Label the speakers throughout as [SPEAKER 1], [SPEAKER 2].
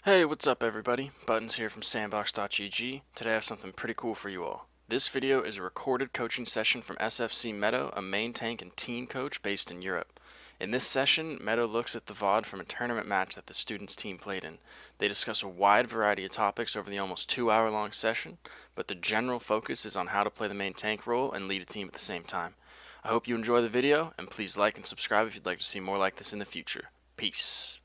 [SPEAKER 1] Hey, what's up everybody? Buttons here from sandbox.gg. Today I have something pretty cool for you all. This video is a recorded coaching session from sfcMedo, a main tank and team coach based in Europe. In this session, Medo looks at the VOD from a tournament match that the students' team played in. They discuss a wide variety of topics over the almost 2-hour long session, but the general focus is on how to play the main tank role and lead a team at the same time. I hope you enjoy the video, and please like and subscribe if you'd like to see more like this in the future. Peace.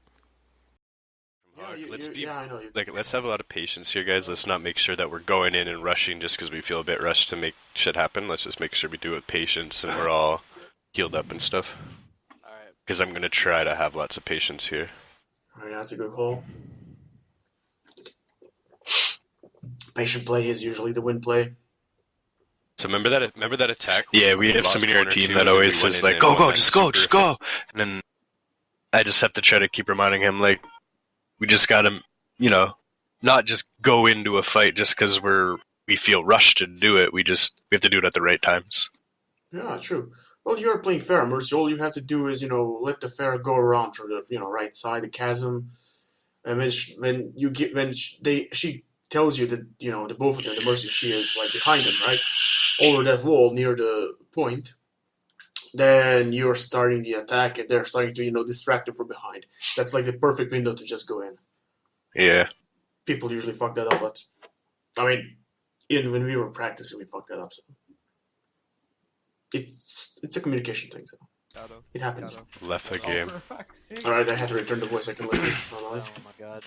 [SPEAKER 2] I know. Let's have a lot of patience here, guys. Let's not make sure that we're going in and rushing just because we feel a bit rushed to make shit happen. Let's just make sure we do it with patience and we're all healed up and stuff. Alright. Because I'm gonna try to have lots of patience here.
[SPEAKER 3] Alright, that's a good call. Patient play is usually the win play.
[SPEAKER 2] So remember that attack?
[SPEAKER 4] Yeah, we have somebody in our team that always says like, go, just go. And then I just have to try to keep reminding him like, we just gotta, not just go into a fight just because we feel rushed to do it. We have to do it at the right times.
[SPEAKER 3] Yeah, true. Well, you're playing Fair, so all you have to do is, let the Fair go around from the, right side, the chasm. And when she tells you that, the both of them, the Mercy, she is like behind them, right? Over that wall near the point. Then you're starting the attack and they're starting to, distract them from behind. That's like the perfect window to just go in.
[SPEAKER 4] Yeah.
[SPEAKER 3] People usually fuck that up, but I mean, even when we were practicing, we fucked that up. So. It's a communication thing, so it happens.
[SPEAKER 2] Left the game.
[SPEAKER 3] Alright, I had to return the voice so I can listen.
[SPEAKER 5] Oh my god.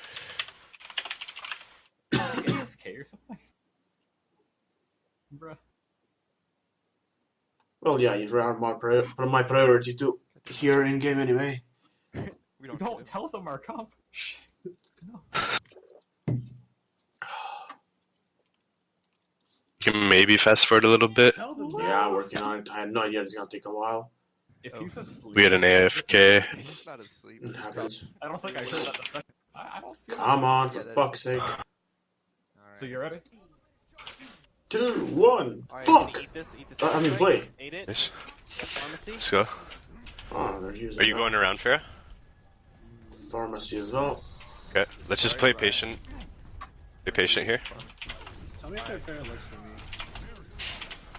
[SPEAKER 5] AFK or something? Bruh.
[SPEAKER 3] Well, yeah, you are my priority to here in game anyway.
[SPEAKER 5] We don't tell them our comp. No.
[SPEAKER 4] You can maybe fast forward a little bit.
[SPEAKER 3] Yeah, I'm working on it. I had no idea it's gonna take a while.
[SPEAKER 5] If he's asleep,
[SPEAKER 4] We had an AFK.
[SPEAKER 6] He's not asleep.
[SPEAKER 3] It happens.
[SPEAKER 5] I don't think I heard that. I don't feel
[SPEAKER 3] Come on, for fuck's sake.
[SPEAKER 6] Alright.
[SPEAKER 5] So you ready?
[SPEAKER 3] 2, 1,
[SPEAKER 6] Alright,
[SPEAKER 3] fuck!
[SPEAKER 6] eat this
[SPEAKER 3] I mean, play.
[SPEAKER 6] Ate it.
[SPEAKER 4] Nice.
[SPEAKER 6] Pharmacy.
[SPEAKER 4] Let's go.
[SPEAKER 3] Oh, there's using
[SPEAKER 2] Are you going around, Farah?
[SPEAKER 3] Pharmacy as well.
[SPEAKER 2] Okay. Let's just play patient. Be patient here.
[SPEAKER 5] Tell me if they're fair looks for me.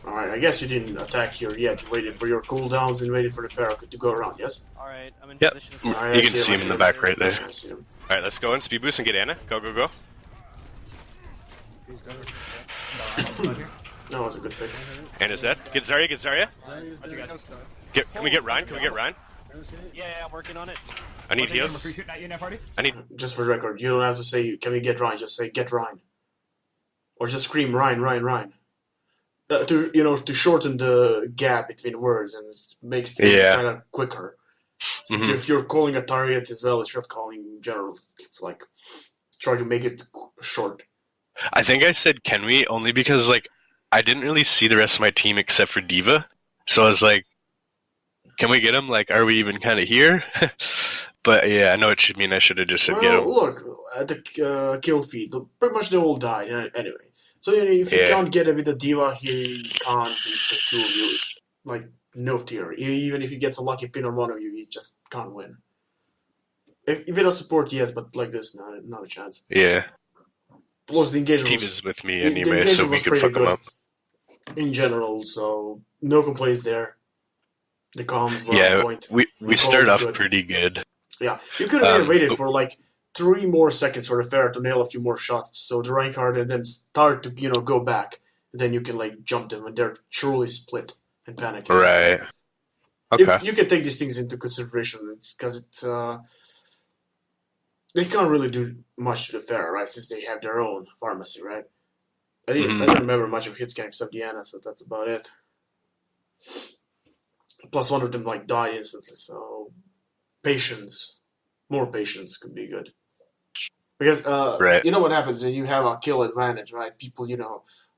[SPEAKER 3] Alright, I guess you didn't attack here yet. You waited for your cooldowns and waited for the Pharaoh to go around, yes?
[SPEAKER 6] Alright, I'm in
[SPEAKER 4] Yep.
[SPEAKER 6] position as well.
[SPEAKER 3] Alright,
[SPEAKER 4] You
[SPEAKER 3] I
[SPEAKER 4] can see him in the back right there.
[SPEAKER 3] I see him.
[SPEAKER 2] Alright, let's go in. Speed boost and get Anna. Go, go, go.
[SPEAKER 3] That was a good pick.
[SPEAKER 2] Anna's dead. Get Zarya, get Zarya. Can we get Ryan? Can we get Ryan?
[SPEAKER 6] Yeah, I'm working on it.
[SPEAKER 2] I need heals. I need.
[SPEAKER 3] Just for the record, you don't have to say, can we get Ryan? Just say, get Ryan. Or just scream, Ryan, Ryan, Ryan. To shorten the gap between words and it makes things kind of quicker. So if you're calling a target as well as you're calling in general, it's like, try to make it short.
[SPEAKER 4] I think I said can we only because like I didn't really see the rest of my team except for Diva. So I was like, can we get him? Like, are we even kind of here? But yeah, I know what you mean. I should have just said get him.
[SPEAKER 3] Look, at the kill feed, pretty much they all died anyway. So if you can't get it with the Diva, he can't beat the two of you. Like, no theory. Even if he gets a lucky pin on one of you, he just can't win. If it does support, yes, but like this, not a chance.
[SPEAKER 4] Yeah.
[SPEAKER 3] Plus, the engagement
[SPEAKER 4] Team
[SPEAKER 3] was,
[SPEAKER 4] is with me
[SPEAKER 3] the
[SPEAKER 4] anyway,
[SPEAKER 3] engagement
[SPEAKER 4] so we
[SPEAKER 3] was
[SPEAKER 4] could
[SPEAKER 3] pretty
[SPEAKER 4] fuck him
[SPEAKER 3] good
[SPEAKER 4] up.
[SPEAKER 3] in general, so no complaints there. The comms were on point.
[SPEAKER 4] We started off pretty good.
[SPEAKER 3] Yeah, you could have waited for like 3 more seconds for the Pharaoh to nail a few more shots, so the Reinhardt and then start to go back, and then you can like jump them when they're truly split and panicking.
[SPEAKER 4] Right. Okay.
[SPEAKER 3] You can take these things into consideration because they can't really do much to the Pharaoh, right? Since they have their own pharmacy, right? I didn't remember much of hit scan except Diana, so that's about it. Plus, one of them like died instantly, so patience, more patience could be good. Because you know what happens when you have a kill advantage, right? People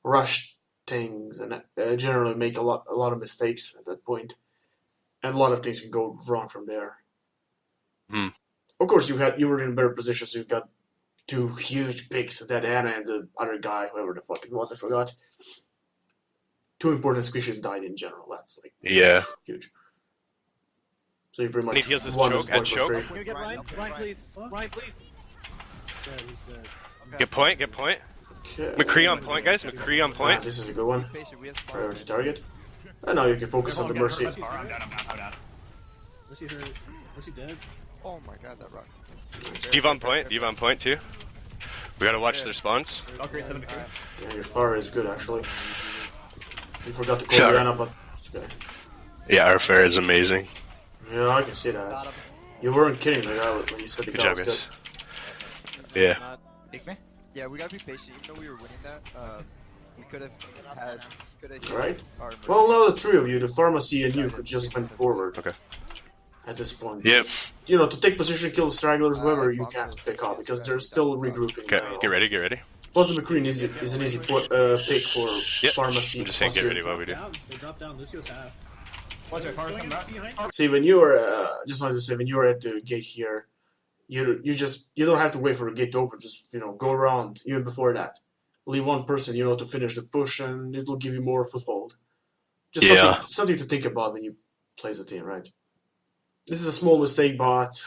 [SPEAKER 3] rush things and generally make a lot of mistakes at that point, and a lot of things can go wrong from there. Of course, you were in a better position, so you got 2 huge picks, that Anna and the other guy, whoever the fuck it was, I forgot. 2 important species died in general. That's like huge. So you pretty much
[SPEAKER 2] He heals this
[SPEAKER 3] won
[SPEAKER 2] choke,
[SPEAKER 3] this point
[SPEAKER 2] head
[SPEAKER 3] for free.
[SPEAKER 2] choke.
[SPEAKER 6] Can we get Ryan? Ryan, please. Ryan, please.
[SPEAKER 2] Get point, get point.
[SPEAKER 3] Okay.
[SPEAKER 2] McCree on point, guys. McCree on point.
[SPEAKER 3] This is a good one.
[SPEAKER 6] Patient, we have spawn.
[SPEAKER 3] Priority target. And now you can focus on the Mercy.
[SPEAKER 5] I'm down. Mercy dead.
[SPEAKER 6] Oh my god, that rock.
[SPEAKER 2] Steve on point. Steve on point too. We gotta watch their spawns.
[SPEAKER 5] I'll create 7 McCree.
[SPEAKER 3] Yeah, your fire is good actually. You forgot to call
[SPEAKER 2] Sure.
[SPEAKER 3] Rihanna, but it's okay.
[SPEAKER 4] Yeah, our fair is amazing.
[SPEAKER 3] Yeah, I can see that. You weren't kidding the guy when you said the
[SPEAKER 2] Good
[SPEAKER 3] guy
[SPEAKER 2] job,
[SPEAKER 3] was
[SPEAKER 2] guys.
[SPEAKER 3] good.
[SPEAKER 4] Yeah.
[SPEAKER 5] Take me.
[SPEAKER 6] Yeah, we gotta be patient. Even though we were winning that, we could have hit
[SPEAKER 3] Right.
[SPEAKER 6] our
[SPEAKER 3] Well, now the three of you, the pharmacy and you, could just went forward.
[SPEAKER 2] Okay.
[SPEAKER 3] At this point.
[SPEAKER 4] Yep.
[SPEAKER 3] You know, to take position, kill the stragglers, whoever you can pick up, because they're still regrouping.
[SPEAKER 2] Okay, get ready, get ready.
[SPEAKER 3] Plus the McCree is an easy pick for
[SPEAKER 2] Yep.
[SPEAKER 3] pharmacy.
[SPEAKER 2] I'm just saying, get
[SPEAKER 3] plus
[SPEAKER 2] ready while we do.
[SPEAKER 5] They drop down. Lucio's half. Watch out, car come back.
[SPEAKER 3] See, when you're just wanted to say, when you're at the gate here, you don't have to wait for the gate to open. Just go around even before that. Leave one person to finish the push, and it'll give you more foothold. Just something to think about when you play as a team, right? This is a small mistake, but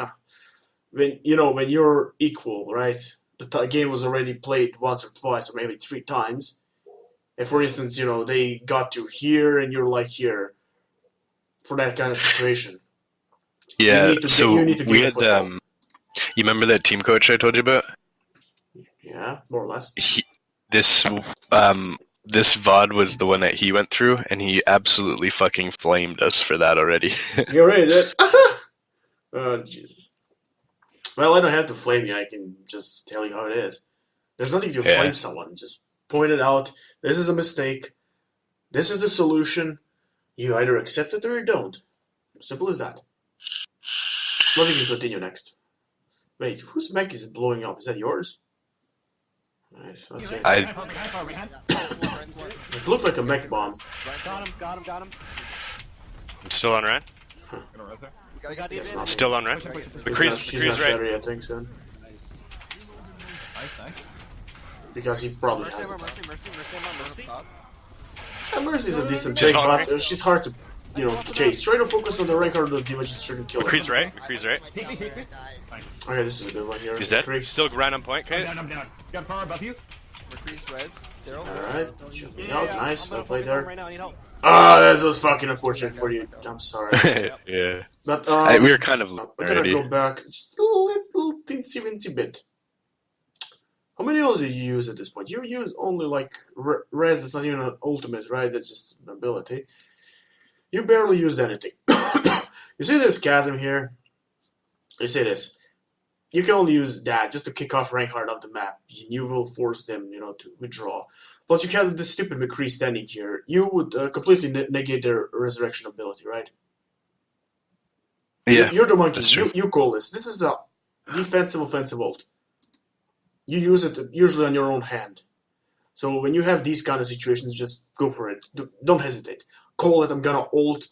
[SPEAKER 3] when you're equal, right? The game was already played once or twice or maybe 3 times. And for instance, they got to here and you're like here. For that kind of situation.
[SPEAKER 4] Yeah,
[SPEAKER 3] you need to
[SPEAKER 4] we
[SPEAKER 3] get
[SPEAKER 4] had,
[SPEAKER 3] football.
[SPEAKER 4] you remember that team coach I told you about?
[SPEAKER 3] Yeah, more or less.
[SPEAKER 4] This VOD was the one that he went through, and he absolutely fucking flamed us for that already.
[SPEAKER 3] You already did? Oh, Jesus. Well, I don't have to flame you, I can just tell you how it is. There's nothing to flame someone, just point it out. This is a mistake. This is the solution. You either accept it or you don't. Simple as that. Well, we can continue next. Wait, whose mech is blowing up? Is that yours? Nice, let's see. It looked like a mech bomb.
[SPEAKER 6] Got him.
[SPEAKER 2] I'm still on Ryan.
[SPEAKER 6] We got
[SPEAKER 3] Yes,
[SPEAKER 6] David.
[SPEAKER 3] not
[SPEAKER 2] Still on Ryan.
[SPEAKER 3] She's
[SPEAKER 2] McCree's
[SPEAKER 3] not
[SPEAKER 2] right.
[SPEAKER 3] Saturday, I think, soon.
[SPEAKER 5] Nice.
[SPEAKER 3] Because he probably
[SPEAKER 6] Mercy,
[SPEAKER 3] has it.
[SPEAKER 6] Mercy.
[SPEAKER 3] Yeah, Mercy's a decent
[SPEAKER 2] She's
[SPEAKER 3] pick,
[SPEAKER 2] following
[SPEAKER 3] but she's hard to, chase. Try to focus on the rank or the damage just try to kill her.
[SPEAKER 2] McCree's right. McCree's right.
[SPEAKER 5] Take me. Nice.
[SPEAKER 3] Okay, this is a good one here.
[SPEAKER 2] He's dead.
[SPEAKER 3] McCree.
[SPEAKER 2] Still Ryan on point, guys.
[SPEAKER 5] I'm down. Got far above you.
[SPEAKER 6] McCree's res. They're over.
[SPEAKER 3] Alright, shoot me out. Nice, well played
[SPEAKER 6] Right
[SPEAKER 3] there.
[SPEAKER 6] now, I need help.
[SPEAKER 3] Ah, that was fucking unfortunate for you. I'm sorry.
[SPEAKER 4] Yeah.
[SPEAKER 3] But,
[SPEAKER 4] We were kind of
[SPEAKER 3] I'm gonna
[SPEAKER 4] already.
[SPEAKER 3] go back just a little teensy bit. How many else do you use at this point? You use only like res, that's not even an ultimate, right? That's just an ability. You barely used anything. You see this chasm here? You see this? You can only use that just to kick off Reinhardt off the map. You will force them, to withdraw. Plus, you have this stupid McCree standing here. You would completely negate their resurrection ability, right?
[SPEAKER 4] Yeah.
[SPEAKER 3] You're the monkey.
[SPEAKER 4] that's true.
[SPEAKER 3] You call this. This is a defensive offensive ult. You use it usually on your own hand. So when you have these kind of situations, just go for it. Don't hesitate. Call it, I'm gonna ult,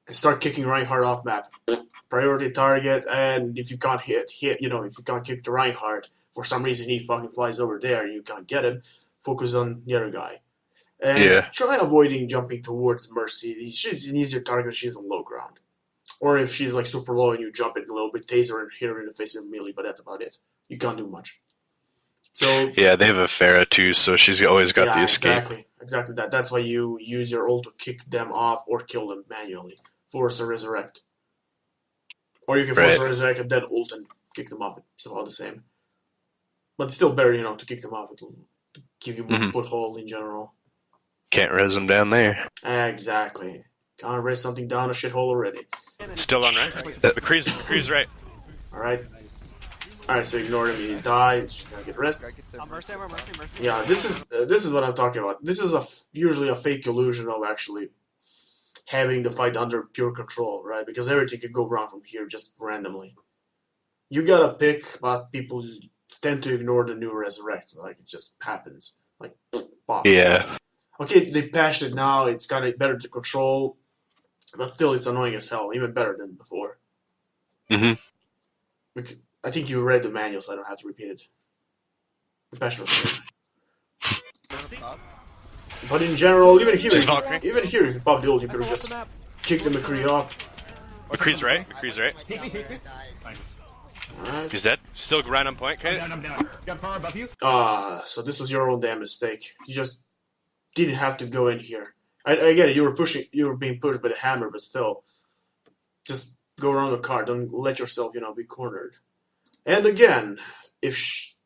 [SPEAKER 3] and start kicking Reinhardt off map. Priority target, and if you can't if you can't kick the Reinhardt, for some reason he fucking flies over there, you can't get him, focus on the other guy. And try avoiding jumping towards Mercy. She's an easier target, she's on low ground. Or if she's like super low and you jump it a little bit, taser and hit her in the face with melee, but that's about it. You can't do much. So
[SPEAKER 4] Yeah, they have a Pharah too, so she's always got the escape.
[SPEAKER 3] Exactly that. That's why you use your ult to kick them off or kill them manually. Force a resurrect. Or you can force a resurrect and then ult and kick them off. It's about the same. But still better, to kick them off. It'll give you more foothold in general.
[SPEAKER 4] Can't res them down there.
[SPEAKER 3] Exactly. Can't raise something down a shithole already.
[SPEAKER 2] Still on Ryan. McCree's right.
[SPEAKER 3] Alright. Alright, so ignore him. He dies. He's just gonna get rest.
[SPEAKER 6] Mercy.
[SPEAKER 3] Yeah, this is what I'm talking about. This is usually a fake illusion of actually having the fight under pure control, right? Because everything can go wrong from here just randomly. You gotta pick, but people tend to ignore the new resurrect. Like, it just happens. Like, pop.
[SPEAKER 4] Yeah.
[SPEAKER 3] Okay, they patched it now. It's kind of better to control, but still, it's annoying as hell. Even better than before. I think you read the manual, so I don't have to repeat it. The patch notes. But in general, even here, if you pop the ult, you could have just kicked the McCree off.
[SPEAKER 2] McCree's right.
[SPEAKER 5] Take me. Nice.
[SPEAKER 3] Alright.
[SPEAKER 2] He's dead. Still right on point, okay?
[SPEAKER 5] I'm down. Got far above you.
[SPEAKER 3] So this was your own damn mistake. You just didn't have to go in here. I get it, you were being pushed by the hammer, but still. Just go around the car, don't let yourself, be cornered. And again, if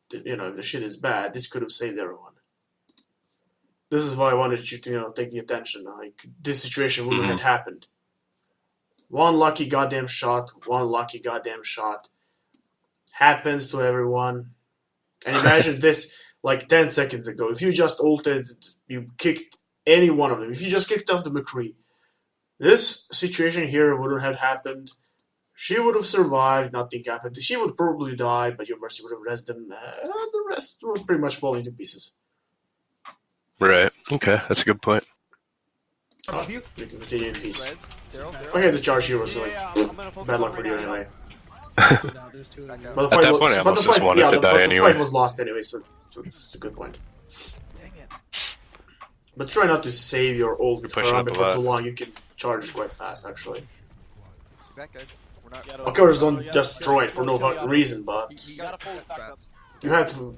[SPEAKER 3] the shit is bad, this could have saved everyone. This is why I wanted you to, take the attention. Like, this situation wouldn't have happened. One lucky goddamn shot. Happens to everyone. And imagine this, like, 10 seconds ago. If you just ulted, you kicked any one of them. If you just kicked off the McCree, this situation here wouldn't have happened. She would have survived, nothing happened. She would probably die, but your Mercy would have rested them. The rest would pretty much fall into pieces.
[SPEAKER 4] Right. Okay, that's a good point.
[SPEAKER 5] Above you.
[SPEAKER 3] You can continue in peace.
[SPEAKER 6] Daryl.
[SPEAKER 3] Okay, the charge hero, so bad luck for you anyway.
[SPEAKER 6] Back
[SPEAKER 3] But
[SPEAKER 6] out.
[SPEAKER 3] the
[SPEAKER 4] At
[SPEAKER 3] fight
[SPEAKER 4] that
[SPEAKER 3] was,
[SPEAKER 4] point, I
[SPEAKER 3] but
[SPEAKER 4] almost
[SPEAKER 3] the
[SPEAKER 4] just
[SPEAKER 3] fight,
[SPEAKER 4] wanted to die
[SPEAKER 3] but
[SPEAKER 4] anyway.
[SPEAKER 3] the fight was lost anyway, so it's a good point.
[SPEAKER 1] Dang it.
[SPEAKER 3] But try not to save your old
[SPEAKER 2] pushing up
[SPEAKER 3] Harambe
[SPEAKER 2] a
[SPEAKER 3] for
[SPEAKER 2] lot.
[SPEAKER 3] too long. You can charge quite fast, actually.
[SPEAKER 6] Get back, guys. We're not.
[SPEAKER 3] Of course, don't destroy it for no reason, but
[SPEAKER 6] He got a full crap.
[SPEAKER 3] you have to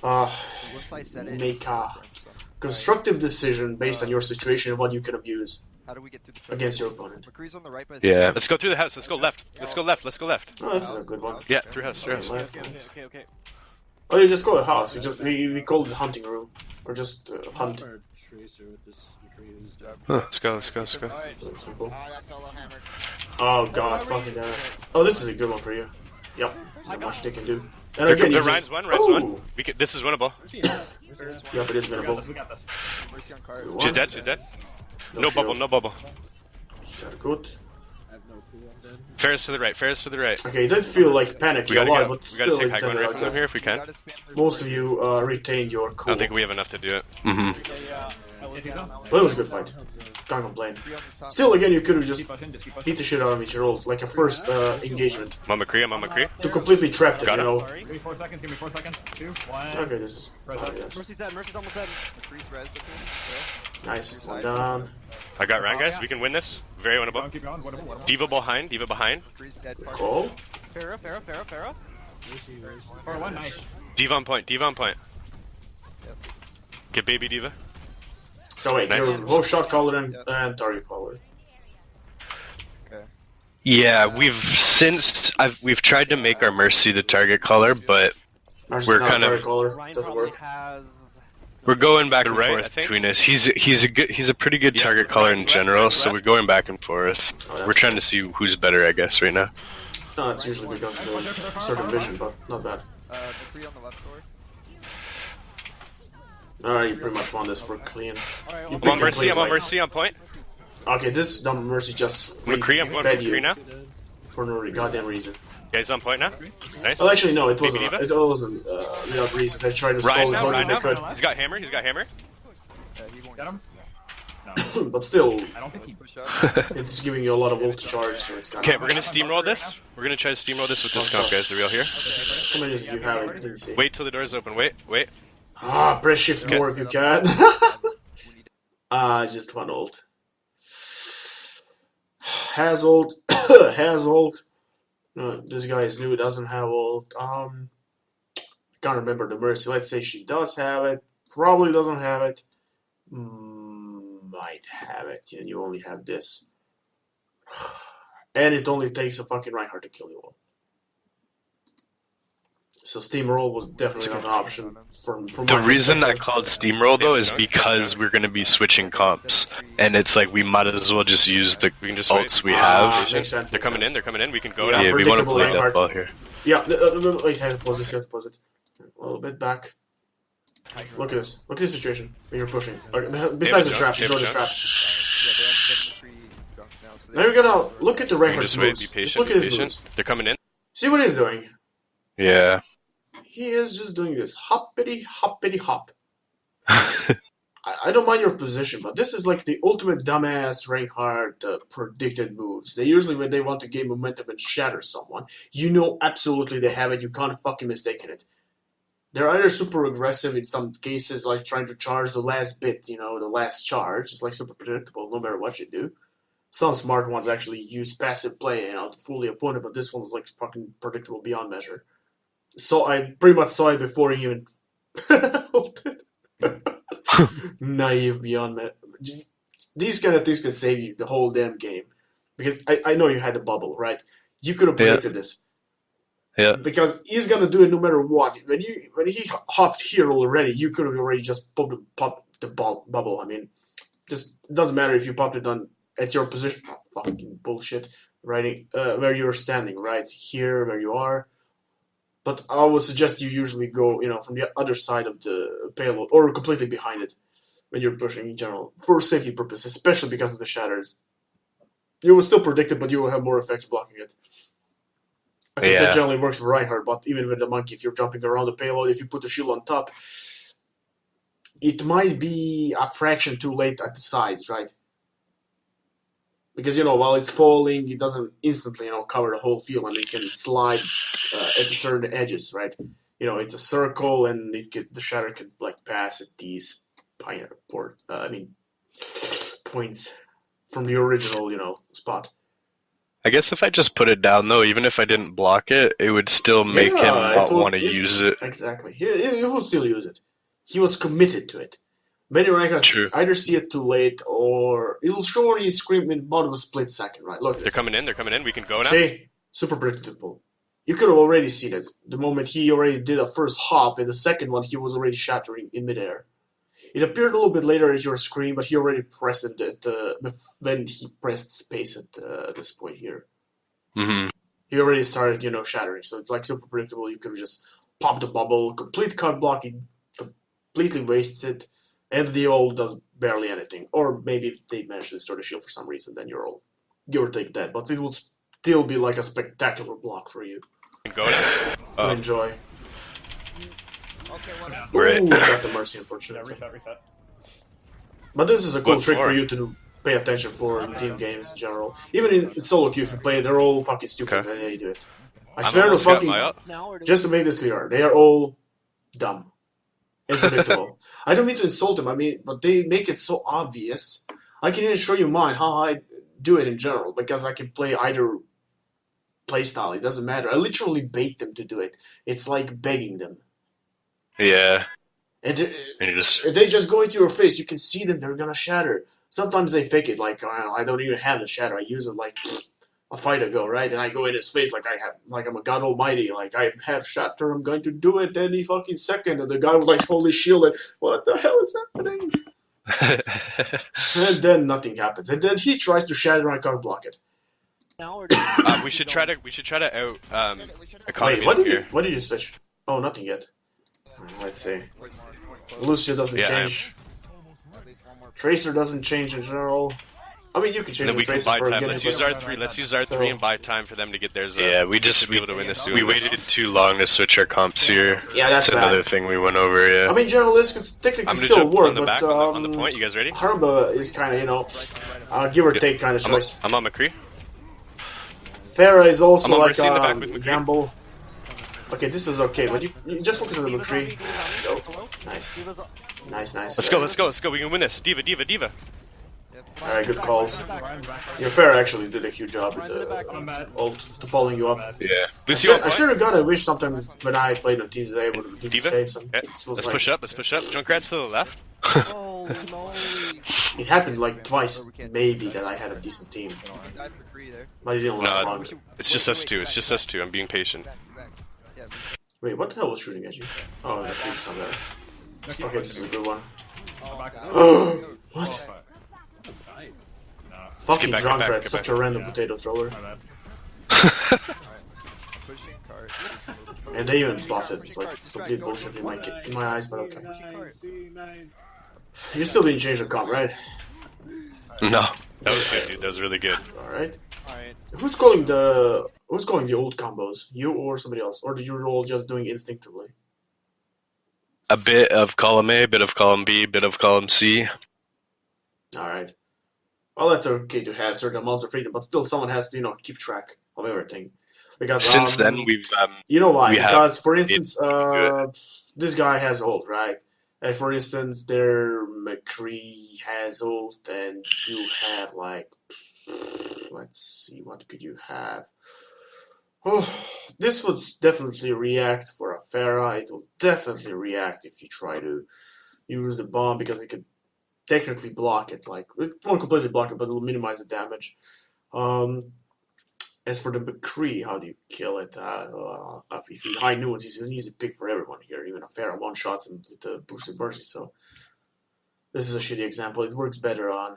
[SPEAKER 6] Once I said it,
[SPEAKER 3] make
[SPEAKER 6] it's
[SPEAKER 3] a
[SPEAKER 6] over for him, so.
[SPEAKER 3] constructive decision based on your situation and what you can abuse
[SPEAKER 6] How do we get through the
[SPEAKER 3] against your opponent.
[SPEAKER 6] McCree's on the right, but
[SPEAKER 4] Yeah.
[SPEAKER 2] Let's go through the house. Let's go left. Let's go left.
[SPEAKER 3] Oh, this is a good one.
[SPEAKER 2] Yeah, through house.
[SPEAKER 3] Left.
[SPEAKER 1] Okay.
[SPEAKER 3] Oh, you just call it house. We call it hunting room, or just hunt.
[SPEAKER 2] Let's go.
[SPEAKER 3] Very simple.
[SPEAKER 6] that's all hammered.
[SPEAKER 3] Oh god, fucking damn it. Oh, this is a good one for you. Yep, not much they can do. And
[SPEAKER 2] There,
[SPEAKER 3] again, you
[SPEAKER 2] Ryan's
[SPEAKER 3] just...
[SPEAKER 2] one. Ryan's one. This is winnable.
[SPEAKER 3] Yep, it is winnable.
[SPEAKER 5] We got this.
[SPEAKER 6] Mercy on card.
[SPEAKER 2] She's dead. She's dead. No
[SPEAKER 3] shield.
[SPEAKER 2] bubble. No bubble.
[SPEAKER 3] Very good.
[SPEAKER 2] Ferris to the right. Ferris to the right.
[SPEAKER 3] Okay, it did feel like panicky
[SPEAKER 2] We
[SPEAKER 3] a
[SPEAKER 2] gotta
[SPEAKER 3] lot,
[SPEAKER 2] go.
[SPEAKER 3] but
[SPEAKER 2] We gotta
[SPEAKER 3] still
[SPEAKER 2] take
[SPEAKER 3] it
[SPEAKER 2] high ground
[SPEAKER 3] tended
[SPEAKER 2] right
[SPEAKER 3] out
[SPEAKER 2] from them
[SPEAKER 3] good.
[SPEAKER 2] here if we can.
[SPEAKER 3] Most of you retained your
[SPEAKER 2] I
[SPEAKER 3] cool.
[SPEAKER 2] don't think we have enough to do it.
[SPEAKER 4] Mm-hmm.
[SPEAKER 3] But it was a good fight. Can't complain. Still, again, you could have just
[SPEAKER 5] Keep pushing. Just keep pushing.
[SPEAKER 3] beat the shit out of each rolls, like a first engagement.
[SPEAKER 2] I'm on McCree. I'm on McCree.
[SPEAKER 3] To completely trap them,
[SPEAKER 2] Got
[SPEAKER 3] you
[SPEAKER 2] him.
[SPEAKER 3] know.
[SPEAKER 5] Give me 4 seconds. Give me 4 seconds. 2, 1.
[SPEAKER 3] Okay, this is fine, yes.
[SPEAKER 1] Mercy's dead. Mercy's almost dead.
[SPEAKER 6] McCree's res.
[SPEAKER 3] Nice. One down.
[SPEAKER 2] I got Ryan, guys. We can win this. Very winnable.
[SPEAKER 5] Keep going. Whatever.
[SPEAKER 2] Diva behind. Diva behind.
[SPEAKER 6] McCree's dead.
[SPEAKER 3] Call.
[SPEAKER 1] Farah.
[SPEAKER 5] 4-1. Nice.
[SPEAKER 2] Diva on point. Diva on point. Get baby Diva.
[SPEAKER 3] So wait,
[SPEAKER 2] Nice.
[SPEAKER 3] you're both shot caller and target caller.
[SPEAKER 4] Yeah, we've tried to make our Mercy the target caller, but
[SPEAKER 3] Ours
[SPEAKER 4] We're
[SPEAKER 3] is not
[SPEAKER 4] kind
[SPEAKER 3] a
[SPEAKER 4] of-
[SPEAKER 3] target caller.
[SPEAKER 1] Ryan
[SPEAKER 3] Doesn't
[SPEAKER 1] probably
[SPEAKER 3] work.
[SPEAKER 1] has.
[SPEAKER 4] we're going back and
[SPEAKER 2] Right, I
[SPEAKER 4] forth
[SPEAKER 2] think.
[SPEAKER 4] between us. He's a pretty good
[SPEAKER 2] Yeah,
[SPEAKER 4] target caller in
[SPEAKER 2] left,
[SPEAKER 4] general,
[SPEAKER 2] left,
[SPEAKER 4] so
[SPEAKER 2] left.
[SPEAKER 4] we're going back and forth.
[SPEAKER 3] Oh, that's
[SPEAKER 4] We're trying to see who's better, I guess, right now.
[SPEAKER 3] No, that's usually because of the certain vision, but not bad.
[SPEAKER 6] McCree on the left sword.
[SPEAKER 3] Alright, you pretty much won this for clean. You
[SPEAKER 2] I'm
[SPEAKER 3] picked
[SPEAKER 2] on
[SPEAKER 3] your
[SPEAKER 2] Mercy.
[SPEAKER 3] clean
[SPEAKER 2] I'm on
[SPEAKER 3] fight.
[SPEAKER 2] Mercy on point.
[SPEAKER 3] Okay, this dumb Mercy just free
[SPEAKER 2] McCree. I'm going
[SPEAKER 3] fed
[SPEAKER 2] McCree
[SPEAKER 3] you
[SPEAKER 2] now.
[SPEAKER 3] for no goddamn reason.
[SPEAKER 2] Guys on point now. Nice.
[SPEAKER 3] Well, actually, no, it wasn't.
[SPEAKER 2] Diva?
[SPEAKER 3] It wasn't without reason. They tried to stall
[SPEAKER 2] Ryan
[SPEAKER 3] as
[SPEAKER 2] now.
[SPEAKER 3] long as
[SPEAKER 2] Ryan
[SPEAKER 3] they
[SPEAKER 2] now.
[SPEAKER 3] could.
[SPEAKER 2] He's got hammer. He's got hammer.
[SPEAKER 6] He won't
[SPEAKER 5] Got him?
[SPEAKER 3] But still,
[SPEAKER 5] I don't think he.
[SPEAKER 6] push up.
[SPEAKER 3] it's giving you a lot of ult to charge, so it's kind
[SPEAKER 2] Okay,
[SPEAKER 3] of...
[SPEAKER 2] we're gonna steamroll this. We're gonna try to steamroll this with this comp, guys. The real here.
[SPEAKER 3] How many did you have? I didn't see.
[SPEAKER 2] Wait till the door's open. Wait.
[SPEAKER 3] Press shift more if you can. Just one ult. Has ult. Has ult. No, this guy is new, doesn't have ult. Can't remember the Mercy. Let's say she does have it. Probably doesn't have it. Might have it. And you only have this. And it only takes a fucking Reinhardt to kill you all. So steamroll was definitely not an option from
[SPEAKER 4] The
[SPEAKER 3] my
[SPEAKER 4] reason I
[SPEAKER 3] perspective.
[SPEAKER 4] called Steamroll, though, is because we're going to be switching comps. And it's like we might as well just use the
[SPEAKER 2] We can just wait.
[SPEAKER 4] ults we have.
[SPEAKER 3] Makes sense.
[SPEAKER 2] They're
[SPEAKER 3] makes
[SPEAKER 2] coming in.
[SPEAKER 3] sense.
[SPEAKER 2] They're coming in. We can go
[SPEAKER 3] Yeah,
[SPEAKER 2] now.
[SPEAKER 4] Yeah, we want to
[SPEAKER 3] predictable
[SPEAKER 4] play
[SPEAKER 3] Reinhardt.
[SPEAKER 4] that ball here.
[SPEAKER 3] Yeah, wait, I have to pause this, A little bit back. Look at this. Look at this situation when you're pushing. Okay, besides the trap, ignore the trap.
[SPEAKER 6] Yeah, they have McCree drunk now, so
[SPEAKER 3] Now you're gonna look at the
[SPEAKER 2] We can
[SPEAKER 3] Reinhardt's
[SPEAKER 2] just wait.
[SPEAKER 3] moves.
[SPEAKER 2] Be
[SPEAKER 3] Just
[SPEAKER 2] patient.
[SPEAKER 3] look
[SPEAKER 2] Be
[SPEAKER 3] at his
[SPEAKER 2] patient.
[SPEAKER 3] moves.
[SPEAKER 2] They're coming in.
[SPEAKER 3] See what he's doing?
[SPEAKER 4] Yeah.
[SPEAKER 3] He is just doing this. Hoppity, hoppity, hop. I don't mind your position, but this is like the ultimate dumbass Reinhardt predicted moves. They usually, when they want to gain momentum and shatter someone, you know absolutely they have it. You can't fucking mistake it. They're either super aggressive in some cases, like trying to charge the last bit, the last charge. It's like super predictable no matter what you do. Some smart ones actually use passive play, to fool the opponent, but this one's like fucking predictable beyond measure. So I pretty much saw it before he even naive beyond measure. These kind of things can save you the whole damn game. Because I know you had the bubble, right? You could have predicted this.
[SPEAKER 4] Yeah.
[SPEAKER 3] Because he's gonna do it no matter what. When he hopped here already, you could have already just popped the bubble. I mean, just it doesn't matter if you popped it on at your position. Oh, fucking bullshit. Right, where you're standing, right here, where you are. But I would suggest you usually go, from the other side of the payload or completely behind it when you're pushing in general for safety purposes, especially because of the shatters. You will still predict it, but you will have more effects blocking it. I think that generally works for Reinhardt, but even with the monkey, if you're jumping around the payload, if you put the shield on top, it might be a fraction too late at the sides, right? Because, while it's falling, it doesn't instantly, cover the whole field, and it can slide at certain edges, right? It's a circle, and the shatter can, pass at these points from the original, spot.
[SPEAKER 4] I guess if I just put it down, though, even if I didn't block it, it would still make him not want to use it.
[SPEAKER 3] Exactly. He will still use it. He was committed to it. Many rankers either see it too late, or it'll show on his screen in about a split second, right? Look,
[SPEAKER 2] they're coming in. We can go now.
[SPEAKER 3] See? Super predictable. You could have already seen it. The moment he already did a first hop, and the second one, he was already shattering in midair. It appeared a little bit later at your screen, but he already pressed it when he pressed space at this point here.
[SPEAKER 4] Mm-hmm.
[SPEAKER 3] He already started, shattering. So it's super predictable. You could have just popped the bubble, complete cut blocking, completely wastes it, and the ult does barely anything. Or maybe if they manage to restore the shield for some reason, then your ult, give or take that. But it will still be like a spectacular block for you to enjoy.
[SPEAKER 6] Okay, what happened?
[SPEAKER 4] Right.
[SPEAKER 3] Ooh, got the mercy, unfortunately.
[SPEAKER 5] Reset.
[SPEAKER 3] But this is a cool trick for you to pay attention for in team games in general. Even in solo queue, if you play it, they're all fucking stupid when they do it. I swear to fucking... Just to make this clear, they are all dumb. And predictable. I don't mean to insult them, but they make it so obvious. I can even show you mine, how I do it in general, because I can play either playstyle, it doesn't matter. I literally bait them to do it. It's like begging them.
[SPEAKER 4] Yeah.
[SPEAKER 3] And they just go into your face. You can see them. They're gonna shatter. Sometimes they fake it. Like I don't even have the shatter. I use it like a fight ago, right? And I go in his face like I'm a god almighty. Like I have shatter. I'm going to do it any fucking second. And the guy was like, "Holy shield!" And, what the hell is happening? And then nothing happens. And then he tries to shatter and I can't block it.
[SPEAKER 2] We should try to out economy.
[SPEAKER 3] Wait, what did you switch? Oh, nothing yet. Let's see. Lucia doesn't change. Tracer doesn't change in general. I mean, you can change the Tracer for a
[SPEAKER 2] Let's use our 3. Let's use our 3 and buy time for them to get theirs.
[SPEAKER 4] Yeah, we be able to win this. We waited too long to switch our comps here.
[SPEAKER 3] Yeah, that's
[SPEAKER 4] another thing we went over. Yeah.
[SPEAKER 3] I mean, general this could technically still work, but
[SPEAKER 2] on the point. You guys ready?
[SPEAKER 3] Herba is kind of give or take kind of choice.
[SPEAKER 2] I'm on McCree.
[SPEAKER 3] Farah is also like a gamble. Okay, this is okay, but you just focus on the McCree. Nice.
[SPEAKER 2] Let's go. We can win this. Diva.
[SPEAKER 3] Alright, good calls. Your Farah actually did a huge job with the ult to following you up.
[SPEAKER 4] Yeah.
[SPEAKER 3] I sure to God, I wish sometimes when I played on teams they would do the same.
[SPEAKER 2] Let's push up. Junkrat's to the left.
[SPEAKER 3] It happened like twice, maybe, that I had a decent team. But it didn't last long.
[SPEAKER 2] It's just us two. I'm being patient.
[SPEAKER 3] Wait, what the hell was shooting at you? Oh, that shoots somewhere. Okay, this is a good one. What? Fucking Junkrat, such a random potato thrower. And they even buffed it. It's like complete bullshit in my eyes, but okay. You still didn't change the comp, right?
[SPEAKER 4] No.
[SPEAKER 2] That was good, dude. That was really good.
[SPEAKER 3] Alright. Who's calling the old combos? You or somebody else? Or did you all just doing instinctively?
[SPEAKER 4] A bit of column A, bit of column B, bit of column C.
[SPEAKER 3] Alright. Well, that's okay to have certain amounts of freedom, but still someone has to, keep track of everything. Because
[SPEAKER 4] since then we've
[SPEAKER 3] you know why? Because for instance, this guy has ult, right? And for instance, their McCree has ult, and you have like let's see, what could you have? Oh, this would definitely react for a Pharah. It will definitely react if you try to use the bomb, because it could technically block it. Like, it won't completely block it, but it will minimize the damage. As for the McCree, how do you kill it? If he high nuance, he's an easy pick for everyone here. Even a Pharah one-shots him with the boosted mercy, so this is a shitty example. It works better on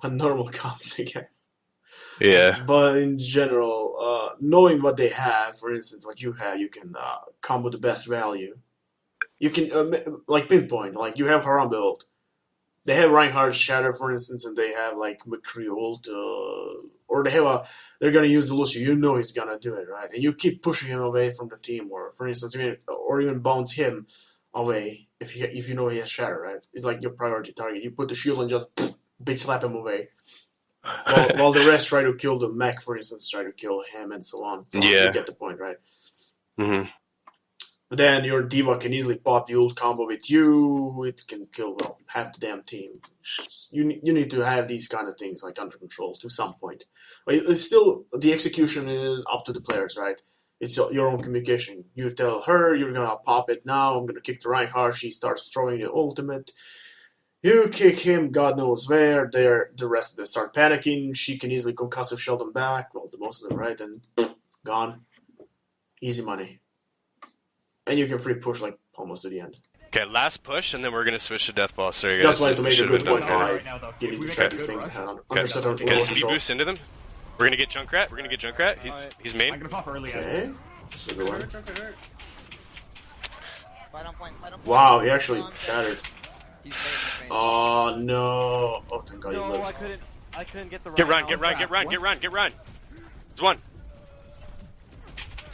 [SPEAKER 3] normal comps, I guess.
[SPEAKER 4] Yeah.
[SPEAKER 3] But in general, knowing what they have, for instance, what you have, you can combo the best value. You can, like, pinpoint. Like, you have Haram build. They have Reinhardt's Shatter, for instance, and they have, like, McCree ult, or they're gonna use the Lucio. You know he's gonna do it, right? And you keep pushing him away from the team, or, for instance, or even bounce him away if you know he has Shatter, right? It's like your priority target. You put the shield and just bait slap him away. While the rest try to kill the mech, for instance, try to kill him and so on. So
[SPEAKER 4] Yeah.
[SPEAKER 3] you get the point, right?
[SPEAKER 4] Mm-hmm.
[SPEAKER 3] But then your D.Va can easily pop the ult combo with you. It can kill, well, half the damn team. You need to have these kind of things like under control to some point. But it's still, the execution is up to the players, right? It's your own communication. You tell her, you're gonna pop it now, I'm gonna kick the Reinhardt, she starts throwing the ultimate. You kick him, God knows where, the rest of them start panicking, she can easily concussive shell them back, well, the most of them, right, and gone. Easy money. And you can free push, like, almost to the end.
[SPEAKER 4] Okay, last push, and then we're gonna switch to death ball. Sorry, guys.
[SPEAKER 3] Just wanted to make a good point
[SPEAKER 4] Right
[SPEAKER 3] by getting to try these things under certain
[SPEAKER 4] Okay,
[SPEAKER 3] level of
[SPEAKER 4] speed
[SPEAKER 3] control.
[SPEAKER 4] boost into them. We're gonna get Junkrat. He's
[SPEAKER 5] I'm
[SPEAKER 4] main.
[SPEAKER 5] gonna pop early.
[SPEAKER 3] Okay, this is a good one.
[SPEAKER 6] Fight on point, fight on point.
[SPEAKER 3] Wow, he actually shattered.
[SPEAKER 6] He's main.
[SPEAKER 3] Oh no! Oh, thank God you
[SPEAKER 7] No,
[SPEAKER 3] lived.
[SPEAKER 7] I couldn't get the
[SPEAKER 4] Get
[SPEAKER 7] right
[SPEAKER 4] run. There's one.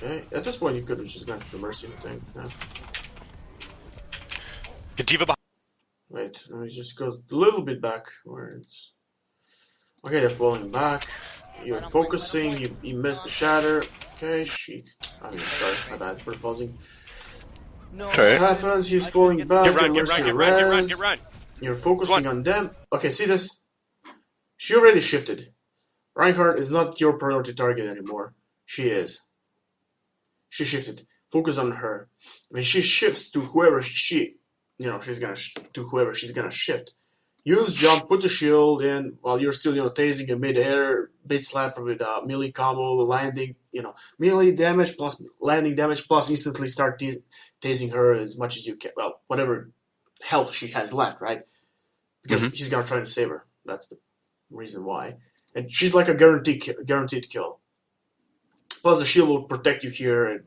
[SPEAKER 3] Okay, at this point you could have just gone for the mercy, I think. Yeah.
[SPEAKER 4] Get D.Va behind.
[SPEAKER 3] Wait, no, he just goes a little bit back where it's. Okay, they're falling back. You're focusing. You missed the shatter. Okay, sorry, my bad for pausing.
[SPEAKER 7] No.
[SPEAKER 3] This happens. He's falling back.
[SPEAKER 4] Get run.
[SPEAKER 3] You're focusing on them. Okay, see this? She already shifted. Reinhardt is not your priority target anymore. She is. She shifted. Focus on her. When she shifts to whoever she's gonna shift. Use jump, put the shield in while you're still, tasing in mid-air, bait slapper with melee combo, landing, melee damage plus landing damage plus instantly start tasing her as much as you can. Well, whatever health she has left, right? Because he's gonna try to save her. That's the reason why. And she's like a guaranteed kill. Plus the shield will protect you here. It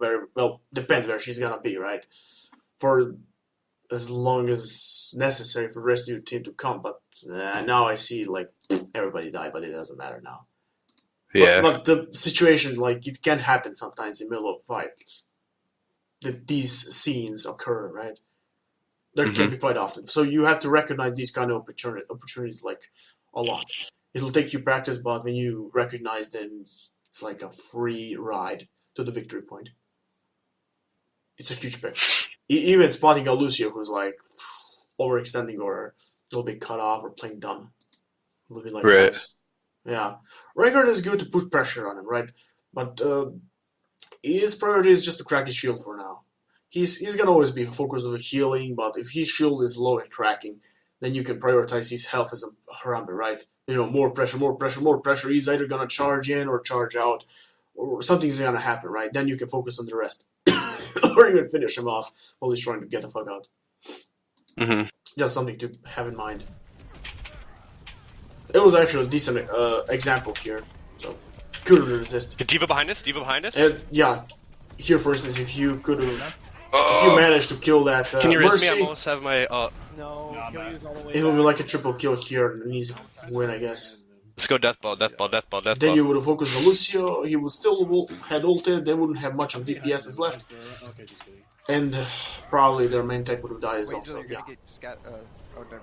[SPEAKER 3] depends where she's gonna be, right? For as long as necessary for the rest of your team to come, but now I see like everybody died, but it doesn't matter now.
[SPEAKER 4] Yeah.
[SPEAKER 3] But the situation, like, it can happen sometimes in the middle of fights. That these scenes occur, right? There can be quite often. So you have to recognize these kind of opportunities like a lot. It'll take you practice, but when you recognize them, it's like a free ride to the victory point. It's a huge pick. Even spotting a Lucio who's like overextending or a little bit cut off or playing dumb. A little bit like this. Yeah. Reinhardt is good to put pressure on him, right? But his priority is just to crack his shield for now. He's gonna always be focused on healing, but if his shield is low and cracking, then you can prioritize his health as a Harambe, right? More pressure. He's either gonna charge in or charge out, or something's gonna happen, right? Then you can focus on the rest. Or even finish him off while he's trying to get the fuck out. Just something to have in mind. It was actually a decent example here, so couldn't resist.
[SPEAKER 4] Get D.Va behind us.
[SPEAKER 3] And yeah, here for instance, if you managed to kill that
[SPEAKER 4] Can you risk me? I
[SPEAKER 3] Mercy,
[SPEAKER 4] almost have my.
[SPEAKER 7] No, kill use all the way
[SPEAKER 3] it would be
[SPEAKER 7] back.
[SPEAKER 3] like a triple kill here and an easy win, I guess.
[SPEAKER 4] Let's go death ball.
[SPEAKER 3] Then you would have focused on Lucio. He would still had ulted. They wouldn't have much of DPSs left, and probably their main tech would have died as also. Yeah,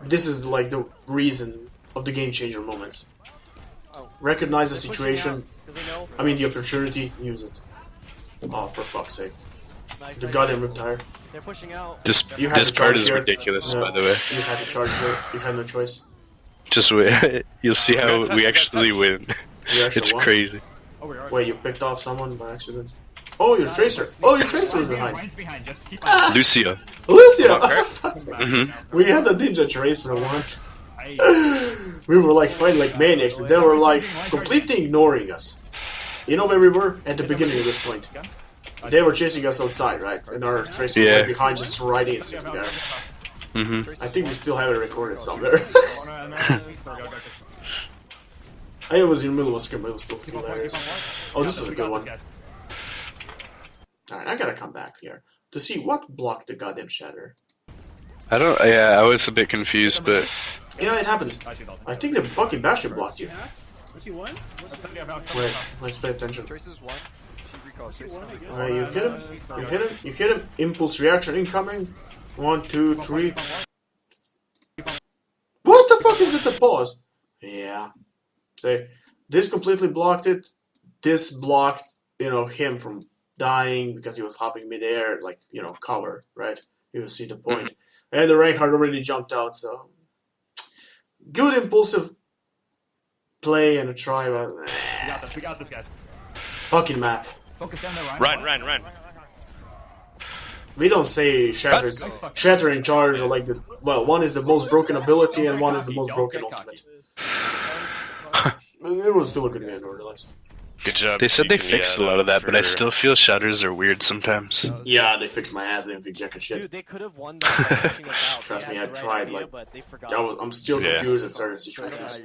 [SPEAKER 3] this is like the reason of the game changer moments. Recognize the situation. I mean the opportunity. Use it. Oh, for fuck's sake! The goddamn Riptire.
[SPEAKER 7] They're pushing out.
[SPEAKER 4] This
[SPEAKER 3] You had
[SPEAKER 4] this
[SPEAKER 3] to
[SPEAKER 4] card
[SPEAKER 3] charge
[SPEAKER 4] is
[SPEAKER 3] here.
[SPEAKER 4] ridiculous,
[SPEAKER 3] Yeah.
[SPEAKER 4] by the way.
[SPEAKER 3] You had to charge her. You had no choice.
[SPEAKER 4] Just wait. You'll see how we actually win. It's
[SPEAKER 3] won?
[SPEAKER 4] crazy.
[SPEAKER 3] Wait, you picked off someone by accident? Oh, your Tracer! Oh, your Tracer was behind!
[SPEAKER 4] Lucio.
[SPEAKER 3] Lucio!
[SPEAKER 4] Mm-hmm.
[SPEAKER 3] We had a Ninja Tracer once. We were like fighting like maniacs, and they were like completely ignoring us. You know where we were? At the beginning of this point. They were chasing us outside, right? And our Tracer was right behind, just riding and sitting there.
[SPEAKER 4] Mm-hmm.
[SPEAKER 3] I think we still have it recorded somewhere. I was in the middle of a scrim, but it was still hilarious. Oh, this is a good one. Alright, I gotta come back here to see what blocked the goddamn shatter.
[SPEAKER 4] Yeah, I was a bit confused, but...
[SPEAKER 3] Yeah, it happens. I think the fucking Bastion blocked you. Wait, let's pay attention.
[SPEAKER 6] Traces one. She recalls. Traces one.
[SPEAKER 3] You hit him. You hit him. You hit him. Impulse reaction incoming. 1, 2, 3. What the fuck is with the pause? Yeah. Say, this completely blocked it. This blocked, him from dying because he was hopping midair, like, cover, right? You see the point. And the Reinhardt already jumped out, so... Good impulsive play and a try, but...
[SPEAKER 5] We got this, guys.
[SPEAKER 3] Fucking map.
[SPEAKER 5] Focus down there,
[SPEAKER 4] Run.
[SPEAKER 3] We don't say shattering charge are like the... Well, one is the most broken ability and one is the most broken ultimate. It was still a good game, nevertheless.
[SPEAKER 4] Good job. They said they fixed a lot of that, but I still feel shatters are weird sometimes.
[SPEAKER 3] Yeah, they fixed my ass. They didn't fix jack and shit.
[SPEAKER 7] Dude, they could have won that.
[SPEAKER 3] Trust me, I tried. I'm still confused in certain situations.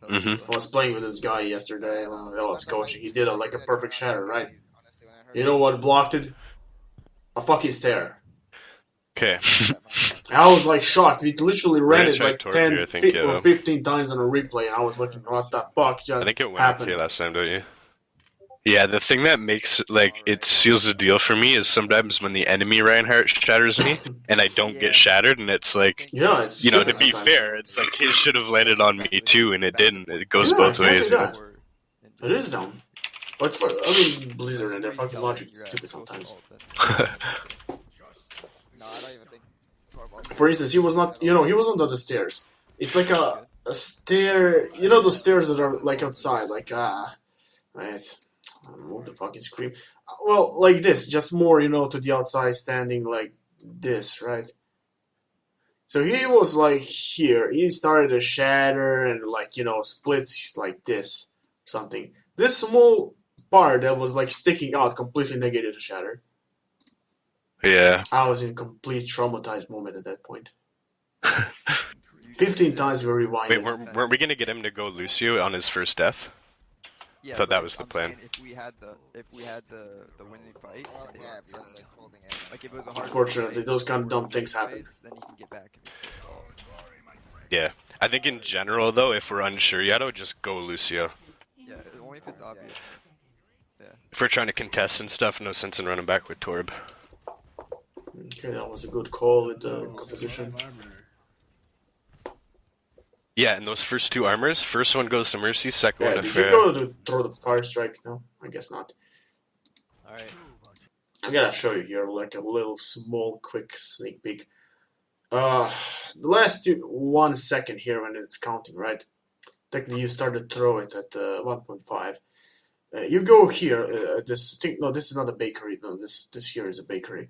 [SPEAKER 3] I was playing with this guy yesterday. I was coaching. He did a perfect shatter, right? You know what blocked it? A fucking stare.
[SPEAKER 4] Okay.
[SPEAKER 3] I was like shocked. We literally ran it like 10 or
[SPEAKER 4] yeah.
[SPEAKER 3] 15 times on a replay, and I was looking, what the fuck just happened?
[SPEAKER 4] I think it went okay last time, don't you? Yeah, the thing that makes, it seals the deal for me is sometimes when the enemy Reinhardt shatters me, and I don't get shattered, and it's like,
[SPEAKER 3] yeah, it's
[SPEAKER 4] to be sometimes. Fair, it's like his should have landed on me too, and it didn't. It goes both ways.
[SPEAKER 3] That. It is dumb. But Blizzard and their fucking logic is stupid sometimes. For instance, he was not, he wasn't on the stairs. It's like a stair, those stairs that are like outside, move the fucking screen. Well, like this, just more, to the outside, standing like this, right? So he was like here. He started a shatter and splits like this, something. This small part that was like sticking out completely negated the shatter.
[SPEAKER 4] Yeah.
[SPEAKER 3] I was in complete traumatized moment at that point. 15 times we rewinded.
[SPEAKER 4] Wait, weren't we gonna get him to go Lucio on his first death?
[SPEAKER 6] Yeah,
[SPEAKER 4] I thought that was the plan.
[SPEAKER 6] If we had the winning fight, if it was a hard
[SPEAKER 3] unfortunately, those kind of dumb things happen.
[SPEAKER 6] Then you can get back if he's supposed to.
[SPEAKER 4] Yeah, I think in general though, if we're unsure yet, I would just go Lucio.
[SPEAKER 6] Yeah, only if it's obvious. Yeah.
[SPEAKER 4] If we're trying to contest and stuff, no sense in running back with Torb.
[SPEAKER 3] Okay, that was a good call with the composition.
[SPEAKER 4] Yeah, and those first two armors, first one goes to Mercy, second one to
[SPEAKER 3] did
[SPEAKER 4] Fair.
[SPEAKER 3] you go to throw the fire strike? No, I guess not.
[SPEAKER 7] Alright.
[SPEAKER 3] I'm gonna show you here like a little small quick sneak peek. The last 1 second here when it's counting, right? Technically you start to throw it at 1.5. You go here, this is not a bakery, no, this here is a bakery.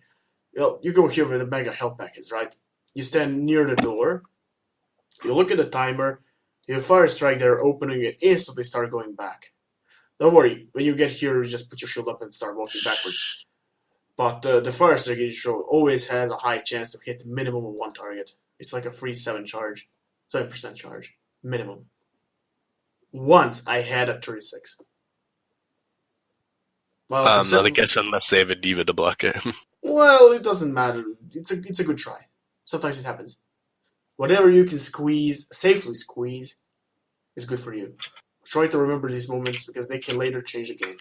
[SPEAKER 3] Well, you go here where the mega health pack is, right? You stand near the door, you look at the timer, you fire strike there, opening it, instantly start going back. Don't worry, when you get here, you just put your shield up and start walking backwards. But the fire strike intro always has a high chance to hit the minimum of one target. It's like a free 7% charge, minimum. Once I had a 36. Well,
[SPEAKER 4] I guess unless they have a diva to block it.
[SPEAKER 3] Well, it doesn't matter. It's a good try. Sometimes it happens. Whatever you can safely squeeze, is good for you. Try to remember these moments because they can later change the game.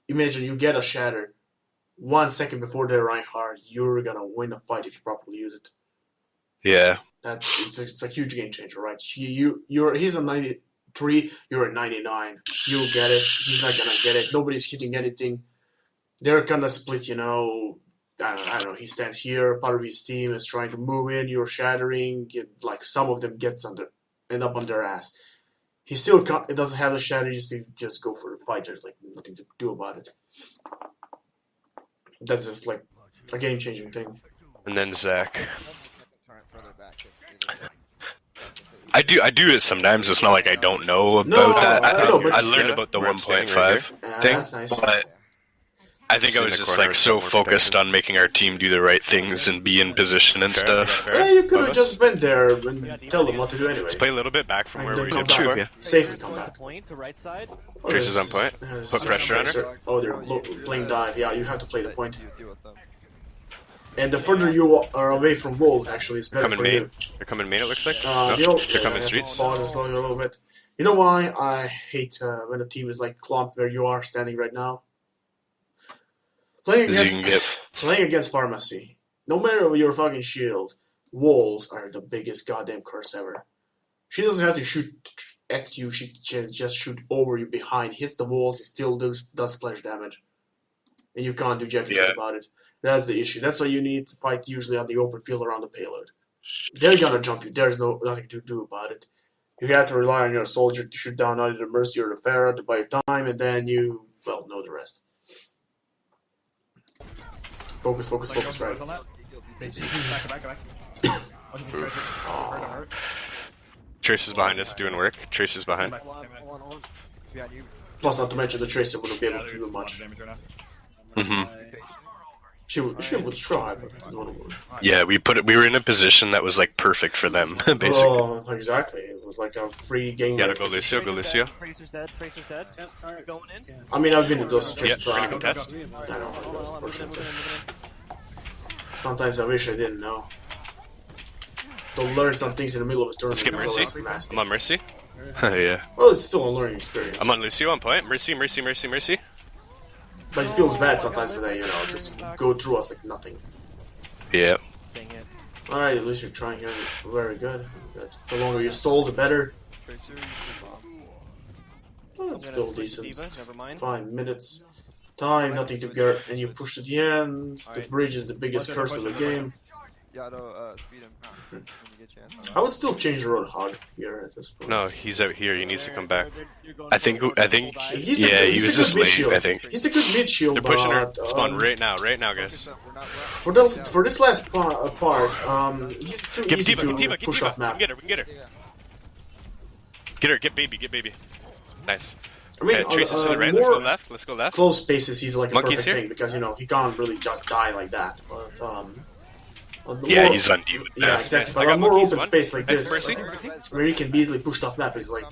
[SPEAKER 3] Imagine you get a shatter 1 second before they're Reinhardt, you're gonna win a fight if you properly use it.
[SPEAKER 4] Yeah.
[SPEAKER 3] It's a huge game changer, right? He's a 93, you're at 99. You'll get it. He's not gonna get it. Nobody's hitting anything. They're kinda split, I don't know, he stands here, part of his team is trying to move in, you're shattering, some of them gets under end up on their ass. He still can't, it doesn't have the strategies to just go for the fight. There's like nothing to do about it. That's just like a game-changing thing.
[SPEAKER 2] And then Zach. I do it sometimes. It's not like I don't know about that. I learned about the 1.5 thing,
[SPEAKER 3] that's nice.
[SPEAKER 2] but I think I was just like so focused on making our team do the right things and be in position and stuff.
[SPEAKER 3] Yeah, you could have just went there and tell them what to do anyway.
[SPEAKER 2] Let's play a little bit back from
[SPEAKER 3] And
[SPEAKER 2] where
[SPEAKER 3] then
[SPEAKER 2] we
[SPEAKER 3] come
[SPEAKER 2] did
[SPEAKER 3] back.
[SPEAKER 2] before.
[SPEAKER 3] Safely come back.
[SPEAKER 7] Point to right side.
[SPEAKER 3] Oh,
[SPEAKER 2] Tracer's
[SPEAKER 3] this-
[SPEAKER 2] on point.
[SPEAKER 3] this
[SPEAKER 2] Put
[SPEAKER 3] is
[SPEAKER 2] pressure on her.
[SPEAKER 3] Tracer. Oh, they're playing dive. Yeah, you have to play the point.
[SPEAKER 6] You deal with them.
[SPEAKER 3] And the further you are away from walls, actually, it's better
[SPEAKER 2] Coming
[SPEAKER 3] for
[SPEAKER 2] main.
[SPEAKER 3] you.
[SPEAKER 2] They're coming main, it looks like.
[SPEAKER 3] They're
[SPEAKER 2] coming streets.
[SPEAKER 3] Pause and slow you a little bit. You know why I hate when a team is like clumped where you are standing right now? Playing against Pharmacy, no matter your fucking shield, walls are the biggest goddamn curse ever. She doesn't have to shoot at you, she just shoot over you behind, hits the walls, it still does splash damage. And you can't do jack shit about it. That's the issue. That's why you need to fight usually on the open field around the payload. They're gonna jump you, there's nothing to do about it. You have to rely on your soldier to shoot down either the Mercy or the Pharah to buy time, and then you, well, know the rest. Focus, right.
[SPEAKER 2] Tracer's behind us doing work. Tracer's behind.
[SPEAKER 6] Behind you.
[SPEAKER 3] Plus, not to mention the Tracer wouldn't be able to do much. She would try, but it wouldn't work.
[SPEAKER 2] Yeah, we were in a position that was like perfect for them, basically.
[SPEAKER 3] Oh, exactly. It was like a free game.
[SPEAKER 2] Gotta go Lucio, go Lucio.
[SPEAKER 7] Tracer's dead. Going in.
[SPEAKER 3] I mean, I've been in those situations, so I
[SPEAKER 2] ready to contest.
[SPEAKER 3] don't know those unfortunately. Sometimes I wish I didn't know. To learn some things in the middle of a tournament.
[SPEAKER 2] Let's get
[SPEAKER 3] is always
[SPEAKER 2] Mercy.
[SPEAKER 3] nasty.
[SPEAKER 2] I'm on Mercy. Yeah.
[SPEAKER 3] Well, it's still a learning experience.
[SPEAKER 2] I'm on Lucio on point. Mercy.
[SPEAKER 3] But it feels bad sometimes when they, just go through us like nothing.
[SPEAKER 2] Yeah.
[SPEAKER 7] Dang it.
[SPEAKER 3] Alright, at least you're trying here. Very good. The longer you stall, the better.
[SPEAKER 6] Tracer, you can bomb.
[SPEAKER 3] Well, it's
[SPEAKER 7] I'm
[SPEAKER 3] still
[SPEAKER 7] gonna switch to
[SPEAKER 3] decent.
[SPEAKER 7] Diva, never mind.
[SPEAKER 3] 5 minutes. Time, nothing to get, and you push to the end. The
[SPEAKER 7] Alright.
[SPEAKER 3] bridge is the biggest curse of the game.
[SPEAKER 6] Yeah, no, speed him when you get a chance.
[SPEAKER 3] I would still change the road hard here at this point.
[SPEAKER 2] No, he's out here. He needs to come back. I think.
[SPEAKER 3] He's
[SPEAKER 2] Yeah,
[SPEAKER 3] a
[SPEAKER 2] he was
[SPEAKER 3] good
[SPEAKER 2] just
[SPEAKER 3] mid
[SPEAKER 2] late.
[SPEAKER 3] shield.
[SPEAKER 2] I think
[SPEAKER 3] He's a good mid shield,
[SPEAKER 2] they're pushing her.
[SPEAKER 3] but
[SPEAKER 2] Spawn right now, guys.
[SPEAKER 3] for this last part, he's too
[SPEAKER 2] Get
[SPEAKER 3] easy
[SPEAKER 2] Diva,
[SPEAKER 3] to
[SPEAKER 2] get Diva,
[SPEAKER 3] push off map.
[SPEAKER 2] We can get her. Get her. Get baby. Nice.
[SPEAKER 3] I mean,
[SPEAKER 2] Okay, Tracer's to the right. Let's
[SPEAKER 3] more
[SPEAKER 2] go left.
[SPEAKER 3] close spaces, he's like a
[SPEAKER 2] Monkey's
[SPEAKER 3] perfect
[SPEAKER 2] here?
[SPEAKER 3] thing because he can't really just die like that. But
[SPEAKER 2] Yeah,
[SPEAKER 3] more-
[SPEAKER 2] he's on Diva.
[SPEAKER 3] Yeah, exactly.
[SPEAKER 2] I
[SPEAKER 3] But a
[SPEAKER 2] got
[SPEAKER 3] more
[SPEAKER 2] Monkey's
[SPEAKER 3] open
[SPEAKER 2] one.
[SPEAKER 3] space like
[SPEAKER 2] Nice
[SPEAKER 3] this,
[SPEAKER 2] Mercy.
[SPEAKER 3] where he can be easily pushed off map, is like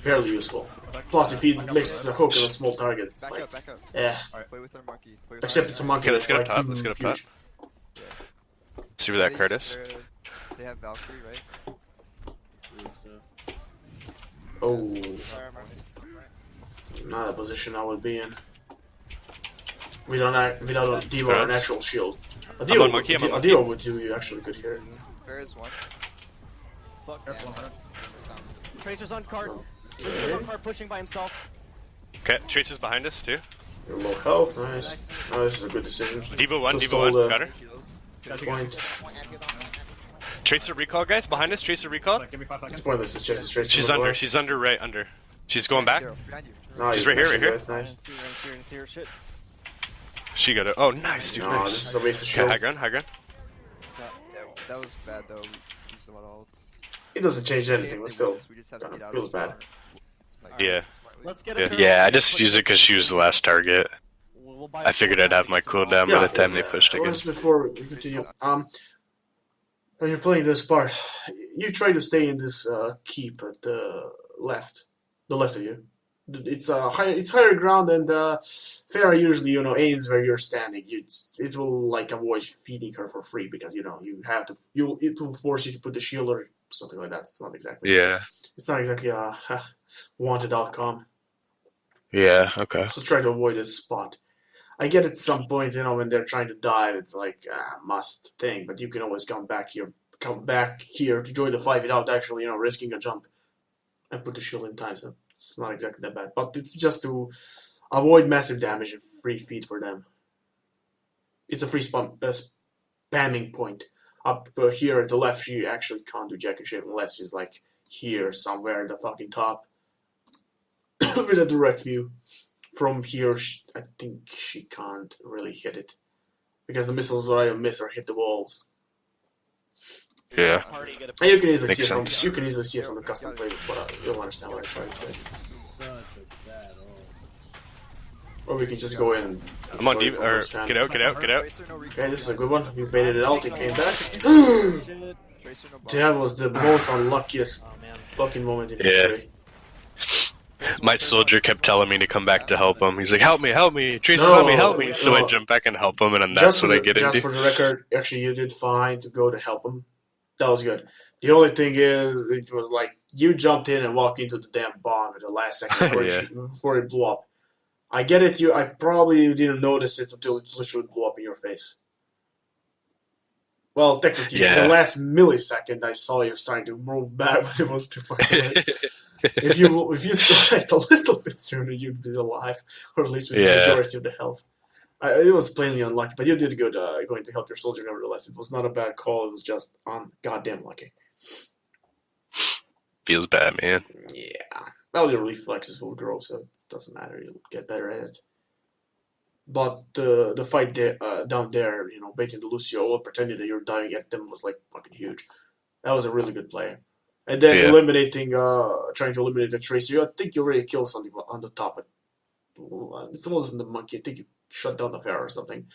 [SPEAKER 3] barely useful. Plus, if he mixes a hook on a small target, it's like,
[SPEAKER 6] Back up.
[SPEAKER 3] eh.
[SPEAKER 6] Play with our monkey. Play with
[SPEAKER 3] Except
[SPEAKER 6] our
[SPEAKER 3] it's a
[SPEAKER 6] monkey.
[SPEAKER 3] monkey.
[SPEAKER 2] Okay, let's
[SPEAKER 3] it's
[SPEAKER 2] get up
[SPEAKER 3] like
[SPEAKER 2] top, let's get up top.
[SPEAKER 3] huge.
[SPEAKER 2] See where that card is.
[SPEAKER 6] They have Valkyrie, right?
[SPEAKER 3] Oh, not a position I would be in. Without a Diva or an actual shield. A
[SPEAKER 2] I'm on monkey, I'm on
[SPEAKER 3] a
[SPEAKER 2] monkey.
[SPEAKER 3] Diva would do you actually good here.
[SPEAKER 6] Fair is one.
[SPEAKER 7] Tracer's on cart. Tracer's on cart pushing by himself.
[SPEAKER 2] Okay, Tracer's behind us too.
[SPEAKER 3] You're low health, nice. Oh, this is a good decision.
[SPEAKER 2] Diva 1,
[SPEAKER 3] To
[SPEAKER 2] Diva
[SPEAKER 3] stall
[SPEAKER 2] 1. Got her.
[SPEAKER 6] Kills.
[SPEAKER 3] Point.
[SPEAKER 2] Tracer recall, guys. Behind us. Tracer recall.
[SPEAKER 3] It's pointless to chase the straight.
[SPEAKER 2] She's under. She's under. Right under. She's going back.
[SPEAKER 6] Behind you.
[SPEAKER 3] No,
[SPEAKER 2] She's
[SPEAKER 3] you
[SPEAKER 2] right here,
[SPEAKER 3] can
[SPEAKER 2] right here.
[SPEAKER 3] do it, Nice.
[SPEAKER 7] See her. Shit.
[SPEAKER 2] She got it. Oh, nice, dude.
[SPEAKER 3] No,
[SPEAKER 2] Nice.
[SPEAKER 3] this is a waste of
[SPEAKER 2] Okay,
[SPEAKER 3] shield.
[SPEAKER 2] high ground.
[SPEAKER 6] Yeah, that was bad though. We used a lot of ults.
[SPEAKER 3] It doesn't change anything, but still,
[SPEAKER 6] We just have to
[SPEAKER 3] kinda
[SPEAKER 6] get out
[SPEAKER 3] feels
[SPEAKER 6] of this
[SPEAKER 3] bad.
[SPEAKER 6] spot. Like,
[SPEAKER 2] Yeah.
[SPEAKER 7] Let's get
[SPEAKER 2] Yeah,
[SPEAKER 7] a
[SPEAKER 2] yeah, I just used it because she was the last target.
[SPEAKER 7] We'll buy
[SPEAKER 2] I figured I'd have my cooldown by the time they pushed again.
[SPEAKER 3] Just before we continue, when you're playing this part, you try to stay in this keep at the left of you. It's higher ground, and Pharah usually aims where you're standing. It will like avoid feeding her for free because you have to. It will force you to put the shield or something like that. It's not exactly.
[SPEAKER 2] Yeah.
[SPEAKER 3] It's not exactly a wanted outcome.
[SPEAKER 2] Yeah. Okay.
[SPEAKER 3] So try to avoid this spot. I get at some point, when they're trying to dive, it's like a must thing, but you can always come back here to join the fight without actually, risking a jump and put the shield in time. So it's not exactly that bad, but it's just to avoid massive damage and free feed for them. It's a free spamming point. Up here at the left, you actually can't do jack and shit unless she's like here somewhere in the fucking top with a direct view. From here, I think she can't really hit it because the missiles that I miss or hit the walls.
[SPEAKER 4] Yeah.
[SPEAKER 3] And you can easily
[SPEAKER 4] Makes
[SPEAKER 3] see it from
[SPEAKER 4] sense.
[SPEAKER 3] the custom play, but you'll understand what I'm trying to say. Or we can just go in. And
[SPEAKER 2] I'm on
[SPEAKER 3] destroy
[SPEAKER 2] deep.
[SPEAKER 3] from
[SPEAKER 2] Or
[SPEAKER 3] first round.
[SPEAKER 2] get out, get out, get out.
[SPEAKER 6] Tracer, no
[SPEAKER 3] Okay, this is a good one. You baited it out. It came back.
[SPEAKER 6] Tracer, no bomb.
[SPEAKER 3] That was the most unluckiest fucking moment in
[SPEAKER 4] Yeah.
[SPEAKER 3] history.
[SPEAKER 4] My soldier kept telling me to come back to help him. He's like, help me, Tracer,
[SPEAKER 3] No,
[SPEAKER 4] help me. So I
[SPEAKER 3] no.
[SPEAKER 4] jump back and help him, and then that's what I get
[SPEAKER 3] Just
[SPEAKER 4] into.
[SPEAKER 3] for the record, actually, you did fine to go to help him. That was good. The only thing is, it was like you jumped in and walked into the damn bomb at the last second before,
[SPEAKER 4] Yeah.
[SPEAKER 3] before it blew up. I get it. I probably didn't notice it until it literally blew up in your face. Well, technically,
[SPEAKER 4] Yeah.
[SPEAKER 3] the last millisecond I saw you starting to move back, but it was too fucking late. If you saw it a little bit sooner, you'd be alive, or at least with the
[SPEAKER 4] Yeah.
[SPEAKER 3] majority of the health. It was plainly unlucky, but you did good going to help your soldier nevertheless. It was not a bad call, it was just goddamn lucky.
[SPEAKER 4] Feels bad, man.
[SPEAKER 3] Yeah. Well, your reflexes will grow, so it doesn't matter, you'll get better at it. But the fight down there, baiting the Lucio while pretending that you're dying at them was like fucking huge. That was a really good play. And then
[SPEAKER 4] Yeah.
[SPEAKER 3] trying to eliminate the Tracer, I think you already killed something on the top. It wasn't the monkey, I think you shut down the Pharaoh or something.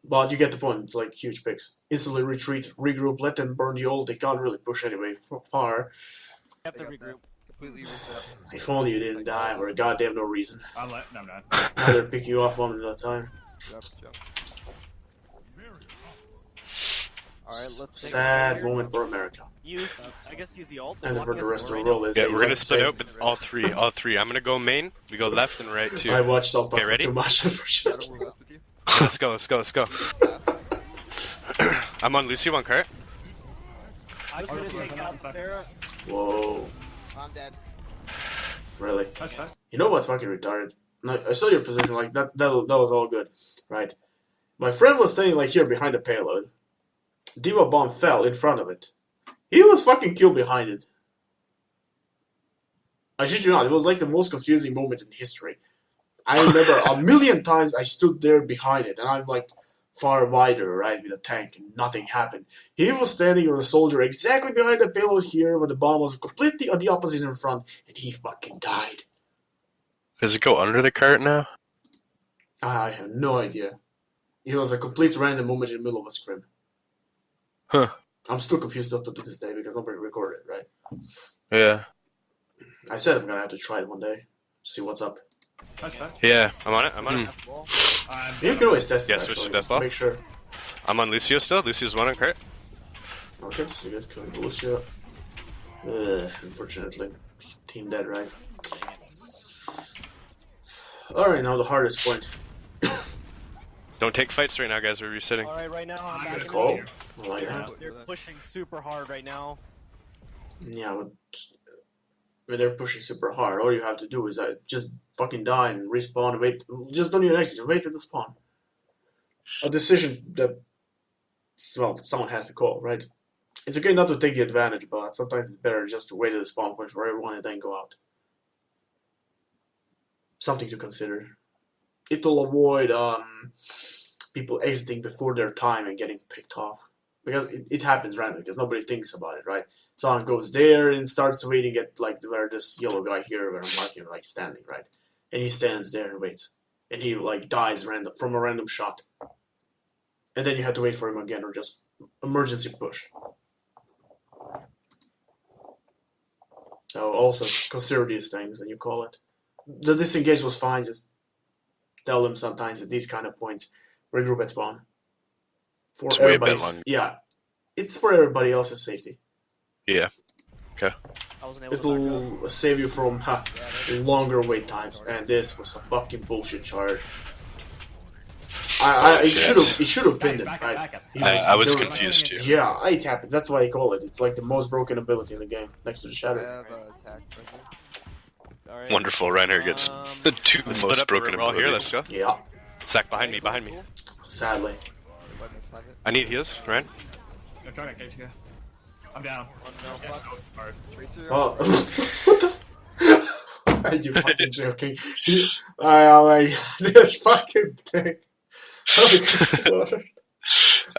[SPEAKER 3] But you get the point, it's like huge picks. Instantly retreat, regroup, let them burn the ult, they can't really push anyway far.
[SPEAKER 7] Have to regroup.
[SPEAKER 6] Completely reset.
[SPEAKER 3] If only you didn't die for a goddamn no reason.
[SPEAKER 5] No, I'm not.
[SPEAKER 3] Now they're picking you off one at a time.
[SPEAKER 6] Jump.
[SPEAKER 7] Alright, let's take
[SPEAKER 3] Sad
[SPEAKER 7] it.
[SPEAKER 3] moment for America.
[SPEAKER 7] Use the ult.
[SPEAKER 3] And for the rest of the
[SPEAKER 7] right
[SPEAKER 3] world, as
[SPEAKER 2] Yeah,
[SPEAKER 3] they
[SPEAKER 2] we're
[SPEAKER 3] like
[SPEAKER 2] gonna
[SPEAKER 3] to
[SPEAKER 2] split
[SPEAKER 3] say.
[SPEAKER 2] out, but all three. I'm gonna go main. We go left and right too.
[SPEAKER 3] I watched South Park
[SPEAKER 2] Okay,
[SPEAKER 3] for
[SPEAKER 2] ready?
[SPEAKER 3] too much,
[SPEAKER 6] Shadow
[SPEAKER 3] unfortunately.
[SPEAKER 6] will left with you.
[SPEAKER 2] Let's go. I'm on Lucy, one cart.
[SPEAKER 7] I was gonna take out Farah.
[SPEAKER 3] Whoa,
[SPEAKER 6] I'm dead.
[SPEAKER 3] really?
[SPEAKER 5] Touch that.
[SPEAKER 3] You know what's fucking retarded? No, I saw your position, like, that was all good, right? My friend was standing, like, here behind the payload. Diva bomb fell in front of it. He was fucking killed behind it. I shit you not, it was like the most confusing moment in history. I remember a million times I stood there behind it, and I'm like far wider, right, with a tank, and nothing happened. He was standing with a soldier exactly behind the payload here, where the bomb was completely on the opposite in front, and he fucking died.
[SPEAKER 4] Does it go under the cart now?
[SPEAKER 3] I have no idea. It was a complete random moment in the middle of a scrim.
[SPEAKER 4] Huh.
[SPEAKER 3] I'm still confused up to this day because nobody recorded it, right?
[SPEAKER 4] Yeah.
[SPEAKER 3] I said I'm gonna have to try it one day, see what's up.
[SPEAKER 5] Touch that.
[SPEAKER 2] Yeah, I'm on it.
[SPEAKER 6] Wall.
[SPEAKER 3] You can always test it,
[SPEAKER 2] Yeah, switch
[SPEAKER 3] actually,
[SPEAKER 2] to
[SPEAKER 3] just to
[SPEAKER 2] deathball.
[SPEAKER 3] make sure.
[SPEAKER 2] I'm on Lucio still. Lucio's one on cart.
[SPEAKER 3] Okay, so you guys killing Lucio. Unfortunately. Team dead, right? Alright, now the hardest point.
[SPEAKER 2] Don't take fights right now, guys. We're resetting.
[SPEAKER 7] Alright, right now I'm back
[SPEAKER 3] Good
[SPEAKER 7] in
[SPEAKER 3] call.
[SPEAKER 7] the
[SPEAKER 3] I like that.
[SPEAKER 7] They're pushing super hard right now.
[SPEAKER 3] Yeah, but when they're pushing super hard, all you have to do is just fucking die and respawn and wait. Just don't even exit, wait at the spawn. A decision that, well, someone has to call, right? It's okay not to take the advantage, but sometimes it's better just to wait at the spawn point for everyone and then go out. Something to consider. It'll avoid people exiting before their time and getting picked off. Because it happens randomly, because nobody thinks about it, right? Someone goes there and starts waiting at, like, where this yellow guy here, where I'm marking, like, standing, right? And he stands there and waits. And he, like, dies from a random shot. And then you have to wait for him again, or just emergency push. So also consider these things when you call it. The disengage was fine, just tell them sometimes at these kind of points, regroup at spawn. For
[SPEAKER 4] It's way a bit
[SPEAKER 3] everybody's,
[SPEAKER 4] long.
[SPEAKER 3] yeah, it's for everybody else's safety.
[SPEAKER 4] Yeah.
[SPEAKER 7] I wasn't able to back up.
[SPEAKER 3] It'll save you from longer wait times, and this was a fucking bullshit charge. It should have pinned him,
[SPEAKER 5] Back
[SPEAKER 3] right?
[SPEAKER 5] up.
[SPEAKER 4] I was
[SPEAKER 3] there
[SPEAKER 4] confused too.
[SPEAKER 3] Yeah, it happens. That's why I call it. It's like the most broken ability in the game, next to the
[SPEAKER 6] I
[SPEAKER 3] shadow.
[SPEAKER 6] have attack right here.
[SPEAKER 7] Alright.
[SPEAKER 4] Wonderful. Reiner gets the two
[SPEAKER 2] Let's split
[SPEAKER 4] most
[SPEAKER 2] up.
[SPEAKER 4] broken
[SPEAKER 2] We're all here.
[SPEAKER 4] abilities.
[SPEAKER 2] Let's go.
[SPEAKER 3] Yeah,
[SPEAKER 2] Sack behind me.
[SPEAKER 3] sadly.
[SPEAKER 6] Weapons have it.
[SPEAKER 2] I need heals, right?
[SPEAKER 5] I'm trying to catch you. I'm down.
[SPEAKER 3] Oh, what the? Are you fucking joking? Oh my god, this fucking thing.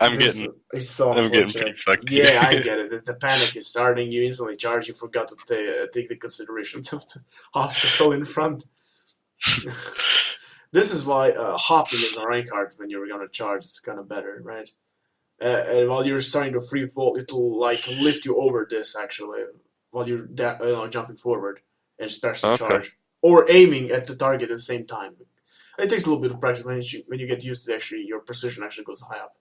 [SPEAKER 4] I'm
[SPEAKER 3] This,
[SPEAKER 4] getting
[SPEAKER 3] it's so
[SPEAKER 4] I'm getting
[SPEAKER 3] unfortunate.
[SPEAKER 4] pretty fucked.
[SPEAKER 3] Yeah, I get it. The panic is starting. You instantly charge. You forgot to take the consideration of the obstacle in front. This is why hopping is a rank card when you're gonna charge. It's kind of better, right? And while you're starting to free fall, it'll like lift you over this actually while you're jumping forward and especially charge or aiming at the target at the same time. It takes a little bit of practice when you get used to it, actually your precision actually goes high up.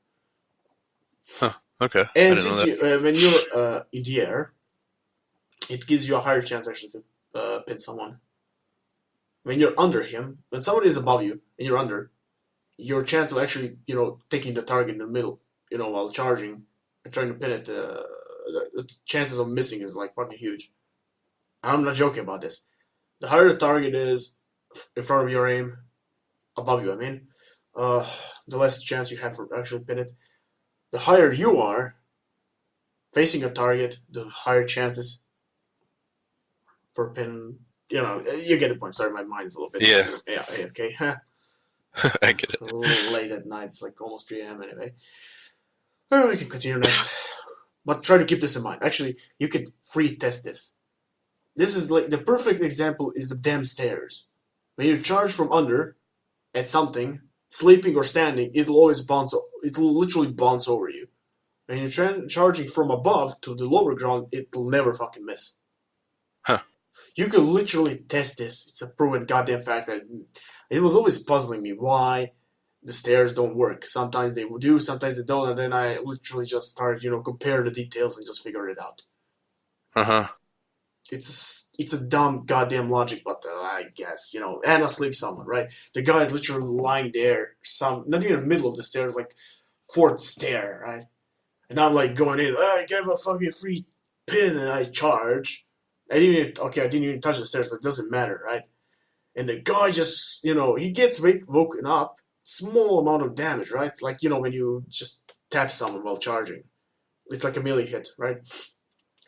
[SPEAKER 4] Huh. Okay.
[SPEAKER 3] And since when you're in the air, it gives you a higher chance actually to pin someone. When you're under him, when someone is above you and you're under, your chance of actually taking the target in the middle, while charging and trying to pin it, the chances of missing is like fucking huge. I'm not joking about this. The higher the target is in front of your aim, above you, I mean, the less chance you have for actually pin it. The higher you are facing a target, the higher chances for pin. You get the point. Sorry, my mind is a little bit. Yeah. Okay.
[SPEAKER 4] I get it.
[SPEAKER 3] A little late at night. It's like almost 3 a.m. anyway. Well, we can continue next. But try to keep this in mind. Actually, you can free test this. This is like the perfect example is the damn stairs. When you charge from under at something, sleeping or standing, it'll always bounce. It'll literally bounce over you. When you're charging from above to the lower ground, it'll never fucking miss.
[SPEAKER 4] Huh.
[SPEAKER 3] You can literally test this. It's a proven goddamn fact that it was always puzzling me why the stairs don't work. Sometimes they do, sometimes they don't, and then I literally just started, compare the details and just figure it out. It's a dumb goddamn logic, but I guess, and asleep someone, right? The guy is literally lying there, not even in the middle of the stairs, like 4th stair, right? And I'm like going in, I gave a fucking free pin and I charge. I didn't even touch the stairs, but it doesn't matter, right? And the guy just, he gets woken up, small amount of damage, right? Like, when you just tap someone while charging. It's like a melee hit, right?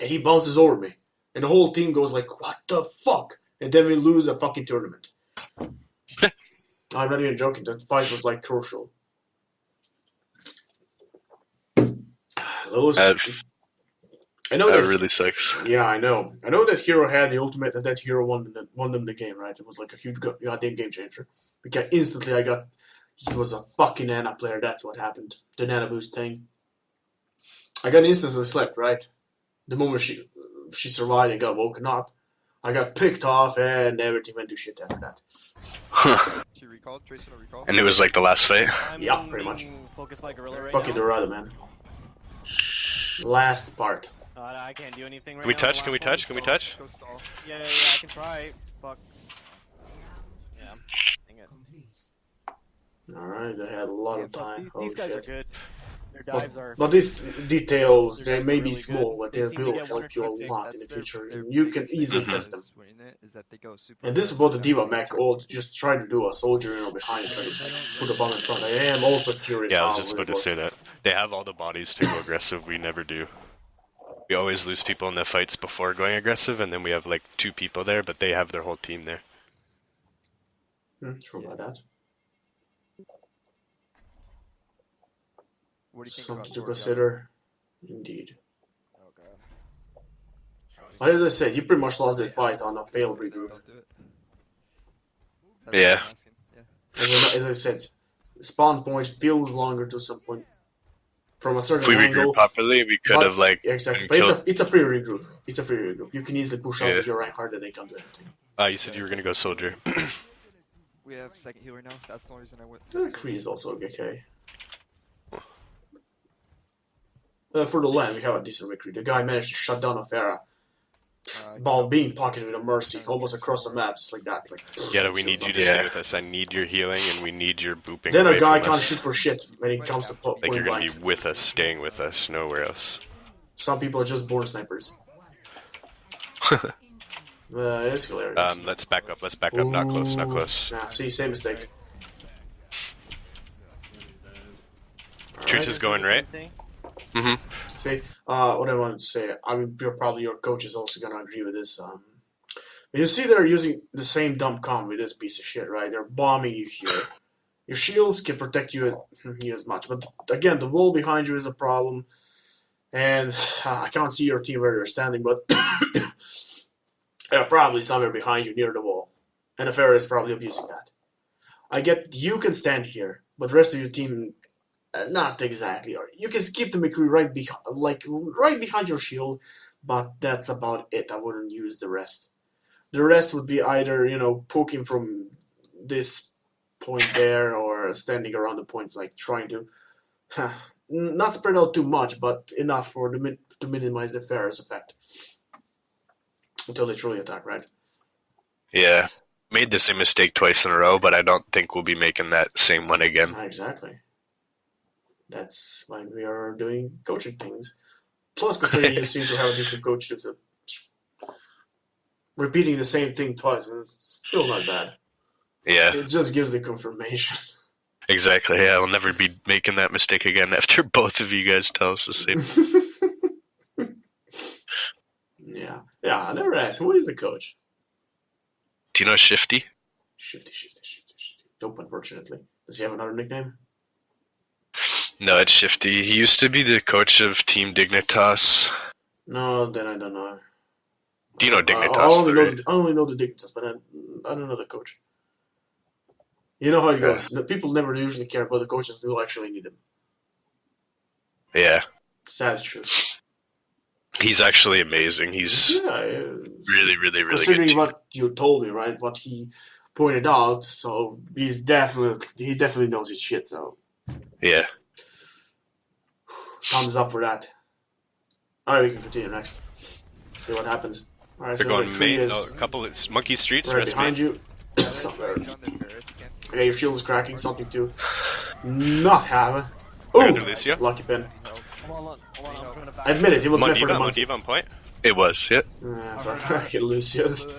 [SPEAKER 3] And he bounces over me. And the whole team goes like, what the fuck? And then we lose a fucking tournament. I'm not even joking. That fight was like crucial. I know that
[SPEAKER 4] really sucks.
[SPEAKER 3] Yeah, I know. I know that hero had the ultimate, and that hero won them the game, right? It was like a huge goddamn game changer. Because instantly he was a fucking Nana player. That's what happened. The Nana boost thing. I got instantly slept, right? The moment she survived and got woken up, I got picked off, and everything went to shit after that.
[SPEAKER 6] She recalled, Tracer recall.
[SPEAKER 4] And it was like the last fight?
[SPEAKER 3] Yeah, pretty much.
[SPEAKER 7] Focused by Gorilla right
[SPEAKER 3] Fucking
[SPEAKER 7] now.
[SPEAKER 3] Dorado, man. Last part.
[SPEAKER 7] I can't do anything right
[SPEAKER 4] Can we
[SPEAKER 7] now.
[SPEAKER 4] touch? Can we touch? Can we touch?
[SPEAKER 6] Go stall.
[SPEAKER 7] Yeah, I can try. Fuck. Yeah. Dang it.
[SPEAKER 3] Alright, I had a lot of time.
[SPEAKER 7] These guys are good. Their dives are.
[SPEAKER 3] But these details,
[SPEAKER 7] Their
[SPEAKER 3] they
[SPEAKER 7] dives
[SPEAKER 3] may
[SPEAKER 7] are
[SPEAKER 3] be
[SPEAKER 7] really
[SPEAKER 3] small,
[SPEAKER 7] good.
[SPEAKER 3] but
[SPEAKER 7] They
[SPEAKER 3] they
[SPEAKER 7] seem to
[SPEAKER 3] will
[SPEAKER 7] get one or
[SPEAKER 3] help you a
[SPEAKER 7] two
[SPEAKER 3] lot in the
[SPEAKER 6] That's
[SPEAKER 3] future.
[SPEAKER 6] their
[SPEAKER 3] You can
[SPEAKER 6] biggest
[SPEAKER 3] easily
[SPEAKER 6] thing
[SPEAKER 3] test them.
[SPEAKER 6] is winning it, is that they go super
[SPEAKER 3] And this is
[SPEAKER 6] aggressive
[SPEAKER 3] about the
[SPEAKER 6] and
[SPEAKER 3] Diva mech,
[SPEAKER 6] they
[SPEAKER 3] or just try to do a soldier behind and try to put a bomb in front. I am also curious
[SPEAKER 2] Yeah, I
[SPEAKER 3] how
[SPEAKER 2] was just
[SPEAKER 3] it
[SPEAKER 2] about to
[SPEAKER 3] works.
[SPEAKER 2] say that. They have all the bodies to go aggressive, we never do. We always lose people in the fights before going aggressive, and then we have like 2 people there, but they have their whole team there.
[SPEAKER 3] Sure about that.
[SPEAKER 6] What do you think
[SPEAKER 3] Something
[SPEAKER 6] about
[SPEAKER 3] to
[SPEAKER 6] Torque,
[SPEAKER 3] consider. Indeed.
[SPEAKER 6] Okay.
[SPEAKER 3] But as I said, you pretty much lost that fight on a failed regroup.
[SPEAKER 6] Don't do it.
[SPEAKER 4] Yeah.
[SPEAKER 6] What I'm asking. Yeah.
[SPEAKER 3] As I said, spawn point feels longer to some point. From a
[SPEAKER 4] If
[SPEAKER 3] certain
[SPEAKER 4] we
[SPEAKER 3] angle.
[SPEAKER 4] regroup properly, we could have like.
[SPEAKER 3] Yeah, exactly.
[SPEAKER 4] been
[SPEAKER 3] But it's a free regroup. It's a free regroup. You can easily push out
[SPEAKER 4] Yeah.
[SPEAKER 3] with your rank card and they can't do anything.
[SPEAKER 2] You said you were gonna go soldier.
[SPEAKER 6] We have second healer now. That's the only reason I went.
[SPEAKER 3] Kree is also okay. For the land, we have a decent recruit. The guy managed to shut down a Pharah while being pocketed with a Mercy, almost across the map, just like that. Like,
[SPEAKER 2] Yeah, we need you to
[SPEAKER 4] Yeah.
[SPEAKER 2] stay with us. I need your healing, and we need your booping.
[SPEAKER 3] then a
[SPEAKER 2] away
[SPEAKER 3] guy
[SPEAKER 2] from
[SPEAKER 3] can't
[SPEAKER 2] us.
[SPEAKER 3] shoot for shit when it comes to
[SPEAKER 2] Like
[SPEAKER 3] point
[SPEAKER 2] you're gonna
[SPEAKER 3] blank.
[SPEAKER 2] be with us, staying with us, nowhere else.
[SPEAKER 3] Some people are just born snipers. It's hilarious.
[SPEAKER 2] Let's back up. Let's back up. Not close. Not close.
[SPEAKER 3] Nah, see, same mistake.
[SPEAKER 2] Truce is going right.
[SPEAKER 7] Thing.
[SPEAKER 3] See, what I wanted to say, I mean, probably your coach is also going to agree with this. You see they're using the same dumb comp with this piece of shit, right? They're bombing you here. Your shields can protect you as much. But again, the wall behind you is a problem. And I can't see your team where they're standing, but they're probably somewhere behind you near the wall. And the Pharaoh is probably abusing that. I get you can stand here, but the rest of your team, not exactly. Or you can skip the McCree right behind your shield, but that's about it. I wouldn't use the rest. The rest would be either, poking from this point there or standing around the point, like trying to not spread out too much, but enough for to minimize the Pharaoh's effect until they truly attack, right?
[SPEAKER 4] Yeah. Made the same mistake twice in a row, but I don't think we'll be making that same one again.
[SPEAKER 3] Exactly. That's why we are doing coaching things. Plus, considering you seem to have a decent coach to repeating the same thing twice, and it's still not bad.
[SPEAKER 4] Yeah.
[SPEAKER 3] It just gives the confirmation.
[SPEAKER 4] Exactly. Yeah, I'll never be making that mistake again after both of you guys tell us the same.
[SPEAKER 3] Yeah, I never asked. Who is the coach?
[SPEAKER 4] Do you know Shifty?
[SPEAKER 3] Shifty. Nope, unfortunately. Does he have another nickname?
[SPEAKER 4] No, it's Shifty. He used to be the coach of Team Dignitas.
[SPEAKER 3] No, then I don't know.
[SPEAKER 4] Do you know Dignitas?
[SPEAKER 3] I only know the Dignitas, but I don't know the coach. You know how it goes. The people never usually care about the coaches who actually need them.
[SPEAKER 4] Yeah.
[SPEAKER 3] Sad truth.
[SPEAKER 4] He's actually amazing. He's really, really, really
[SPEAKER 3] considering
[SPEAKER 4] good.
[SPEAKER 3] What you told me, right? What he pointed out, so he definitely knows his shit. So
[SPEAKER 4] yeah,
[SPEAKER 3] thumbs up for that. All right, we can continue next. See what happens. All right,
[SPEAKER 2] They're
[SPEAKER 3] so
[SPEAKER 2] going main. A couple of Monkey Streets.
[SPEAKER 3] right behind
[SPEAKER 2] main.
[SPEAKER 3] you. Okay, your shield is cracking. Something to not have. Oh, lucky pin. Admit it, it was meant for the monkey.
[SPEAKER 2] On point.
[SPEAKER 4] it was. Yeah.
[SPEAKER 3] Fucking Lucius.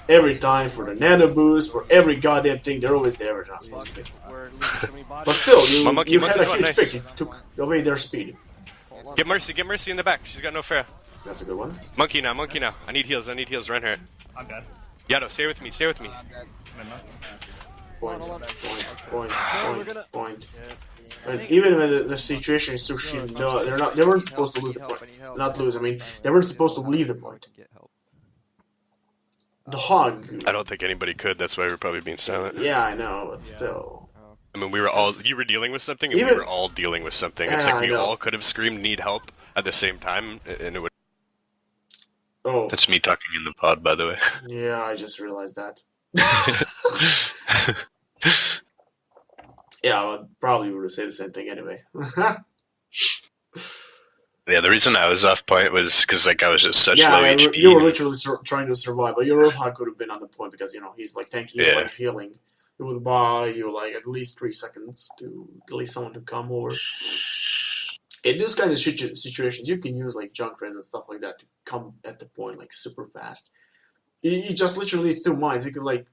[SPEAKER 3] Every time for the nano boost, for every goddamn thing, they're always there. They're not supposed to be. But still, you had a huge pick. You took away their speed.
[SPEAKER 2] Get Mercy in the back. She's got no fair.
[SPEAKER 3] That's a good one.
[SPEAKER 2] Monkey now. I need heals. Run her.
[SPEAKER 5] I'm dead.
[SPEAKER 2] Yato, stay with me.
[SPEAKER 3] Point. And even when the situation is so shitty, no, they weren't supposed to lose the point. Not lose, I mean, they weren't supposed to leave the point. The hog.
[SPEAKER 2] I don't think anybody could. That's why we're probably being silent.
[SPEAKER 3] Yeah, I know, but still.
[SPEAKER 2] I mean, you were dealing with something, and we were all dealing with something. It's like we all could have screamed "need help" at the same time, and it would.
[SPEAKER 3] Oh.
[SPEAKER 4] That's me talking in the pod, by the way.
[SPEAKER 3] Yeah, I just realized that. Yeah, I probably would have said the same thing anyway.
[SPEAKER 4] Yeah, the reason I was off point was because I was just such low HP.
[SPEAKER 3] You were literally trying to survive, but your Roadhog could have been on the point because he's like tanking you by healing. It would buy you like at least 3 seconds to at least someone to come over. In this kind of situations, you can use like junk trends and stuff like that to come at the point like super fast. He just literally needs 2 mines. He can like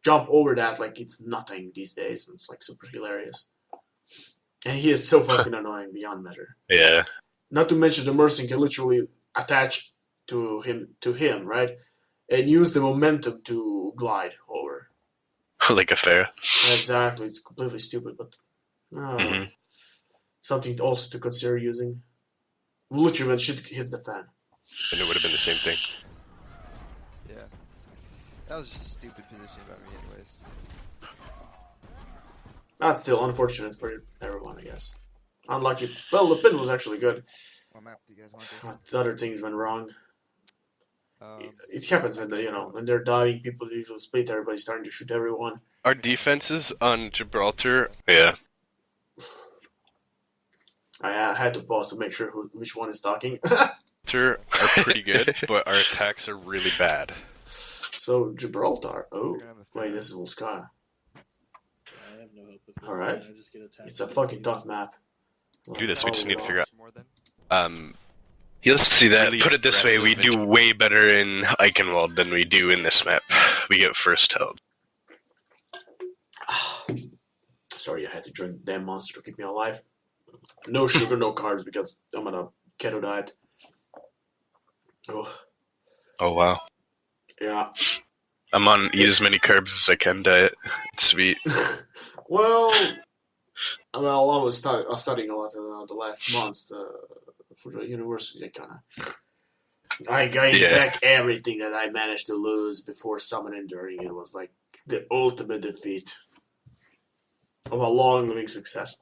[SPEAKER 3] jump over that like it's nothing these days. It's like super hilarious. And he is so fucking annoying beyond measure.
[SPEAKER 4] Yeah.
[SPEAKER 3] Not to mention the Mercy can literally attach to him, right? And use the momentum to glide over.
[SPEAKER 4] Like a fair.
[SPEAKER 3] Exactly. It's completely stupid, but something also to consider using. Literally when shit hits the fan.
[SPEAKER 2] And it would have been the same thing.
[SPEAKER 6] Yeah. That was just a stupid position by me anyways.
[SPEAKER 3] That's still unfortunate for everyone, I guess. Unlucky. Well, the pin was actually good.
[SPEAKER 6] What map do you guys want?
[SPEAKER 3] The other things went wrong. It happens when when they're dying, people usually split. Everybody's starting to shoot everyone.
[SPEAKER 2] Our defenses on Gibraltar.
[SPEAKER 4] Yeah.
[SPEAKER 3] I had to pause to make sure which one is talking.
[SPEAKER 2] Are pretty good, but our attacks are really bad.
[SPEAKER 3] So Gibraltar. Oh, wait, this is Volskaya. All right, it's a fucking tough map.
[SPEAKER 2] Do this. We just need to figure out.
[SPEAKER 4] You'll see that.
[SPEAKER 2] Really
[SPEAKER 4] Put it this way: we do way better in Eichenwald than we do in this map. We get first held.
[SPEAKER 3] Sorry, I had to drink damn monster to keep me alive. No sugar, no carbs because I'm on a keto diet. Oh.
[SPEAKER 4] Oh wow.
[SPEAKER 3] Yeah.
[SPEAKER 4] I'm on eat as many carbs as I can diet. It's sweet.
[SPEAKER 3] well, I was studying a lot the last month for the university. I gained back everything that I managed to lose before summoning during. It was like the ultimate defeat of a long living success.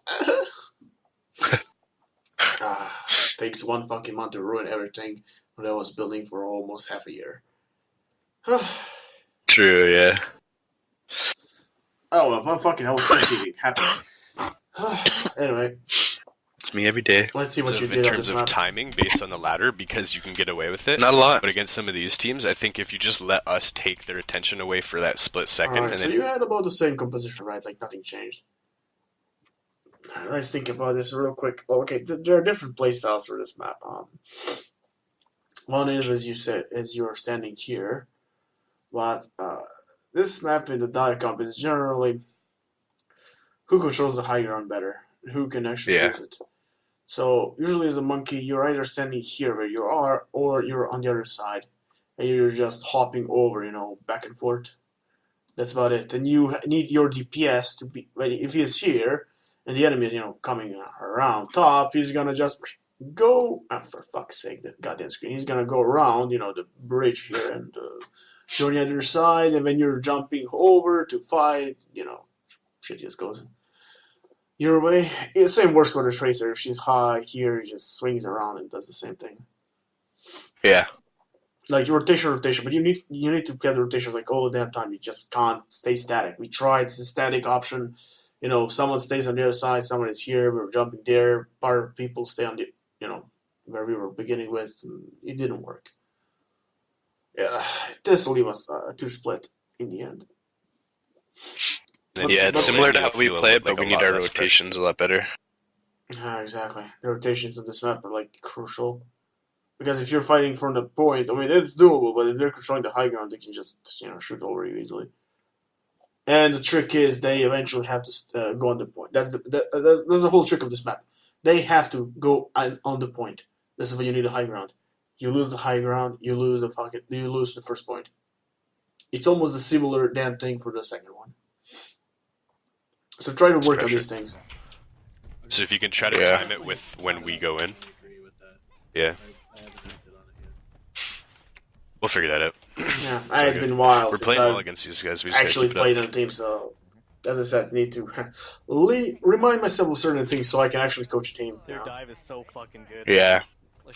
[SPEAKER 3] Takes one fucking month to ruin everything that I was building for almost half a year.
[SPEAKER 4] True, yeah.
[SPEAKER 3] Oh, well, I was stress eating. Happens. Anyway.
[SPEAKER 4] It's me every day.
[SPEAKER 3] Let's see what
[SPEAKER 2] so
[SPEAKER 3] you did
[SPEAKER 2] in
[SPEAKER 3] on this
[SPEAKER 2] terms of
[SPEAKER 3] map.
[SPEAKER 2] timing, based on the ladder, because you can get away with it.
[SPEAKER 4] Not a lot.
[SPEAKER 2] But against some of these teams, I think if you just let us take their attention away for that split second,
[SPEAKER 3] Alright,
[SPEAKER 2] and
[SPEAKER 3] so
[SPEAKER 2] then
[SPEAKER 3] you had about the same composition, right? Like nothing changed. Let's think about this real quick. Well, okay, there are different playstyles for this map. One is, as you said, as you're standing here, but this map in the dive comp is generally who controls the high ground better, who can actually use it. So usually as a monkey, you're either standing here where you are, or you're on the other side, and you're just hopping over, back and forth. That's about it. And you need your DPS to be ready. If he's here, and the enemy is, coming around top, he's gonna just go. For fuck's sake, the goddamn screen. He's gonna go around, the bridge here and join the other side. And when you're jumping over to fight, shit just goes your way. Same works for the Tracer. If she's high here, she just swings around and does the same thing.
[SPEAKER 4] Yeah.
[SPEAKER 3] Like rotation, but you need to get the rotation like all the damn time. You just can't stay static. We tried the static option. If someone stays on the other side, someone is here, we're jumping there. Part of people stay on the, where we were beginning with. It didn't work. Yeah, this will leave us two split in the end.
[SPEAKER 4] It's similar to how we play it, but we need our rotations a lot better.
[SPEAKER 3] Yeah, exactly. The rotations on this map are like crucial. Because if you're fighting from the point, it's doable, but if they're controlling the high ground, they can just, shoot over you easily. And the trick is they eventually have to go on the point. That's the whole trick of this map. They have to go on the point. This is when you need the high ground. You lose the high ground, you lose the first point. It's almost a similar damn thing for the second one. So try to work on these things.
[SPEAKER 2] So if you can try to time it with when we go in. Yeah. We'll figure that out.
[SPEAKER 3] Yeah, it's been a while
[SPEAKER 2] We're
[SPEAKER 3] since
[SPEAKER 2] playing
[SPEAKER 3] I've
[SPEAKER 2] well against these guys. We
[SPEAKER 3] actually played on a team, so as I said, I need to remind myself of certain things so I can actually coach a team.
[SPEAKER 7] Their dive is so fucking good.
[SPEAKER 4] Yeah.
[SPEAKER 7] Like,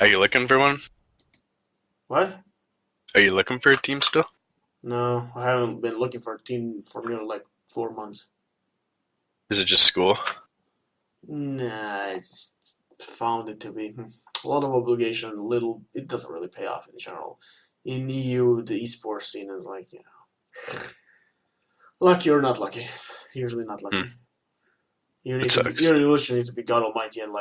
[SPEAKER 4] Are you looking for one?
[SPEAKER 3] What?
[SPEAKER 4] Are you looking for a team still?
[SPEAKER 3] No, I haven't been looking for a team for nearly like 4 months.
[SPEAKER 4] Is it just school?
[SPEAKER 3] Nah, I just found it to be a lot of obligation, it doesn't really pay off in general. In EU, the esports scene is like, lucky or not lucky. Usually not lucky. You literally need to be God Almighty and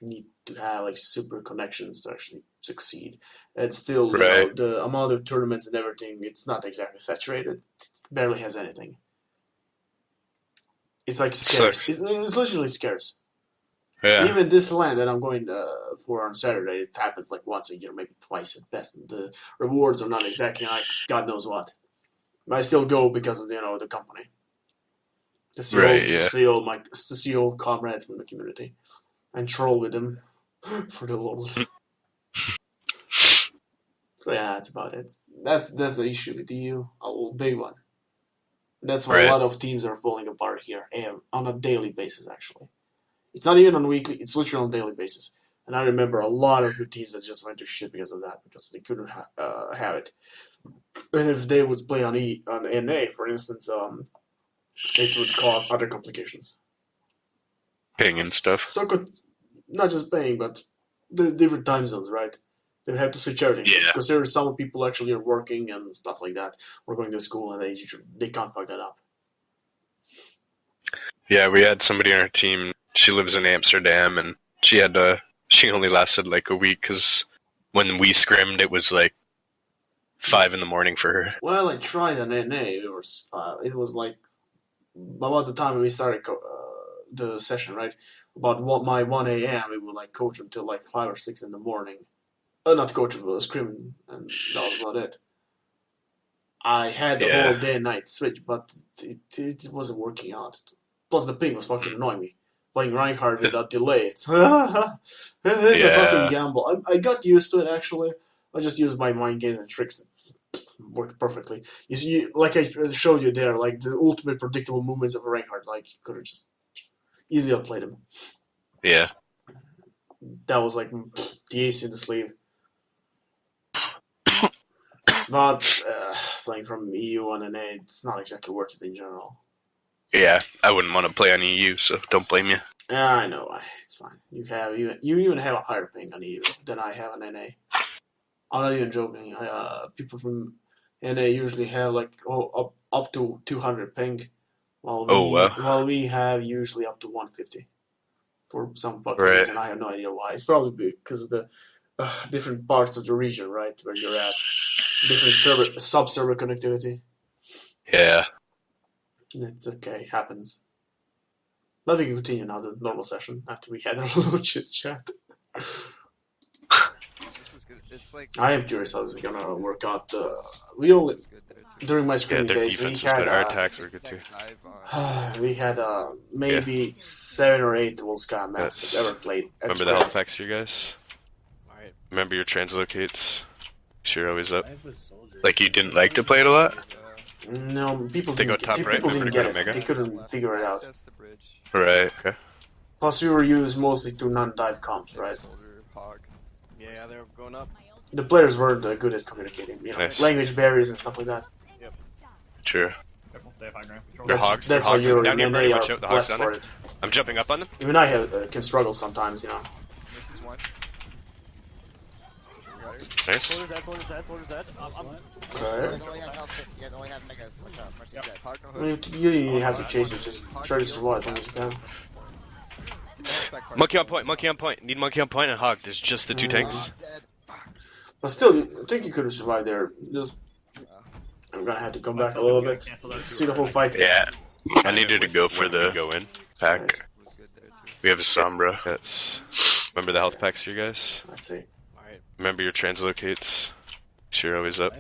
[SPEAKER 3] need to have super connections to actually succeed. And still, the amount of tournaments and everything, it's not exactly saturated. It barely has anything. It's scarce. It's literally scarce.
[SPEAKER 4] Yeah.
[SPEAKER 3] Even this land that I'm going for on Saturday, it happens once a year, maybe twice at best. The rewards are not exactly like God knows what. But I still go because of the company. To see old comrades from the community and troll with them for the lols. So yeah, that's about it. That's the issue with EU, a big one. That's why a lot of teams are falling apart here, and on a daily basis actually. It's not even on weekly; it's literally on a daily basis. And I remember a lot of good teams that just went to shit because of that, because they couldn't have it. And if they would play on NA, for instance, it would cause other complications.
[SPEAKER 4] Ping and stuff.
[SPEAKER 3] So not just paying, but the different time zones, right? They have to switch everything.
[SPEAKER 4] Yeah.
[SPEAKER 3] Because there are some people actually are working and stuff like that, or going to school, and they can't fuck that up.
[SPEAKER 4] Yeah, we had somebody on our team. She lives in Amsterdam, and she only lasted a week because when we scrimmed, it was 5 a.m. for her.
[SPEAKER 3] Well, I tried on NA. It was about the time we started the session, right? About my 1 a.m. we would like coach until like 5 or 6 in the morning. Not coach, but scrim, and that was about it. I had the whole day and night switch, but it wasn't working out. Plus the ping was fucking annoying me. Playing Reinhardt without delay, it's a fucking gamble. I got used to it actually. I just used my mind games and tricks. Worked perfectly. You see, like I showed you there, like the ultimate predictable movements of Reinhardt, like you could have just easily outplayed him.
[SPEAKER 4] Yeah.
[SPEAKER 3] That was like the ace in the sleeve. But playing from EU on an A, it's not exactly worth it in general.
[SPEAKER 4] Yeah, I wouldn't want to play on EU, so don't blame you.
[SPEAKER 3] Yeah, I know. It's fine. You even have a higher ping on EU than I have on NA. I'm not even joking. People from NA usually have like up to 200 ping, while we have usually up to 150 for some fucking reason. I have no idea why. It's probably because of the different parts of the region, right, where you're at. Different sub-server connectivity.
[SPEAKER 4] Yeah.
[SPEAKER 3] It's okay. Happens. But we can continue now the normal session after we had a little chit chat.
[SPEAKER 6] It's like,
[SPEAKER 3] I am curious how this is gonna work out. We only during my scrimmage days we had
[SPEAKER 2] our attacks were good too.
[SPEAKER 3] we had maybe 7 or 8 Wolfsky maps that ever played.
[SPEAKER 2] Remember the health packs, you guys? Alright. Remember your translocates? You're always up.
[SPEAKER 4] Like you didn't like to play it a lot?
[SPEAKER 3] No, people
[SPEAKER 2] They
[SPEAKER 3] didn't,
[SPEAKER 2] go top right,
[SPEAKER 3] people didn't get it.
[SPEAKER 2] Omega?
[SPEAKER 3] They couldn't figure it out.
[SPEAKER 4] Right.
[SPEAKER 2] Okay.
[SPEAKER 3] Plus, we were used mostly to non-dive comps, right?
[SPEAKER 7] Yeah, they're going up.
[SPEAKER 3] The players weren't good at communicating, you know,
[SPEAKER 2] Nice.
[SPEAKER 3] language barriers and stuff like that.
[SPEAKER 4] True.
[SPEAKER 3] That's how you're
[SPEAKER 2] down here,
[SPEAKER 3] in
[SPEAKER 2] Birdie,
[SPEAKER 3] NA
[SPEAKER 2] watch
[SPEAKER 3] are
[SPEAKER 2] out, the hogs
[SPEAKER 3] blessed
[SPEAKER 2] down
[SPEAKER 3] for
[SPEAKER 2] there.
[SPEAKER 3] it.
[SPEAKER 2] I'm jumping up on them.
[SPEAKER 3] Even I can struggle sometimes, you know.
[SPEAKER 6] This is one.
[SPEAKER 2] Nice.
[SPEAKER 7] Soldier's dead.
[SPEAKER 3] Okay.
[SPEAKER 6] You only have megas. Watch out. Mercy's dead. Hog, no
[SPEAKER 3] I mean, you didn't have to chase it, just try to survive as long as you can.
[SPEAKER 2] Monkey on point. Need monkey on point and hog. There's just the 2 tanks.
[SPEAKER 3] But still, I think you could have survived there. Just, I'm gonna have to come back a little bit. See the whole fight.
[SPEAKER 4] Yeah. I needed to go for the
[SPEAKER 2] go in.
[SPEAKER 4] pack. We have a Sombra.
[SPEAKER 2] Yes. Remember the health packs, you guys?
[SPEAKER 3] Let's see.
[SPEAKER 2] Remember your translocates? You're always up.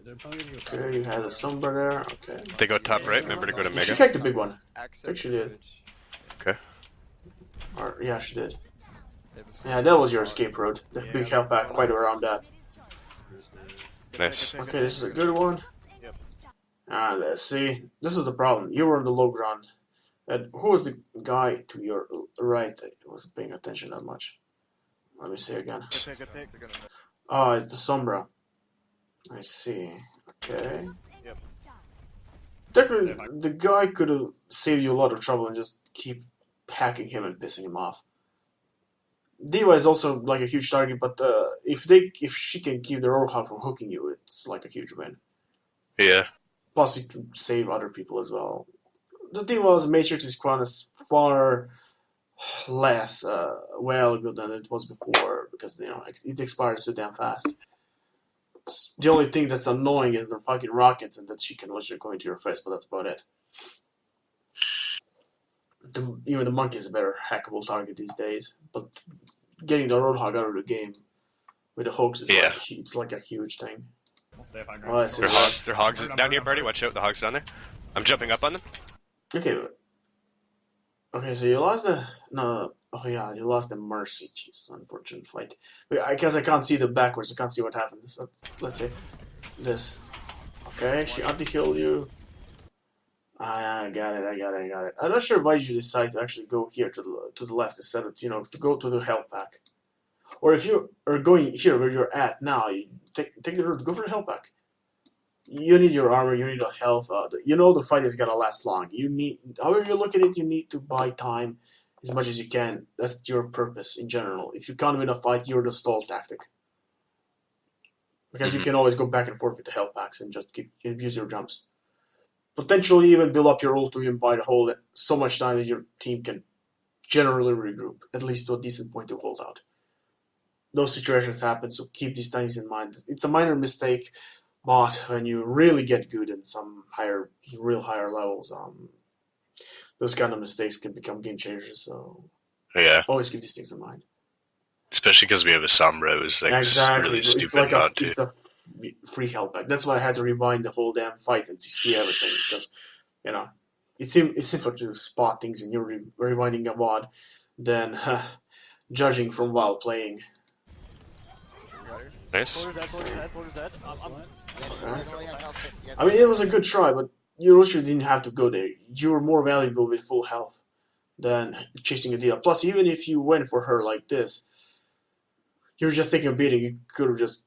[SPEAKER 3] Okay, you had a Sombra there. Okay.
[SPEAKER 2] They go top right. Remember to go to
[SPEAKER 3] She
[SPEAKER 2] mega.
[SPEAKER 3] kicked the big one. I think she did.
[SPEAKER 2] Okay.
[SPEAKER 3] Or, yeah, she did. Yeah, that was your escape road. The big health pack, fight around that.
[SPEAKER 2] Nice.
[SPEAKER 3] Okay, this is a good one. Let's see. This is the problem. You were on the low ground. And who was the guy to your right that wasn't paying attention that much? Let me see again.
[SPEAKER 7] Good pick.
[SPEAKER 3] Oh, it's the Sombra. I see. Okay.
[SPEAKER 7] Yep.
[SPEAKER 3] Technically, the guy could have saved you a lot of trouble and just keep hacking him and pissing him off. Diva is also like a huge target, but if she can keep the Roadhog from hooking you, it's like a huge win.
[SPEAKER 4] Yeah.
[SPEAKER 3] Plus, you can save other people as well. The Diva's Matrix's Crown is far less good than it was before because it expires so damn fast. The only thing that's annoying is the fucking rockets and that she can literally go into your face, but that's about it. Even the monkey is a better hackable target these days, but getting the Roadhog out of the game with the hoax is it's like a huge thing. Oh, I see.
[SPEAKER 2] They're hogs. Down here, Birdie. Watch out. The hogs down there. I'm jumping up on them.
[SPEAKER 3] Okay, so you lost the... No, oh yeah, you lost the Mercy. Jeez, unfortunate fight. I guess I can't see the backwards. I can't see what happened. So, let's see. This. Okay, she anti-healed you. I got it. I'm not sure why you decide to actually go here to the left instead of, to go to the health pack. Or if you are going here where you're at now, you take the route, go for the health pack. You need your armor, you need a health. The fight is gonna last long. However you look at it, you need to buy time as much as you can. That's your purpose in general. If you can't win a fight, you're the stall tactic. Because you can always go back and forth with the health packs and just use your jumps. Potentially even build up your ult to even buy the hold so much time that your team can generally regroup, at least to a decent point to hold out. Those situations happen, so keep these things in mind. It's a minor mistake, but when you really get good in some real higher levels, those kind of mistakes can become game changers. So
[SPEAKER 4] Yeah.
[SPEAKER 3] always keep these things in mind.
[SPEAKER 4] Especially because we have a Sombra who's like
[SPEAKER 3] Exactly.
[SPEAKER 4] really stupid
[SPEAKER 3] It's like
[SPEAKER 4] not to.
[SPEAKER 3] it's a free health pack. That's why I had to rewind the whole damn fight and see everything because, you know, it's simpler to spot things when you're rewinding a VOD than judging from while playing.
[SPEAKER 2] Nice.
[SPEAKER 7] Soldier's dead.
[SPEAKER 3] I mean, it was a good try, but you literally didn't have to go there. You were more valuable with full health than chasing a deal. Plus, even if you went for her like this, you're just taking a beating. You could have just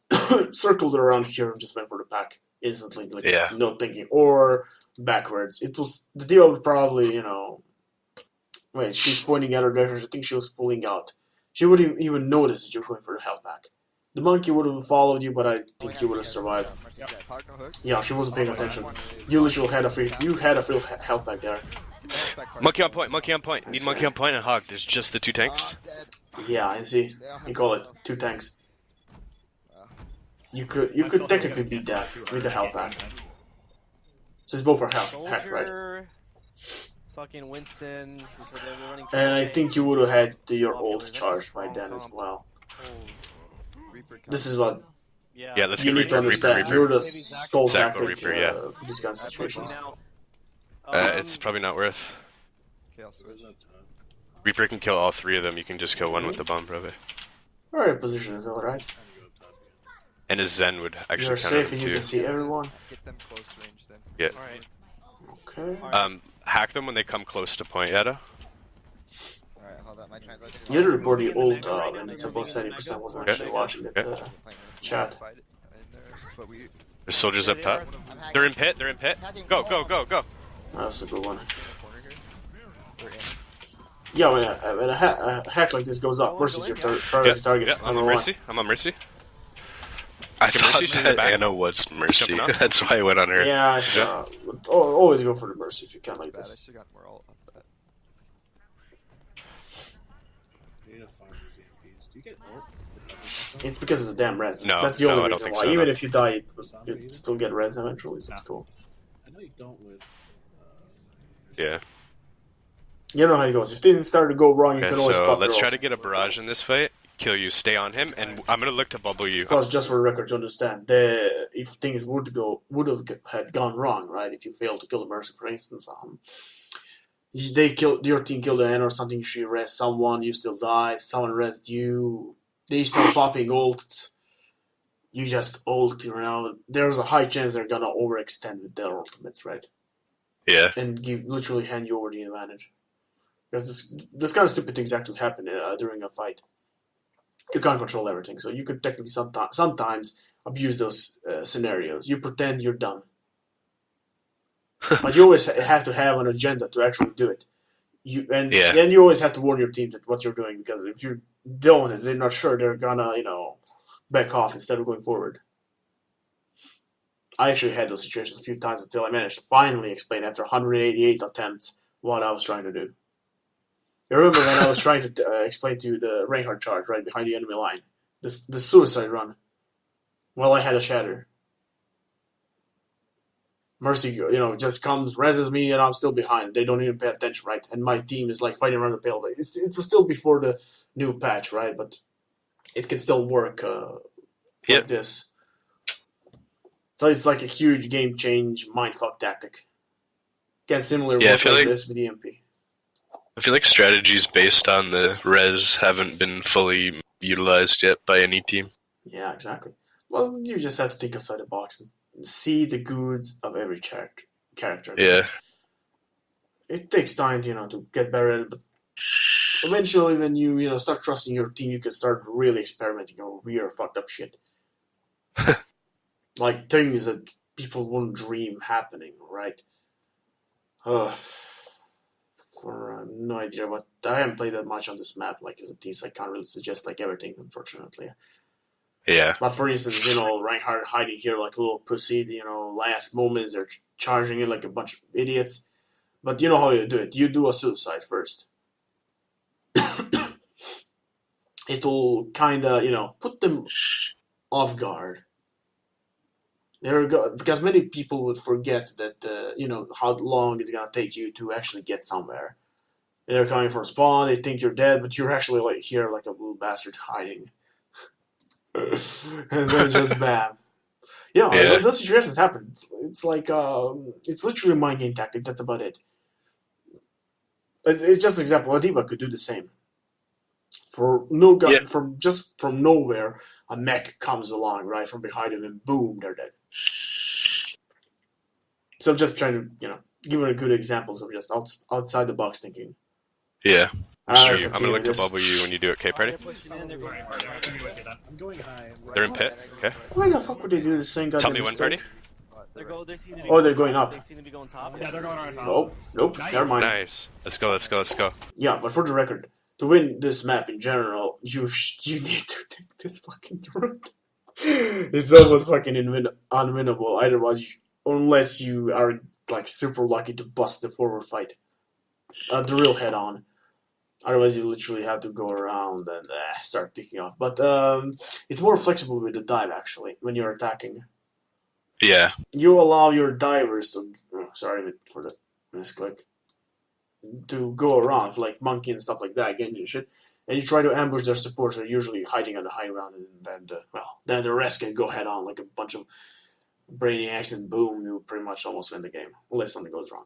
[SPEAKER 3] circled around here and just went for the pack instantly, like no thinking, or backwards. It was the deal would probably, wait, she's pointing at her direction. I think she was pulling out. She wouldn't even notice that you're going for the health pack. The monkey would have followed you, but I think you would have survived. Yeah, she wasn't paying attention. You literally had a free health pack there.
[SPEAKER 2] Monkey on point, monkey on point. Need monkey on point and hog. There's just the 2 tanks.
[SPEAKER 3] Yeah, I see. You call it 2 tanks. You could technically beat that with the health pack. So it's both for health pack, right?
[SPEAKER 7] Fucking Winston.
[SPEAKER 3] And I think you would have had your ult charged by then as well. This is what
[SPEAKER 2] let's
[SPEAKER 3] you
[SPEAKER 2] get
[SPEAKER 3] need to understand. You're the stall tactic
[SPEAKER 2] Reaper, yeah.
[SPEAKER 3] for these kind of situations.
[SPEAKER 2] It's probably not worth. Reaper can kill all 3 of them. You can just kill one with the bomb, probably.
[SPEAKER 3] Alright, position is alright.
[SPEAKER 2] And his Zen would actually
[SPEAKER 3] You're safe and you can see everyone.
[SPEAKER 6] Get them close range then.
[SPEAKER 2] Yeah.
[SPEAKER 3] Okay.
[SPEAKER 2] Hack them when they come close to point, Yada.
[SPEAKER 6] Alright, hold up. My translation.
[SPEAKER 3] You had to report the ult, and it's about 70% wasn't actually watching the chat.
[SPEAKER 2] There's soldiers up top. They're in pit, Go, go, go, go.
[SPEAKER 3] That's a good one. Yeah, when a hack like this goes up, Mercy's your priority target.
[SPEAKER 2] Yeah, I'm on Mercy. I'm on Mercy.
[SPEAKER 4] I thought that Anna was Mercy. That's why I went on her.
[SPEAKER 3] Yeah, sure. Always go for the Mercy if you can like this. It's because of the damn res.
[SPEAKER 2] No,
[SPEAKER 3] that's the only
[SPEAKER 2] I don't
[SPEAKER 3] reason
[SPEAKER 2] think
[SPEAKER 3] why.
[SPEAKER 2] so,
[SPEAKER 3] Even
[SPEAKER 2] no.
[SPEAKER 3] if you die, you'd still get res eventually, so it's cool.
[SPEAKER 8] I know you don't with.
[SPEAKER 2] Yeah.
[SPEAKER 3] You know how it goes. If things start to go wrong, you can always
[SPEAKER 2] so
[SPEAKER 3] pop
[SPEAKER 2] let's
[SPEAKER 3] your
[SPEAKER 2] try
[SPEAKER 3] ult.
[SPEAKER 2] to get a barrage in this fight. Kill you, stay on him, and I'm gonna look to bubble you.
[SPEAKER 3] Because just for the record to understand, if things would have gone wrong, right? If you failed to kill the Mercy, for instance, your team killed an or something, you should rest someone, you still die, someone rest you, they start popping ults, you just ult, there's a high chance they're gonna overextend with their ultimates, right?
[SPEAKER 4] Yeah.
[SPEAKER 3] And literally hand you over the advantage. Because this kind of stupid things actually happen during a fight. You can't control everything, so you could technically sometimes abuse those scenarios. You pretend you're done. But you always have to have an agenda to actually do it. Then you always have to warn your team that what you're doing, because if you don't, and they're not sure, they're gonna, back off instead of going forward. I actually had those situations a few times until I managed to finally explain after 188 attempts what I was trying to do. You remember when I was trying to explain to you the Reinhardt charge right behind the enemy line? The suicide run. Well, I had a shatter. Mercy, just comes, reses me, and I'm still behind. They don't even pay attention, right? And my team is like fighting around the pale. It's still before the new patch, right? But it can still work like this. So it's like a huge game change mindfuck tactic. Again, similar work like this with EMP.
[SPEAKER 4] I feel like strategies based on the res haven't been fully utilized yet by any team.
[SPEAKER 3] Yeah, exactly. Well, you just have to think outside the box and see the goods of every character.
[SPEAKER 4] Yeah.
[SPEAKER 3] It takes time, to get better at it, but eventually when you, start trusting your team, you can start really experimenting on weird, fucked up shit. Like things that people wouldn't dream happening, right? For no idea, but I haven't played that much on this map, like as a team, so I can't really suggest like everything, unfortunately.
[SPEAKER 4] Yeah.
[SPEAKER 3] But for instance, Reinhardt hiding here like a little pussy, last moments they're charging it like a bunch of idiots. But you know how you do it. You do a suicide first. It'll kinda, put them off guard. Because many people would forget that you know how long it's gonna take you to actually get somewhere. They're coming from spawn, they think you're dead, but you're actually like here like a little bastard hiding. And then just bam. Yeah, those situations happen. It's like it's literally a mind game tactic. That's about it. It's just an example. A diva could do the same. From nowhere, a mech comes along right from behind him, and boom, they're dead. So I'm just trying to give it a good examples of just outside the box thinking.
[SPEAKER 2] Yeah.
[SPEAKER 3] Sure.
[SPEAKER 2] I'm gonna look to bubble you when you do it, okay, Party? They're in pit, okay.
[SPEAKER 3] Why the fuck would they do the same goddamn
[SPEAKER 2] Tell me when, Party?
[SPEAKER 7] They're
[SPEAKER 3] going up.
[SPEAKER 7] They seem to be going top.
[SPEAKER 5] Yeah, they're going on top.
[SPEAKER 3] Nope, never mind.
[SPEAKER 2] Nice. Let's go.
[SPEAKER 3] Yeah, but for the record, to win this map in general, you need to take this fucking route. It's almost fucking unwinnable. Otherwise, unless you are like super lucky to bust the forward fight, the real head on. Otherwise, you literally have to go around and start picking off. But it's more flexible with the dive actually when you're attacking.
[SPEAKER 2] Yeah.
[SPEAKER 3] You allow your divers to. Sorry for the misclick. To go around like monkey and stuff like that, getting your shit, and you try to ambush their supports. They're usually hiding on the high ground, and then the rest can go head on like a bunch of brainiacs, and boom, you pretty much almost win the game unless something goes wrong,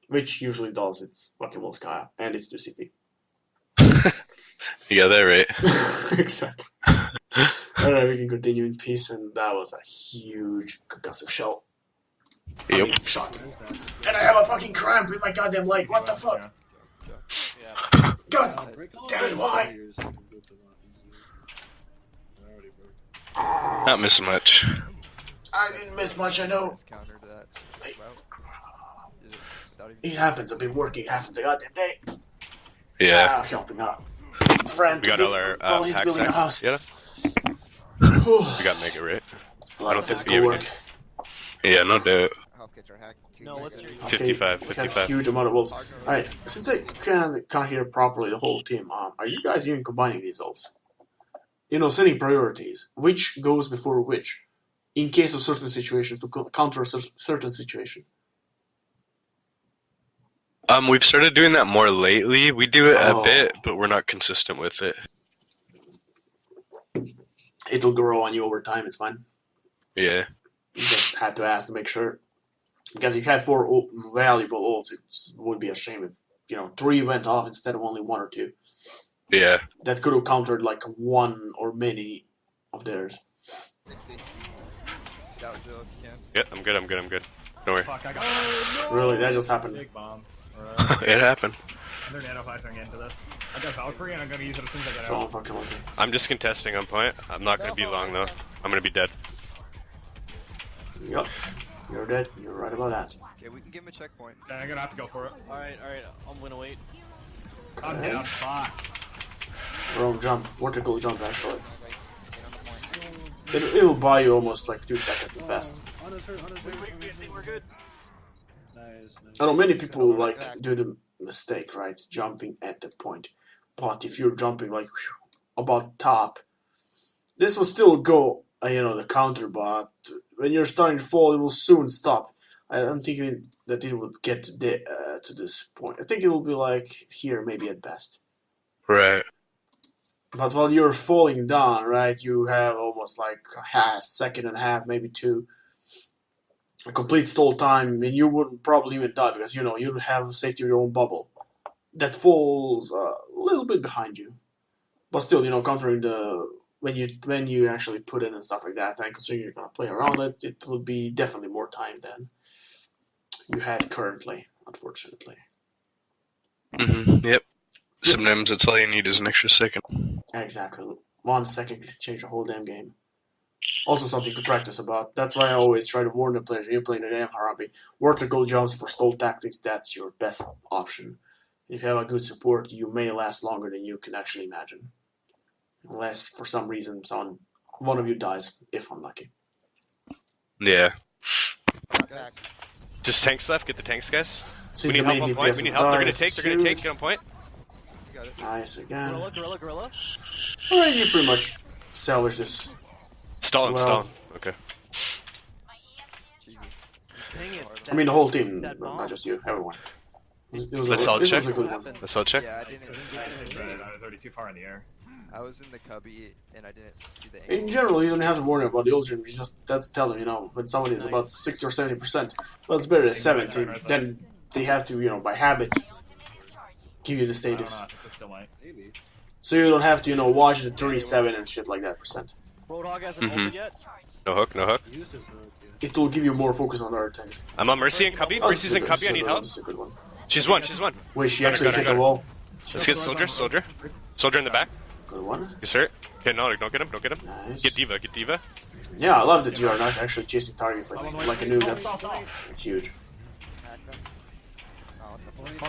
[SPEAKER 3] which usually does. It's fucking Volskaya and it's 2CP.
[SPEAKER 2] You got that right.
[SPEAKER 3] Exactly. Alright, we can continue in peace, and that was a huge concussive shell.
[SPEAKER 2] Yep.
[SPEAKER 3] Shot. And I have a fucking cramp in my goddamn leg. What the fuck? God damn it, why?
[SPEAKER 2] Not missing much.
[SPEAKER 3] I didn't miss much, I know.
[SPEAKER 6] Counter to that route.
[SPEAKER 3] It happens, I've been working half of the goddamn day.
[SPEAKER 2] Yeah.
[SPEAKER 3] Helping out. Friend
[SPEAKER 2] We got all our
[SPEAKER 3] while he's building the house.
[SPEAKER 2] Yeah. We got Mega, right?
[SPEAKER 3] A lot of physical work.
[SPEAKER 2] Yeah, no doubt.
[SPEAKER 6] Half kits are hacked.
[SPEAKER 7] No, what's your...
[SPEAKER 2] 55,
[SPEAKER 3] We have
[SPEAKER 2] 55.
[SPEAKER 3] a huge amount of ults. Alright, since I can't hear properly the whole team, are you guys even combining these ults? Setting priorities. Which goes before which? In case of certain situations, to counter a certain situation.
[SPEAKER 2] We've started doing that more lately. We do it a bit, but we're not consistent with it.
[SPEAKER 3] It'll grow on you over time, it's fine.
[SPEAKER 2] Yeah.
[SPEAKER 3] You just had to ask to make sure. Because if you had 4 valuable ults, it would be a shame if, 3 went off instead of only 1 or 2.
[SPEAKER 2] Yeah.
[SPEAKER 3] That could have countered like 1 or many of theirs.
[SPEAKER 6] 60. Get out, Zito, if you can.
[SPEAKER 2] Yeah, I'm good. Don't worry.
[SPEAKER 5] Fuck, I got
[SPEAKER 3] Really, that just happened.
[SPEAKER 5] big bomb.
[SPEAKER 2] It happened.
[SPEAKER 5] They're nano-flashing into this. I got Valkyrie and I'm gonna use it as soon as I get
[SPEAKER 3] So
[SPEAKER 5] out.
[SPEAKER 3] fucking lucky.
[SPEAKER 2] I'm just contesting on point. I'm not going to be long, though. I'm going to be dead.
[SPEAKER 3] Yup. You're dead. You're right about that.
[SPEAKER 6] Okay, we can give him a checkpoint.
[SPEAKER 5] Yeah, I'm gonna have to go for it.
[SPEAKER 7] Alright, I'm gonna wait.
[SPEAKER 5] I'm down. Fuck.
[SPEAKER 3] Wrong jump. Vertical jump, actually.
[SPEAKER 6] Get on the point.
[SPEAKER 3] It'll buy you almost like 2 seconds at best.
[SPEAKER 7] I think we're good.
[SPEAKER 3] I know many people like do the mistake, right? Jumping at the point. But if you're jumping like about top, this will still go, the counter, but when you're starting to fall, it will soon stop. I'm thinking that it would get to this point. I think it will be like here, maybe at best.
[SPEAKER 2] Right.
[SPEAKER 3] But while you're falling down, right, you have almost like a second and a half, maybe 2. A complete stall time, and you wouldn't probably even die because, you'd have safety of your own bubble. That falls a little bit behind you. But still, countering when you actually put in and stuff like that, and considering you're going to play around it, it would be definitely more time than you had currently, unfortunately.
[SPEAKER 2] Yep. Sometimes that's all you need is an extra second.
[SPEAKER 3] Exactly. 1 second can change the whole damn game. Also something to practice about. That's why I always try to warn the players, you're playing the damn Harambe. Vertical jumps for stall tactics, that's your best option. If you have a good support, you may last longer than you can actually imagine. Unless, for some reason, one of you dies, if unlucky.
[SPEAKER 2] Yeah.
[SPEAKER 6] Back.
[SPEAKER 2] Just tanks left. Get the tanks, guys.
[SPEAKER 3] Since
[SPEAKER 2] We need
[SPEAKER 3] the
[SPEAKER 2] help
[SPEAKER 3] main
[SPEAKER 2] on point.
[SPEAKER 3] DPS
[SPEAKER 2] We need help. They're going to
[SPEAKER 3] dies,
[SPEAKER 2] take. Get on point.
[SPEAKER 6] You got it.
[SPEAKER 3] Nice again.
[SPEAKER 7] Gorilla.
[SPEAKER 3] Alright, you pretty much salvage this.
[SPEAKER 2] Stall him.
[SPEAKER 3] Well.
[SPEAKER 2] Okay.
[SPEAKER 7] Dang it.
[SPEAKER 3] I mean, the whole team,
[SPEAKER 7] That bomb.
[SPEAKER 3] not just you, everyone. It was,
[SPEAKER 2] Let's all
[SPEAKER 3] it
[SPEAKER 2] check.
[SPEAKER 3] was a good one.
[SPEAKER 2] Let's all check.
[SPEAKER 6] Yeah, I didn't.
[SPEAKER 5] I was already too far in the air.
[SPEAKER 6] I was in the cubby and I didn't see the
[SPEAKER 3] In
[SPEAKER 6] angle.
[SPEAKER 3] general, you don't have to worry about the ultra. You just have to tell them, when someone is about 60 or 70%, well, it's better than 70. Then they have to, by habit, give you the status.
[SPEAKER 5] Still might. Maybe.
[SPEAKER 3] So you don't have to, watch the 37 and shit like that percent.
[SPEAKER 7] Roadhog hasn't ulted yet.
[SPEAKER 2] No hook, no hook.
[SPEAKER 3] It will give you more focus on other things.
[SPEAKER 2] I'm on Mercy and Cubby.
[SPEAKER 3] Oh,
[SPEAKER 2] Mercy's in Cubby, I need help.
[SPEAKER 3] This is a good one.
[SPEAKER 2] She's one.
[SPEAKER 3] Wait, she
[SPEAKER 2] Got her,
[SPEAKER 3] actually
[SPEAKER 2] got her,
[SPEAKER 3] hit
[SPEAKER 2] got
[SPEAKER 3] the
[SPEAKER 2] her.
[SPEAKER 3] wall.
[SPEAKER 2] Let's get Soldier. Soldier in the back.
[SPEAKER 3] Good one.
[SPEAKER 2] He's hurt. Okay, no, don't get him.
[SPEAKER 3] Nice.
[SPEAKER 2] Get Diva.
[SPEAKER 3] Yeah, I love that you are not actually chasing targets like a noob. That's huge.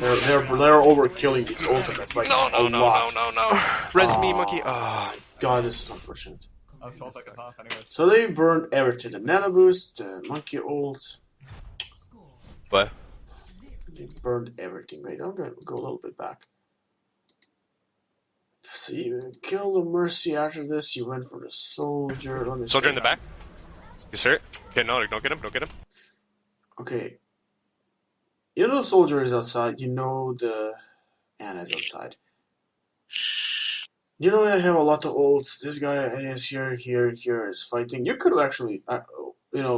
[SPEAKER 3] They're overkilling these ultimates like a lot.
[SPEAKER 2] no. Res me, monkey. Oh.
[SPEAKER 3] God, this is unfortunate.
[SPEAKER 5] I was 12 seconds off anyways.
[SPEAKER 3] So they burned everything: the nano boost, the monkey ult.
[SPEAKER 2] What?
[SPEAKER 3] They burned everything. Wait, I'm gonna go a little bit back. So you killed the Mercy after this. You went for the soldier.
[SPEAKER 2] Soldier in the back. He's hurt. Okay, no, don't get him.
[SPEAKER 3] Okay. The soldier is outside. The Anna's outside. I have a lot of ults. This guy is here is fighting. You could have actually,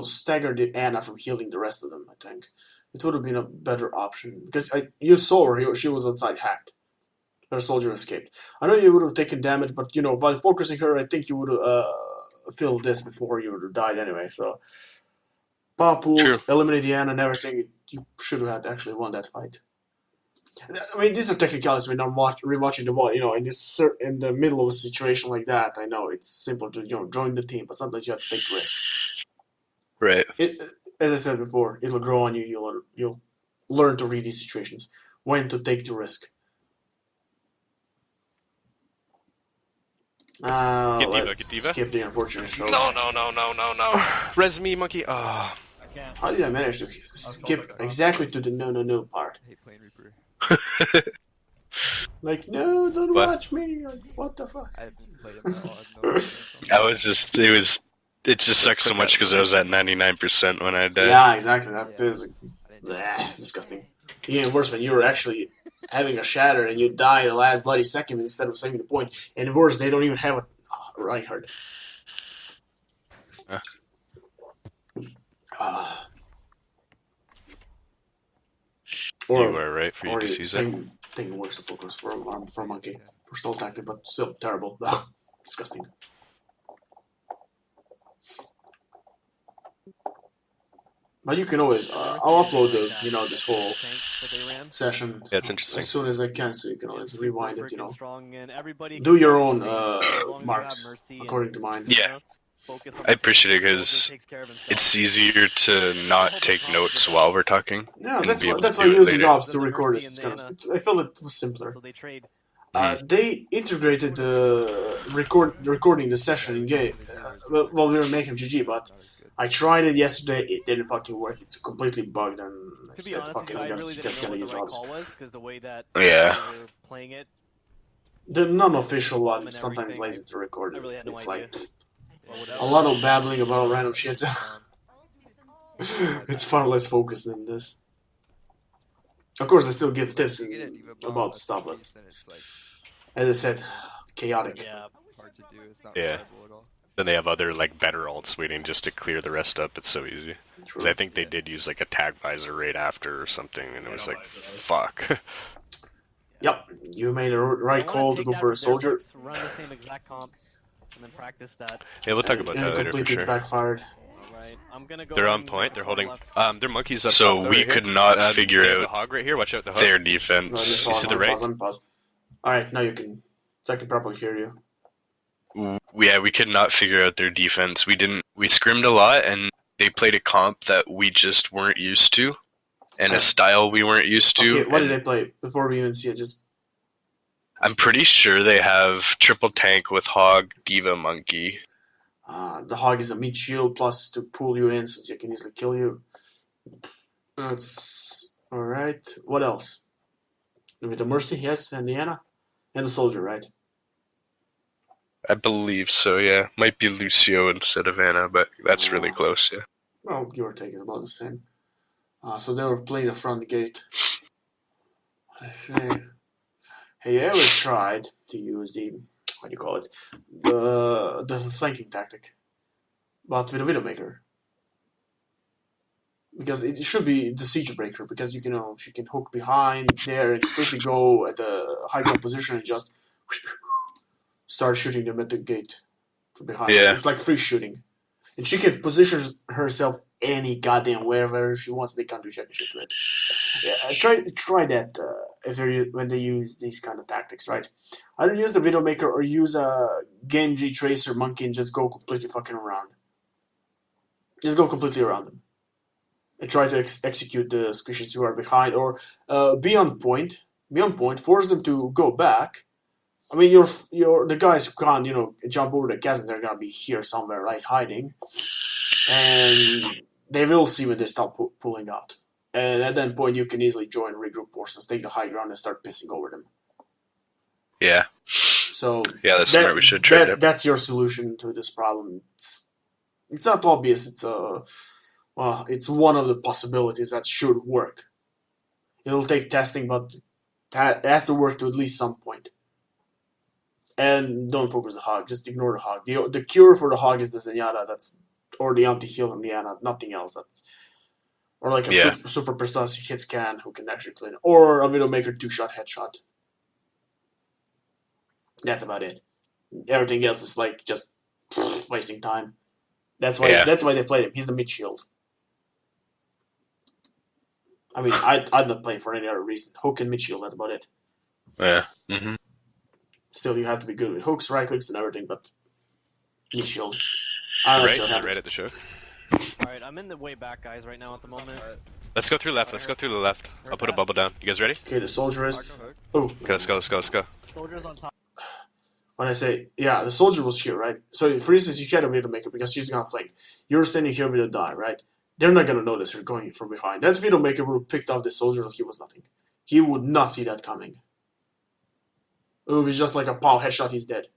[SPEAKER 3] staggered the Anna from healing the rest of them, I think. It would have been a better option. Because you saw her, she was outside hacked. Her soldier escaped. I know you would have taken damage, but, while focusing her, I think you would have filled this before you would have died anyway, so... Pop ult, eliminate the Anna and everything. You should have had actually won that fight. I mean, these are technicalities when I'm rewatching the ball. In the middle of a situation like that, I know it's simple to join the team, but sometimes you have to take the risk.
[SPEAKER 2] Right.
[SPEAKER 3] As I said before, it'll grow on you. You'll learn to read these situations, when to take the risk.
[SPEAKER 2] Get Diva.
[SPEAKER 3] Skip the unfortunate show.
[SPEAKER 2] No. Res me, monkey. Oh.
[SPEAKER 3] How did I manage to skip exactly to the no part?
[SPEAKER 6] I hate playing Reaper.
[SPEAKER 3] Like, no, don't watch me. Like, what the fuck?
[SPEAKER 6] I haven't played him at all. I have no idea.
[SPEAKER 4] It just sucks so much because I was at 99% when I died.
[SPEAKER 3] Yeah, exactly. That
[SPEAKER 6] Yeah.
[SPEAKER 3] is disgusting. Even worse when you were actually having a shatter and you die the last bloody second instead of saving the point. And worse, they don't even have a Reinhardt.
[SPEAKER 4] You were right for you
[SPEAKER 3] or
[SPEAKER 4] to
[SPEAKER 3] the
[SPEAKER 4] see that.
[SPEAKER 3] same thing worse to focus for Monkey. For stall tactic, but still terrible. Disgusting. But you can always, I'll upload this whole session
[SPEAKER 4] Yeah, it's interesting.
[SPEAKER 3] as soon as I can, so you can always rewind it,
[SPEAKER 7] Everybody
[SPEAKER 3] do your own
[SPEAKER 7] long as you
[SPEAKER 3] marks
[SPEAKER 7] have mercy
[SPEAKER 3] according to mine.
[SPEAKER 4] Yeah.
[SPEAKER 7] focus on
[SPEAKER 4] I
[SPEAKER 7] the
[SPEAKER 4] appreciate it
[SPEAKER 7] team.
[SPEAKER 4] because
[SPEAKER 7] Soldier takes care of himself.
[SPEAKER 4] it's easier to not take notes while we're talking.
[SPEAKER 3] Yeah,
[SPEAKER 4] and
[SPEAKER 3] that's
[SPEAKER 4] be able
[SPEAKER 3] that's
[SPEAKER 4] to
[SPEAKER 3] why I
[SPEAKER 4] do it
[SPEAKER 3] use
[SPEAKER 4] later.
[SPEAKER 3] jobs to
[SPEAKER 7] The
[SPEAKER 3] record
[SPEAKER 7] Mercy
[SPEAKER 3] this.
[SPEAKER 7] and the
[SPEAKER 3] Kind of, I felt it was simpler.
[SPEAKER 7] So they trade.
[SPEAKER 3] They integrated the recording the session in game while we were making GG, but I tried it yesterday. It didn't fucking work. It's completely bugged, and I
[SPEAKER 7] To be
[SPEAKER 3] said,
[SPEAKER 7] honest,
[SPEAKER 3] "Fuck it,
[SPEAKER 7] I
[SPEAKER 3] I'm
[SPEAKER 7] really
[SPEAKER 3] just
[SPEAKER 7] didn't know
[SPEAKER 3] gonna
[SPEAKER 7] what
[SPEAKER 3] use
[SPEAKER 7] the right
[SPEAKER 3] jobs."
[SPEAKER 7] call was because the way that
[SPEAKER 4] Yeah.
[SPEAKER 7] we were playing it,
[SPEAKER 3] The non-official one
[SPEAKER 7] And
[SPEAKER 3] is sometimes
[SPEAKER 7] everything,
[SPEAKER 3] lazy to record
[SPEAKER 7] I
[SPEAKER 3] it.
[SPEAKER 7] really had no
[SPEAKER 3] It's
[SPEAKER 7] idea.
[SPEAKER 3] like
[SPEAKER 7] or whatever.
[SPEAKER 3] a lot of babbling about random shit. It's far less focused than this. Of course, I still give tips about stuff, but as I said, chaotic.
[SPEAKER 7] Yeah.
[SPEAKER 6] Hard to do. It's not
[SPEAKER 4] Yeah.
[SPEAKER 6] reliable at all.
[SPEAKER 2] Then they have other like better alts waiting just to clear the rest up. It's so easy. Because I think they did use like a tag visor right after or something, and it was like, fuck.
[SPEAKER 3] Yep, you made a right
[SPEAKER 7] I wanna
[SPEAKER 3] call to
[SPEAKER 7] take
[SPEAKER 3] go
[SPEAKER 7] that
[SPEAKER 3] for a
[SPEAKER 7] from their
[SPEAKER 3] soldier.
[SPEAKER 7] books, Run the same exact comp, and then practice that.
[SPEAKER 2] Yeah, we'll talk about
[SPEAKER 3] And
[SPEAKER 2] that
[SPEAKER 3] it
[SPEAKER 2] later for
[SPEAKER 3] completely
[SPEAKER 2] sure.
[SPEAKER 3] backfired.
[SPEAKER 7] Alright, I'm gonna go.
[SPEAKER 2] They're on
[SPEAKER 7] and
[SPEAKER 2] point. They're holding.
[SPEAKER 7] left.
[SPEAKER 2] Their monkeys up.
[SPEAKER 4] So
[SPEAKER 2] top
[SPEAKER 4] we
[SPEAKER 2] right
[SPEAKER 4] could
[SPEAKER 2] here.
[SPEAKER 4] not figure
[SPEAKER 2] they have the
[SPEAKER 4] out
[SPEAKER 2] hog right here. Watch out the hog.
[SPEAKER 4] their
[SPEAKER 3] No, let me
[SPEAKER 4] defense.
[SPEAKER 3] pause,
[SPEAKER 2] to the
[SPEAKER 3] let me
[SPEAKER 2] right?
[SPEAKER 3] pause, let me pause. Alright, now you can. So I can properly hear you.
[SPEAKER 4] Yeah, we could not figure out their defense. We scrimmed a lot, and they played a comp that we just weren't used to, and a style we weren't used to.
[SPEAKER 3] Okay, what did
[SPEAKER 4] and
[SPEAKER 3] they play? Before we even see it, just...
[SPEAKER 4] I'm pretty sure they have triple tank with hog, diva, monkey.
[SPEAKER 3] the hog is a meat shield plus to pull you in so they can easily kill you. That's... Alright, what else? With the Mercy, yes, and the Anna? And the soldier, right?
[SPEAKER 4] I believe so, yeah. Might be Lucio instead of Anna, but that's really close, yeah.
[SPEAKER 3] Well, give or take, it's about the same. So they were playing the front gate. Okay. Have you ever tried to use the, what do you call it, the flanking tactic, but with a Widowmaker? Because it should be the siege breaker, because you know she can hook behind there and completely go at the high ground position and just start shooting them at the gate from behind.
[SPEAKER 4] Yeah.
[SPEAKER 3] It's like free shooting, and she can position herself any goddamn wherever she wants. They can't do jack shit to it. Yeah, try that when they use these kind of tactics, right? Either use the Widowmaker or use a Genji Tracer Monkey and just go completely fucking around. Just go completely around them. And try to execute the squishes who are behind, or be on point. Be on point. Force them to go back. I mean, the guys who can't, jump over the chasm, they're gonna be here somewhere, right, hiding, and they will see when they start pulling out. And at that point, you can easily join regroup forces, take the high ground, and start pissing over them.
[SPEAKER 4] Yeah.
[SPEAKER 3] So
[SPEAKER 4] yeah, that's smart. We should try that.
[SPEAKER 3] That's your solution to this problem. It's not obvious. It's one of the possibilities that should work. It'll take testing, but it has to work to at least some point. And don't focus the hog. Just ignore the hog. The cure for the hog is the Zenyatta, or the anti-heal from Liana, nothing else. Or like a super precise hit scan who can actually clean it. Or a Widowmaker 2-shot headshot. That's about it. Everything else is like just wasting time. That's why they played him. He's the mid shield. I mean, I'd not play for any other reason. Hook and mid shield, that's about it.
[SPEAKER 4] Yeah. Mm-hmm.
[SPEAKER 3] Still, you have to be good with hooks, right clicks, and everything, but mid shield.
[SPEAKER 2] Right at the show.
[SPEAKER 7] Alright, I'm in the way back, guys, right now at the moment.
[SPEAKER 2] Let's go through left. Let's go through the left. I'll put a bubble down. You guys ready?
[SPEAKER 3] Okay, the soldier is. Oh.
[SPEAKER 2] Okay, let's go.
[SPEAKER 7] Soldiers on top.
[SPEAKER 3] When I say, the soldier was here, right? So, for instance, you can't have Widowmaker because she's gonna flank. You're standing here with a die, right? They're not gonna notice you're going from behind. That Widowmaker would have picked off the soldier like he was nothing. He would not see that coming. It would be just like a pow headshot, he's dead.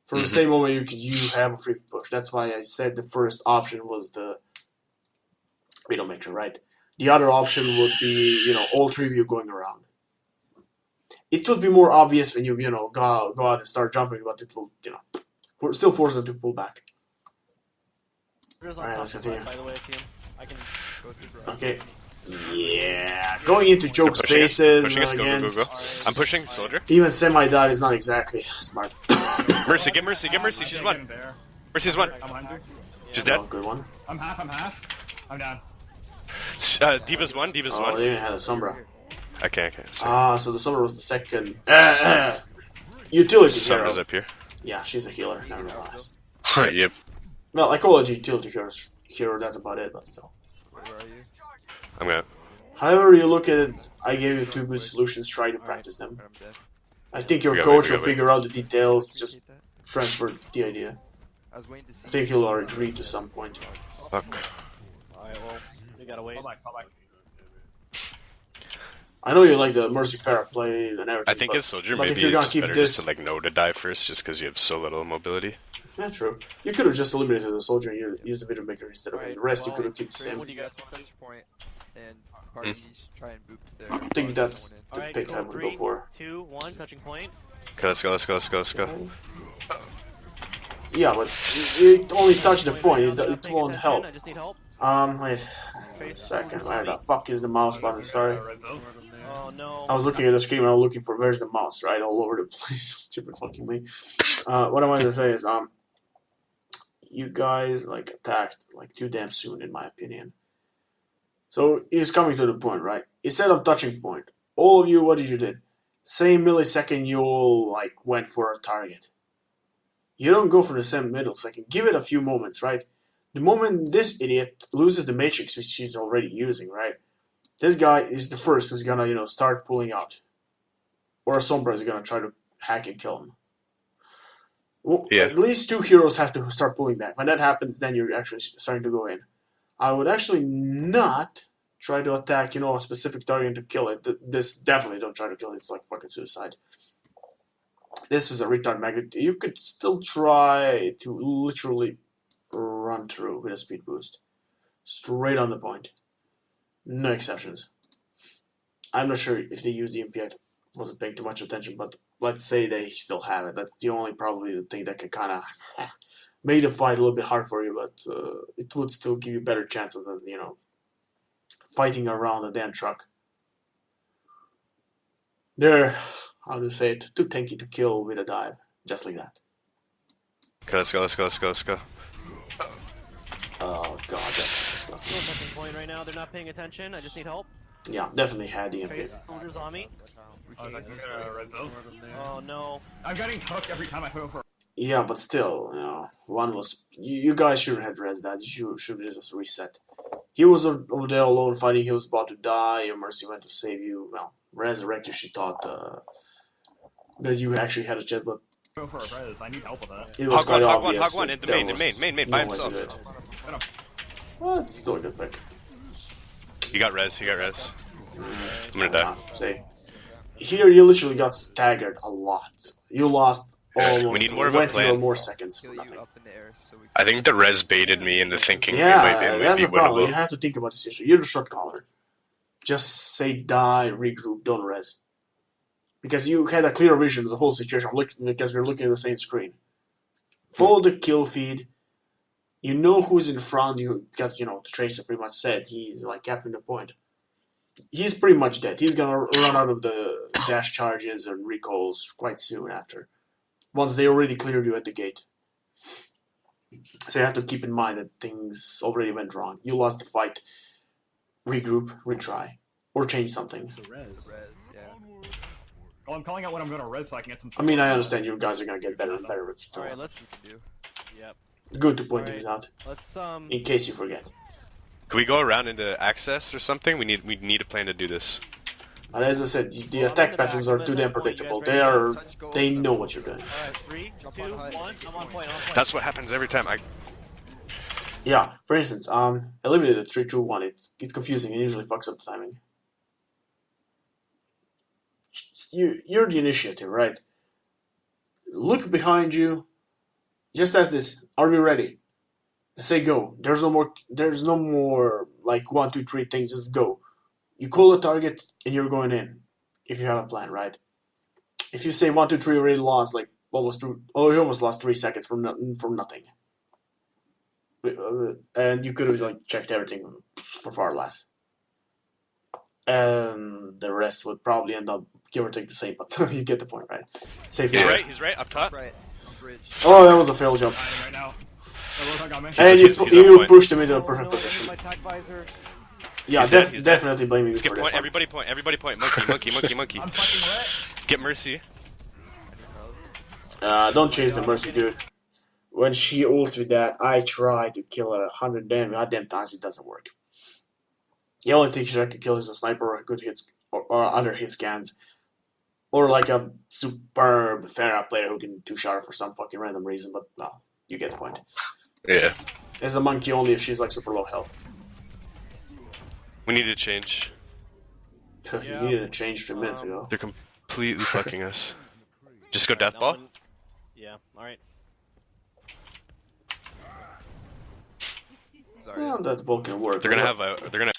[SPEAKER 3] From the same moment you have a free push. That's why I said the first option was the Widowmaker, right? The other option would be, all three of you going around. It would be more obvious when you, go out and start jumping, but it will, still force them to pull back. Alright, let's continue.
[SPEAKER 7] By the way, I see him. I can go through.
[SPEAKER 3] Okay. Yeah, going into choke spaces against...
[SPEAKER 2] I'm pushing soldier.
[SPEAKER 3] Even semi-dive is not exactly smart.
[SPEAKER 2] Mercy, get Mercy, she's one. Mercy's one. She's dead.
[SPEAKER 3] Oh, good one.
[SPEAKER 5] I'm half. I'm down.
[SPEAKER 2] D.Va's one.
[SPEAKER 3] They even had a Sombra.
[SPEAKER 2] Okay.
[SPEAKER 3] So the Sombra was the second... utility hero.
[SPEAKER 2] Sombra's up here.
[SPEAKER 3] Yeah, she's a healer, never realized.
[SPEAKER 2] Yep.
[SPEAKER 3] Well, I call it utility hero, that's about it, but still.
[SPEAKER 6] Where are you?
[SPEAKER 2] I'm gonna...
[SPEAKER 3] However you look at it, I gave you two good solutions, try to practice them.
[SPEAKER 6] I'm dead.
[SPEAKER 3] I think your coach will figure out the details, just transfer the idea.
[SPEAKER 6] I was waiting to see.
[SPEAKER 3] I think he'll agree to some point.
[SPEAKER 2] Fuck.
[SPEAKER 7] Alright, well, we gotta wait.
[SPEAKER 5] Fall back.
[SPEAKER 3] I know you like the Mercy Farah play and everything.
[SPEAKER 2] I think as soldier, maybe
[SPEAKER 3] if you're gonna
[SPEAKER 2] it's
[SPEAKER 3] keep
[SPEAKER 2] better
[SPEAKER 3] this,
[SPEAKER 2] just to know to die first, just because you have so little mobility.
[SPEAKER 3] Yeah, true. You could have just eliminated the soldier and used the Widowmaker instead of him. The rest you could have kept the same.
[SPEAKER 7] What do you guys want?
[SPEAKER 6] Touch point and parties try and boop there.
[SPEAKER 3] I think that's the
[SPEAKER 7] Alright,
[SPEAKER 3] pick I would go for.
[SPEAKER 7] 2, 1, touching point.
[SPEAKER 2] Okay, let's go.
[SPEAKER 3] Yeah, but it only touched the point. It won't help.
[SPEAKER 7] I just need help.
[SPEAKER 3] Wait a second. Where the fuck is the mouse button? Sorry.
[SPEAKER 7] Oh no.
[SPEAKER 3] I was looking at the screen and I was looking for where's the mouse, right? All over the place. Stupid fucking me. What I wanted to say is, you guys attacked too damn soon, in my opinion. So he's coming to the point, right? Instead of touching point, all of you, what did you do? Same millisecond you all went for a target. You don't go for the same millisecond. Give it a few moments, right? The moment this idiot loses the matrix, which she's already using, right? This guy is the first who's gonna, start pulling out. Or a Sombra is gonna try to hack and kill him. Well, at least two heroes have to start pulling back. When that happens, then you're actually starting to go in. I would actually not try to attack, a specific target to kill it. This definitely don't try to kill it. It's like fucking suicide. This is a retard magnet. You could still try to literally run through with a speed boost. Straight on the point. No exceptions. I'm not sure if they use the MP. I wasn't paying too much attention, but let's say they still have it. That's the only probably the thing that could kind of make the fight a little bit hard for you, but it would still give you better chances than, you know, fighting around a damn truck. They're, how to say it, too tanky to kill with a dive, just like that.
[SPEAKER 2] Okay, let's go.
[SPEAKER 3] Oh god, that's disgusting.
[SPEAKER 7] Still touching point right now. They're not paying attention. I just need help.
[SPEAKER 3] Yeah, definitely had the MP.
[SPEAKER 7] Trace soldiers on me. Oh no.
[SPEAKER 5] I'm getting hooked every time I hook for.
[SPEAKER 3] Yeah, but still, you know, one was... You guys shouldn't have res that. You should just reset. He was over there alone fighting. He was about to die. Your Mercy went to save you. Well, resurrect you. She thought that you actually had a chance, but
[SPEAKER 5] Go for a res. I need help with that.
[SPEAKER 3] it was quite obvious.
[SPEAKER 2] Hog one, into main, by himself.
[SPEAKER 3] Well, it's still a good pick.
[SPEAKER 2] He got res. I'm gonna die.
[SPEAKER 3] Say, here you literally got staggered a lot. You lost almost.
[SPEAKER 2] We need more of a plan.
[SPEAKER 3] More seconds for
[SPEAKER 6] Kill
[SPEAKER 3] nothing.
[SPEAKER 6] you up in the air, so we
[SPEAKER 2] I think the res baited me into thinking
[SPEAKER 3] Yeah,
[SPEAKER 2] it might
[SPEAKER 3] that's
[SPEAKER 2] be
[SPEAKER 3] the problem.
[SPEAKER 2] winnable.
[SPEAKER 3] You have to think about this issue. You're the shot caller. Just say die, regroup, don't res. Because you had a clear vision of the whole situation. Because we're looking at the same screen. Follow the kill feed. You know who's in front of you, because, you know, the Tracer pretty much said he's, like, capping the point. He's pretty much dead. He's gonna run out of the dash charges and recalls quite soon after. Once they already cleared you at the gate. So you have to keep in mind that things already went wrong. You lost the fight. Regroup, retry. Or change something.
[SPEAKER 6] res, yeah.
[SPEAKER 5] Well, I'm calling out when I'm gonna res so I can get some.
[SPEAKER 3] I mean, I understand you guys are gonna get better and better, but still.
[SPEAKER 7] Alright, let's.
[SPEAKER 6] Do.
[SPEAKER 7] Yep.
[SPEAKER 3] Good to point
[SPEAKER 7] Alright.
[SPEAKER 3] things out,
[SPEAKER 7] Let's
[SPEAKER 3] in case you forget.
[SPEAKER 2] Can we go around into access or something? We need a plan to do this.
[SPEAKER 3] But as I said, the attack patterns are too damn predictable. They know what you're doing.
[SPEAKER 7] Alright, 3, 2, 1. I'm on point.
[SPEAKER 2] That's what happens every time.
[SPEAKER 3] Yeah, for instance, eliminated 3, 2, 1. It's confusing and usually fucks up the timing. You're the initiative, right? Look behind you. Just ask this: are we ready? Say go. There's no more like 1, 2, 3 things. Just go. You call a target and you're going in. If you have a plan, right? If you say 1, 2, 3, already lost like you almost lost 3 seconds from nothing. And you could have like checked everything for far less. And the rest would probably end up give or take the same, but you get the point, right? Safe.
[SPEAKER 2] He's right up top.
[SPEAKER 6] Right, bridge.
[SPEAKER 3] Oh, that was a fail jump.
[SPEAKER 5] Right now. Got me.
[SPEAKER 3] And
[SPEAKER 2] He's
[SPEAKER 3] you pushed him into a perfect position.
[SPEAKER 7] My attack visor.
[SPEAKER 3] Yeah,
[SPEAKER 2] He's dead, he's
[SPEAKER 3] definitely blaming you
[SPEAKER 2] Skip
[SPEAKER 3] for this
[SPEAKER 2] point.
[SPEAKER 3] one.
[SPEAKER 2] Everybody point. Monkey.
[SPEAKER 5] I'm fucking wrecked.
[SPEAKER 2] Get Mercy.
[SPEAKER 3] Don't chase the Mercy, dude. When she ults with that, I try to kill her 100 goddamn times, it doesn't work. The only thing she can kill is a sniper or good hits or other hit scans. Or like a superb Pharah player who can two-shot her for some fucking random reason, but no, you get the point.
[SPEAKER 2] Yeah.
[SPEAKER 3] As a monkey only if she's like super low health.
[SPEAKER 2] We need to change.
[SPEAKER 3] You needed a change 2 minutes ago.
[SPEAKER 2] They're completely fucking us. Just go death ball.
[SPEAKER 7] Yeah. All right.
[SPEAKER 6] Sorry.
[SPEAKER 3] Yeah, that ball can work.
[SPEAKER 2] They're gonna have a. They're gonna.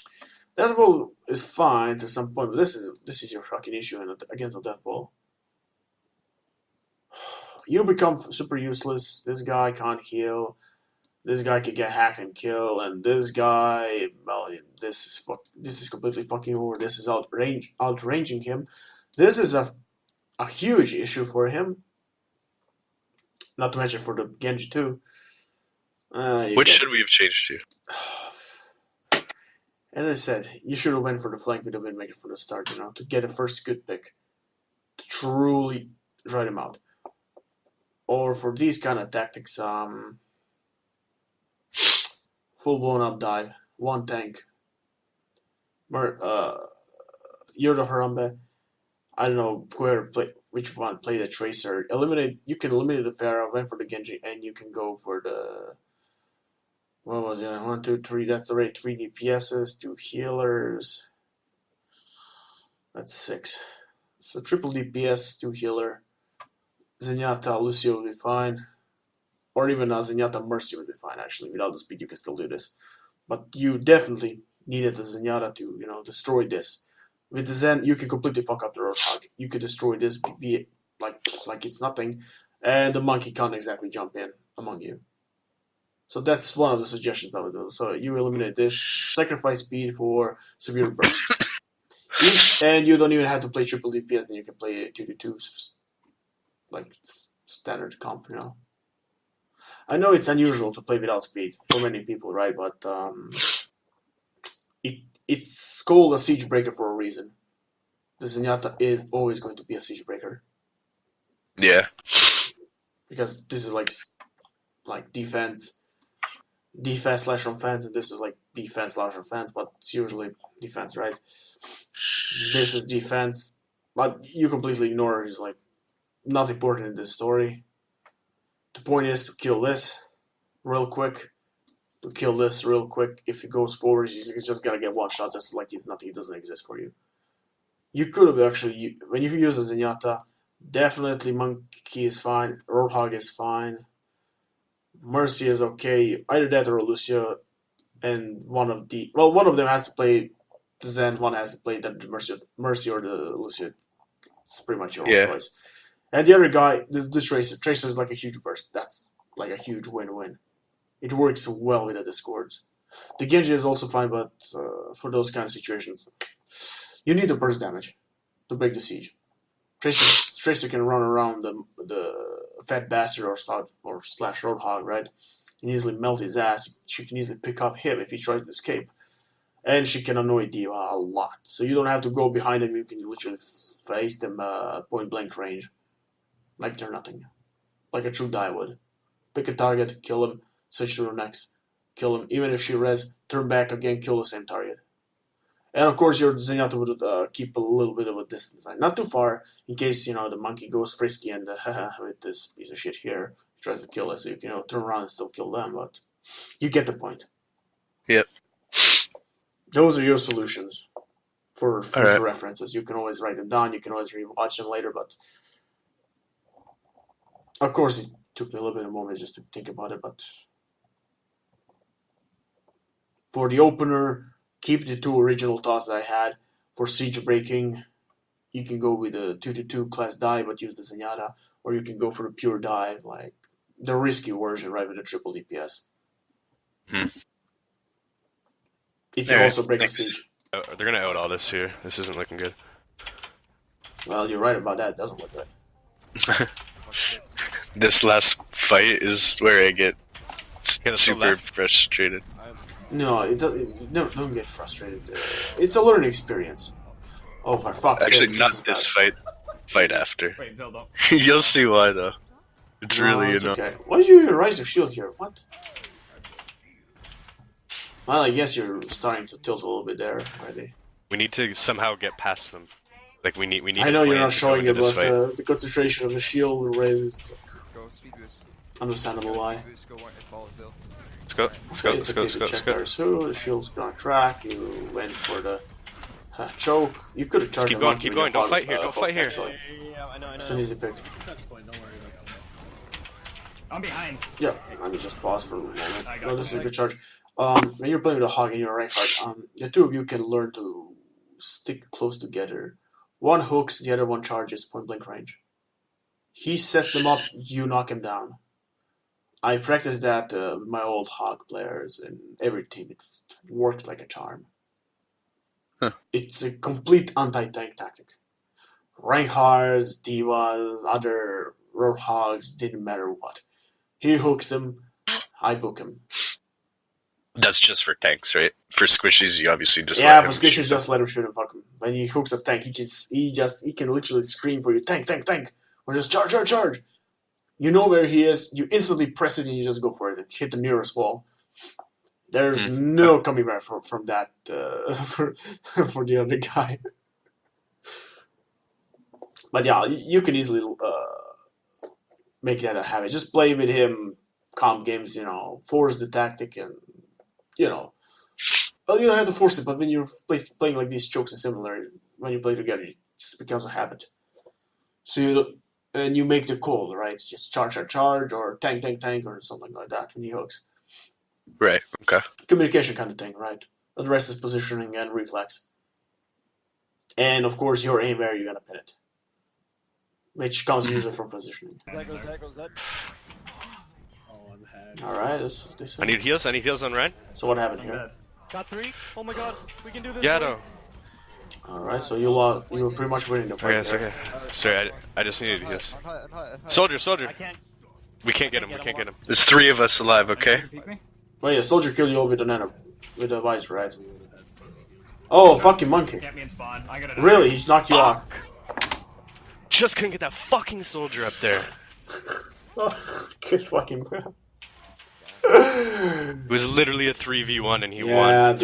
[SPEAKER 3] Death ball is fine to some point, but this is your fucking issue against the death ball. You become super useless. This guy can't heal. This guy can get hacked and killed, and this guy, well, this is completely fucking over. This is outranging him. This is a huge issue for him. Not to mention for the Genji too.
[SPEAKER 2] Which should we have changed to?
[SPEAKER 3] As I said, you should have went for the flank with the Windmaker for the start, to get a first good pick. To truly dry them out. Or for these kind of tactics, full blown up dive, 1 tank. You're the Harambe. I don't know which one play the Tracer. You can eliminate the Pharah, went for the Genji, and you can go for the... What was it? 1, 2, 3. That's already 3 DPSs, 2 healers. That's 6. So triple DPS, 2 healer. Zenyatta, Lucio would be fine. Or even Zenyatta Mercy would be fine, actually. Without the speed, you can still do this. But you definitely needed the Zenyatta to, destroy this. With the Zen, you can completely fuck up the Roadhog. You could destroy this via, like it's nothing, and the monkey can't exactly jump in among you. So that's one of the suggestions I would do. So you eliminate this, sacrifice speed for severe burst. And you don't even have to play triple DPS, then you can play 2-2, like standard comp. I know it's unusual to play without speed for many people, right? But it's called a siege breaker for a reason. The Zenyatta is always going to be a siege breaker.
[SPEAKER 4] Yeah.
[SPEAKER 3] Because this is like defense slash offense, and this is like defense slash offense, but it's usually defense, right? This is defense, but you completely ignore it. It's like not important in this story. The point is to kill this real quick. To kill this real quick. If he goes forward, he's just gonna get one shot, just like he's nothing. He doesn't exist for you. You could have actually, when you use a Zenyatta, definitely Monkey is fine, Roadhog is fine, Mercy is okay, either that or Lucio, and one of them has to play the Zen, one has to play the Mercy or the Lucio. It's pretty much your own choice. And the other guy, the Tracer. Tracer is like a huge burst. That's like a huge win-win. It works well with the Discords. The Genji is also fine, but for those kind of situations, you need the burst damage to break the siege. Tracer can run around the fat bastard or slash Roadhog, right? And easily melt his ass. She can easily pick up him if he tries to escape. And she can annoy D.Va a lot. So you don't have to go behind him, you can literally face them point blank range. Like they're nothing. Like a true die would. Pick a target, kill him, switch to the next, kill him. Even if she res, turn back again, kill the same target. And of course your Zenyatta would keep a little bit of a distance. Not too far, in case, the monkey goes frisky and with this piece of shit here, he tries to kill us, so you can turn around and still kill them, but you get the point.
[SPEAKER 4] Yep.
[SPEAKER 3] Those are your solutions for future references. You can always write them down, you can always rewatch them later, but of course it took me a little bit of a moment just to think about it, but for the opener, keep the two original thoughts that I had. For siege breaking, you can go with a 2-2 class dive, but use the Zenyatta, or you can go for the pure dive, like the risky version, right, with a triple DPS. It can also break a siege.
[SPEAKER 2] They're gonna out all this here. This isn't looking good.
[SPEAKER 3] Well, you're right about that. It doesn't look good.
[SPEAKER 4] This last fight is where I get super frustrated.
[SPEAKER 3] No, don't get frustrated. It's a learning experience. Oh, for fuck's sake.
[SPEAKER 4] Actually, not this fight. Fight after.
[SPEAKER 5] Wait, Bill, don't.
[SPEAKER 4] You'll see why, though. It's really,
[SPEAKER 3] it's okay. Why did you even raise your shield here? What? Well, I guess you're starting to tilt a little bit there already.
[SPEAKER 2] We need to somehow get past them. Like we need.
[SPEAKER 3] I know you're not showing it, but the concentration of the shield raises.
[SPEAKER 6] Go speed boost.
[SPEAKER 3] Understandable why.
[SPEAKER 6] Speed boost, go and follow Zil.
[SPEAKER 2] Let's go.
[SPEAKER 3] Check who. The shield's gonna track. You went for the choke. You could have charged
[SPEAKER 2] keep
[SPEAKER 3] the
[SPEAKER 2] going,
[SPEAKER 3] monkey.
[SPEAKER 2] keep going. Don't fight here. Don't fight here.
[SPEAKER 7] Yeah, I know.
[SPEAKER 3] It's an easy pick.
[SPEAKER 5] I'm behind.
[SPEAKER 3] Yeah, let me just pause for a moment. No, this is a good charge. When you're playing with a hog and you're a Reinhardt, the two of you can learn to stick close together. One hooks, the other one charges point blank range. He sets them up, you knock him down. I practiced that with my old hog players and every team. It worked like a charm. It's a complete anti-tank tactic. Reinhardts, D.Vas, other Roadhogs, didn't matter what. He hooks them, I book him.
[SPEAKER 4] That's just for tanks, right? For squishies, you obviously just
[SPEAKER 3] for squishies, just let him shoot and fuck him. When he hooks a tank, he can literally scream for you, tank, tank, tank, or just charge, charge, charge. You know where he is. You instantly press it and you just go for it and hit the nearest wall. There's no coming back from that for the other guy. But yeah, you can easily make that a habit. Just play with him, comp games, force the tactic and, well, you don't have to force it, but when you're playing like these chokes and similar, when you play together, it just becomes a habit. So you make the call, right? Just charge, or tank, or something like that when he hooks.
[SPEAKER 4] Right, okay.
[SPEAKER 3] Communication kind of thing, right? The rest is positioning and reflex. And of course, your aim where you're gonna pin it, which comes usually from positioning.
[SPEAKER 7] Goes that.
[SPEAKER 3] Alright, this
[SPEAKER 2] I need heals on Ryan.
[SPEAKER 3] So what happened here?
[SPEAKER 7] Got 3. Oh my god, we can do this.
[SPEAKER 2] Yeah,
[SPEAKER 7] boys.
[SPEAKER 3] Alright, so you were pretty much winning the fight.
[SPEAKER 2] Okay, it's okay. Sorry, I just needed heals.
[SPEAKER 6] I'm high.
[SPEAKER 2] Soldier.
[SPEAKER 7] I can't.
[SPEAKER 2] We can't get him.
[SPEAKER 4] There's 3 of us alive, okay?
[SPEAKER 3] Oh yeah, soldier killed you with a visor, right? Oh, fucking monkey.
[SPEAKER 5] Get me in spawn. I gotta die.
[SPEAKER 3] Really? He's knocked you off.
[SPEAKER 2] Just couldn't get that fucking soldier up there.
[SPEAKER 3] Good fucking crap.
[SPEAKER 2] It was literally a 3v1 and he won.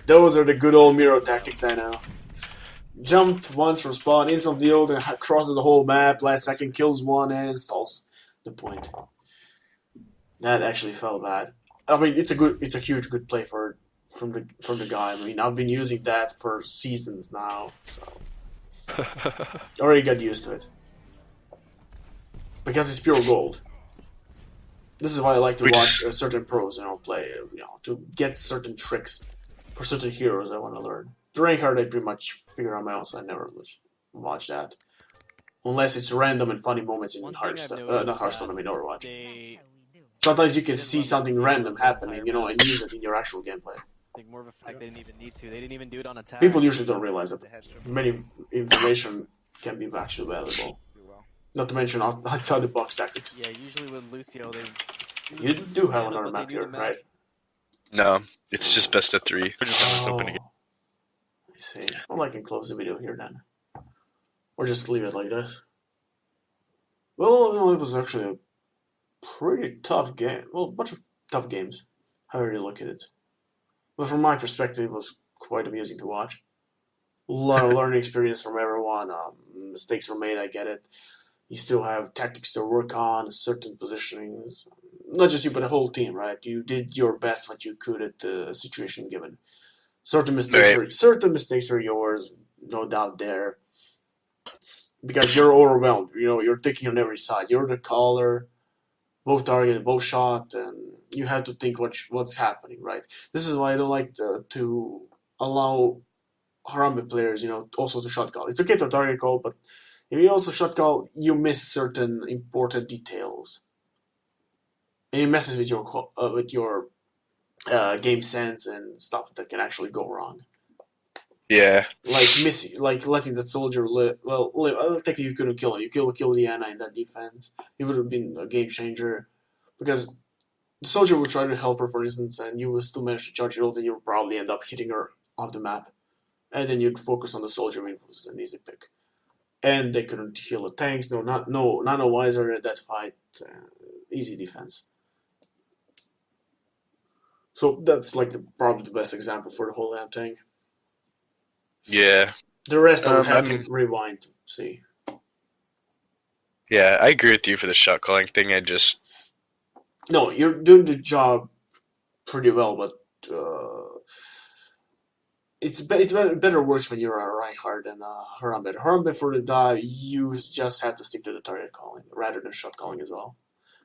[SPEAKER 3] Those are the good old Miro tactics, I know. Jump once from spawn, instant the old, and crosses the whole map, last second kills one and installs the point. That actually felt bad. I mean, it's a huge good play from the guy. I mean, I've been using that for seasons now, so already got used to it. Because it's pure gold. This is why I like to watch certain pros, play, to get certain tricks for certain heroes I want to learn. The rank card I pretty much figure out my own, so I never watch that. Unless it's random and funny moments in Hearthstone, not Hearthstone, I mean Overwatch. Sometimes you can see something random happening, and use it in your actual gameplay.
[SPEAKER 7] I think more of a fact they didn't even need to. They didn't even do it on attack.
[SPEAKER 3] People usually don't realize that many information can be actually valuable. Not to mention outside the box tactics.
[SPEAKER 7] Yeah, usually with Lucio,
[SPEAKER 3] You do have another map here, right?
[SPEAKER 4] No, it's just best of 3.
[SPEAKER 2] We're just having something again.
[SPEAKER 3] I see. Well, I can close the video here then. Or just leave it like this. Well, no, it was actually a pretty tough game. Well, a bunch of tough games, however you look at it. But from my perspective, it was quite amusing to watch. A lot of learning experience from everyone. Mistakes were made, I get it. You still have tactics to work on, certain positionings. Not just you, but the whole team, right? You did your best what you could at the situation given. Certain mistakes are yours, no doubt there. It's because you're overwhelmed. You're thinking on every side. You're the caller, both target, both shot, and you have to think what's happening, right? This is why I don't like to allow Harambe players, also to shot call. It's okay to target call, but if you also shot call, you miss certain important details, and it messes with your game sense and stuff that can actually go wrong.
[SPEAKER 4] Yeah.
[SPEAKER 3] Like letting that soldier live. Well, technically you couldn't kill him. You kill Diana in that defense. It would have been a game changer, because the soldier would try to help her, for instance, and you would still manage to charge it ult, and you would probably end up hitting her off the map, and then you'd focus on the soldier. I mean, it was an easy pick. And they couldn't heal the tanks. None the wiser at that fight. Easy defense. So that's like probably the best example for the whole damn thing.
[SPEAKER 4] Yeah.
[SPEAKER 3] The rest I would have to rewind to see.
[SPEAKER 4] Yeah, I agree with you for the shot calling thing.
[SPEAKER 3] No, you're doing the job pretty well, but it better works when you're a Reinhardt and Harambe. Harambe for the dive, you just have to stick to the target calling rather than shot calling as well,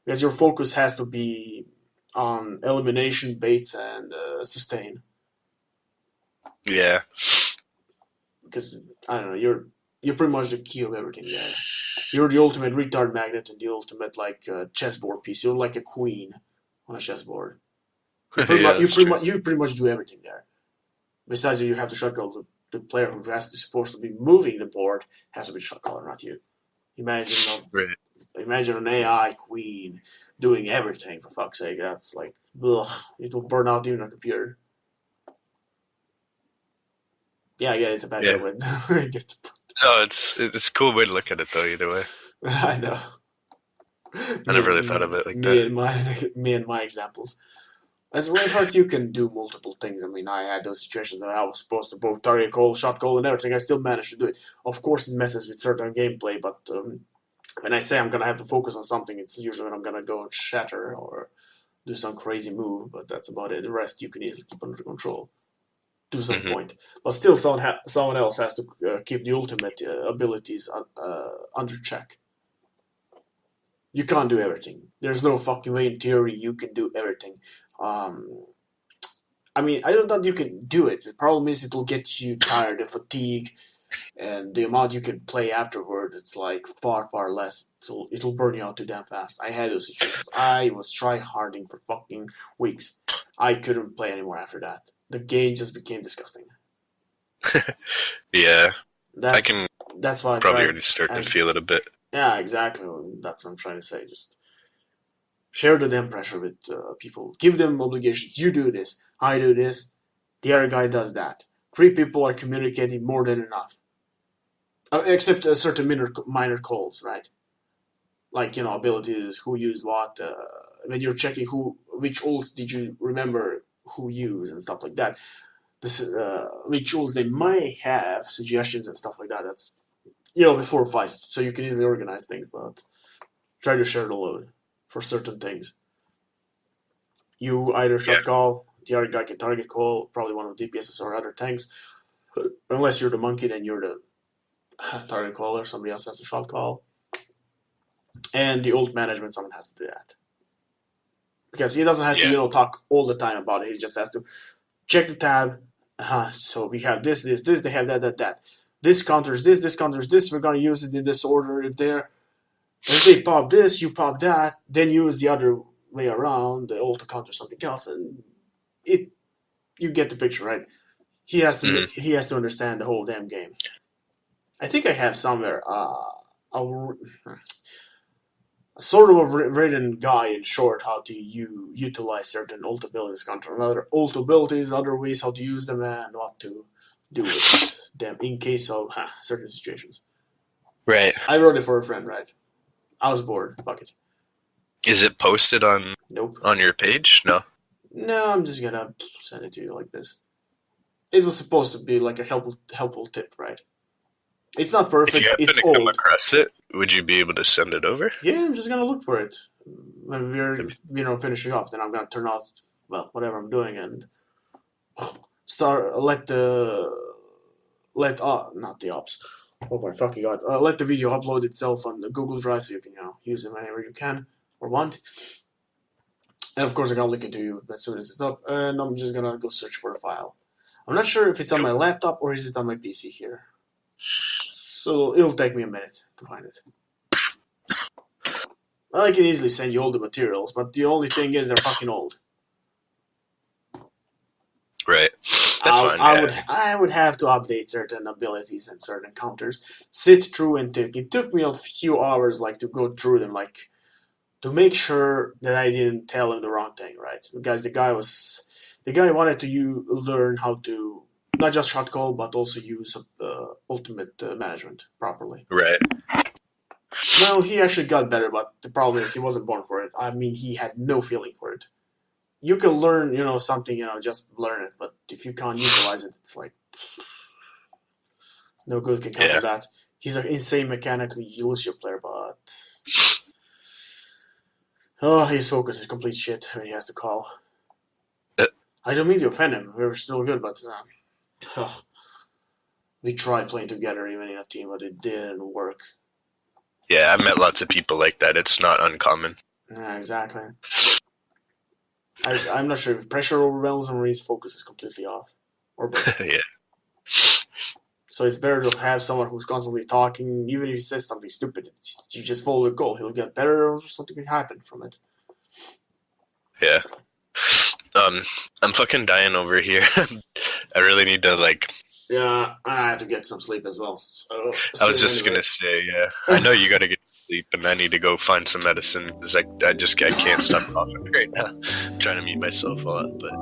[SPEAKER 3] because your focus has to be on elimination, baits, and sustain.
[SPEAKER 4] Yeah.
[SPEAKER 3] Because I don't know, you're pretty much the key of everything there. You're the ultimate retard magnet and the ultimate chessboard piece. You're like a queen on a chessboard. You pretty much do everything there. Besides, you have to shot call the player who supposed to be moving the board has to be shot caller, not you. Imagine an AI queen doing everything, for fuck's sake. That's like, ugh, it will burn out even a computer. Yeah, I get it, it's a bad joke, but I get the point.
[SPEAKER 4] No, it's a cool way to look at it though. Either way,
[SPEAKER 3] I know.
[SPEAKER 4] I never really thought of it like that.
[SPEAKER 3] Me and my examples. As a Reinhardt, you can do multiple things. I mean, I had those situations that I was supposed to both target call, shot call, and everything. I still managed to do it. Of course, it messes with certain gameplay, but when I say I'm gonna have to focus on something, it's usually when I'm gonna go shatter or do some crazy move. But that's about it. The rest you can easily keep under control to some point. But still, someone else has to keep the ultimate abilities under check. You can't do everything. There's no fucking way in theory you can do everything. I mean, I don't think you can do it. The problem is it'll get you tired, the fatigue, and the amount you can play afterward. It's like far, far less. So it'll burn you out too damn fast. I had those situations. I was try-harding for fucking weeks. I couldn't play anymore after that. The game just became disgusting.
[SPEAKER 4] Yeah,
[SPEAKER 3] That's
[SPEAKER 4] I can
[SPEAKER 3] that's why I
[SPEAKER 4] probably
[SPEAKER 3] tried.
[SPEAKER 4] already start to feel it a bit.
[SPEAKER 3] Yeah, exactly. That's what I'm trying to say. Just share the damn pressure with people. Give them obligations. You do this. I do this. The other guy does that. 3 people are communicating more than enough. Except certain minor calls, right? Like, abilities, who used what. When you're checking which ults did you remember who used and stuff like that. Which ults they might have, suggestions and stuff like that. That's, before fights. So you can easily organize things, but try to share the load for certain things. You either shot call, the other guy can target call, probably one of the DPSs or other tanks. Unless you're the monkey, then you're the target caller, somebody else has to shot call. And the ult management, someone has to do that. Because he doesn't have to, talk all the time about it. He just has to check the tab. So we have this, they have that. This counters this counters this, we're going to use it in this order. If they pop this, you pop that, then use the other way around, the ult to counter something else, and you get the picture, right? He has to understand the whole damn game. I think I have somewhere a sort of a written guide in short how to utilize certain ult abilities, counter other ult abilities, other ways how to use them, and what to do with them in case of certain situations.
[SPEAKER 4] Right.
[SPEAKER 3] I wrote it for a friend, right? I was bored. Fuck it.
[SPEAKER 4] Is it posted on your page? No.
[SPEAKER 3] No, I'm just gonna send it to you like this. It was supposed to be like a helpful tip, right? It's not perfect.
[SPEAKER 4] If you happen
[SPEAKER 3] it's
[SPEAKER 4] to
[SPEAKER 3] old.
[SPEAKER 4] come across it, would you be able to send it over?
[SPEAKER 3] Yeah, I'm just gonna look for it. When we're finishing off, then I'm gonna turn off whatever I'm doing and let the video upload itself on the Google Drive so you can use it whenever you can or want. And of course, I'm gonna link it to you as soon as it's up, and I'm just gonna go search for a file. I'm not sure if it's on my laptop or is it on my PC here. So it'll take me a minute to find it. Well, I can easily send you all the materials, but the only thing is they're fucking old.
[SPEAKER 4] Right. That's fine.
[SPEAKER 3] I would have to update certain abilities and certain counters. Sit through and think. It took me a few hours, to go through them, to make sure that I didn't tell him the wrong thing, right? Because the guy wanted to learn how to not just shot call, but also use ultimate management properly.
[SPEAKER 4] Right.
[SPEAKER 3] Well, he actually got better, but the problem is he wasn't born for it. I mean, he had no feeling for it. You can learn, something, just learn it, but if you can't utilize it, it's like no good can come of that. He's an insane mechanically useless player, but his focus is complete shit when he has to call. I don't mean to offend him. We're still good, but we tried playing together even in a team, but it didn't work.
[SPEAKER 4] Yeah, I've met lots of people like that. It's not uncommon.
[SPEAKER 3] Yeah, exactly. I'm not sure if pressure overwhelms him or his focus is completely off. Or both.
[SPEAKER 4] Yeah.
[SPEAKER 3] So it's better to have someone who's constantly talking, even if he says something stupid. You just follow the goal. He'll get better or something will happen from it.
[SPEAKER 4] Yeah. I'm fucking dying over here. I really need to,
[SPEAKER 3] Yeah, I have to get some sleep as well. So
[SPEAKER 4] I was just gonna say, yeah. I know you gotta get sleep, and I need to go find some medicine, because I can't stop coughing right now. I'm trying to mute myself a lot, but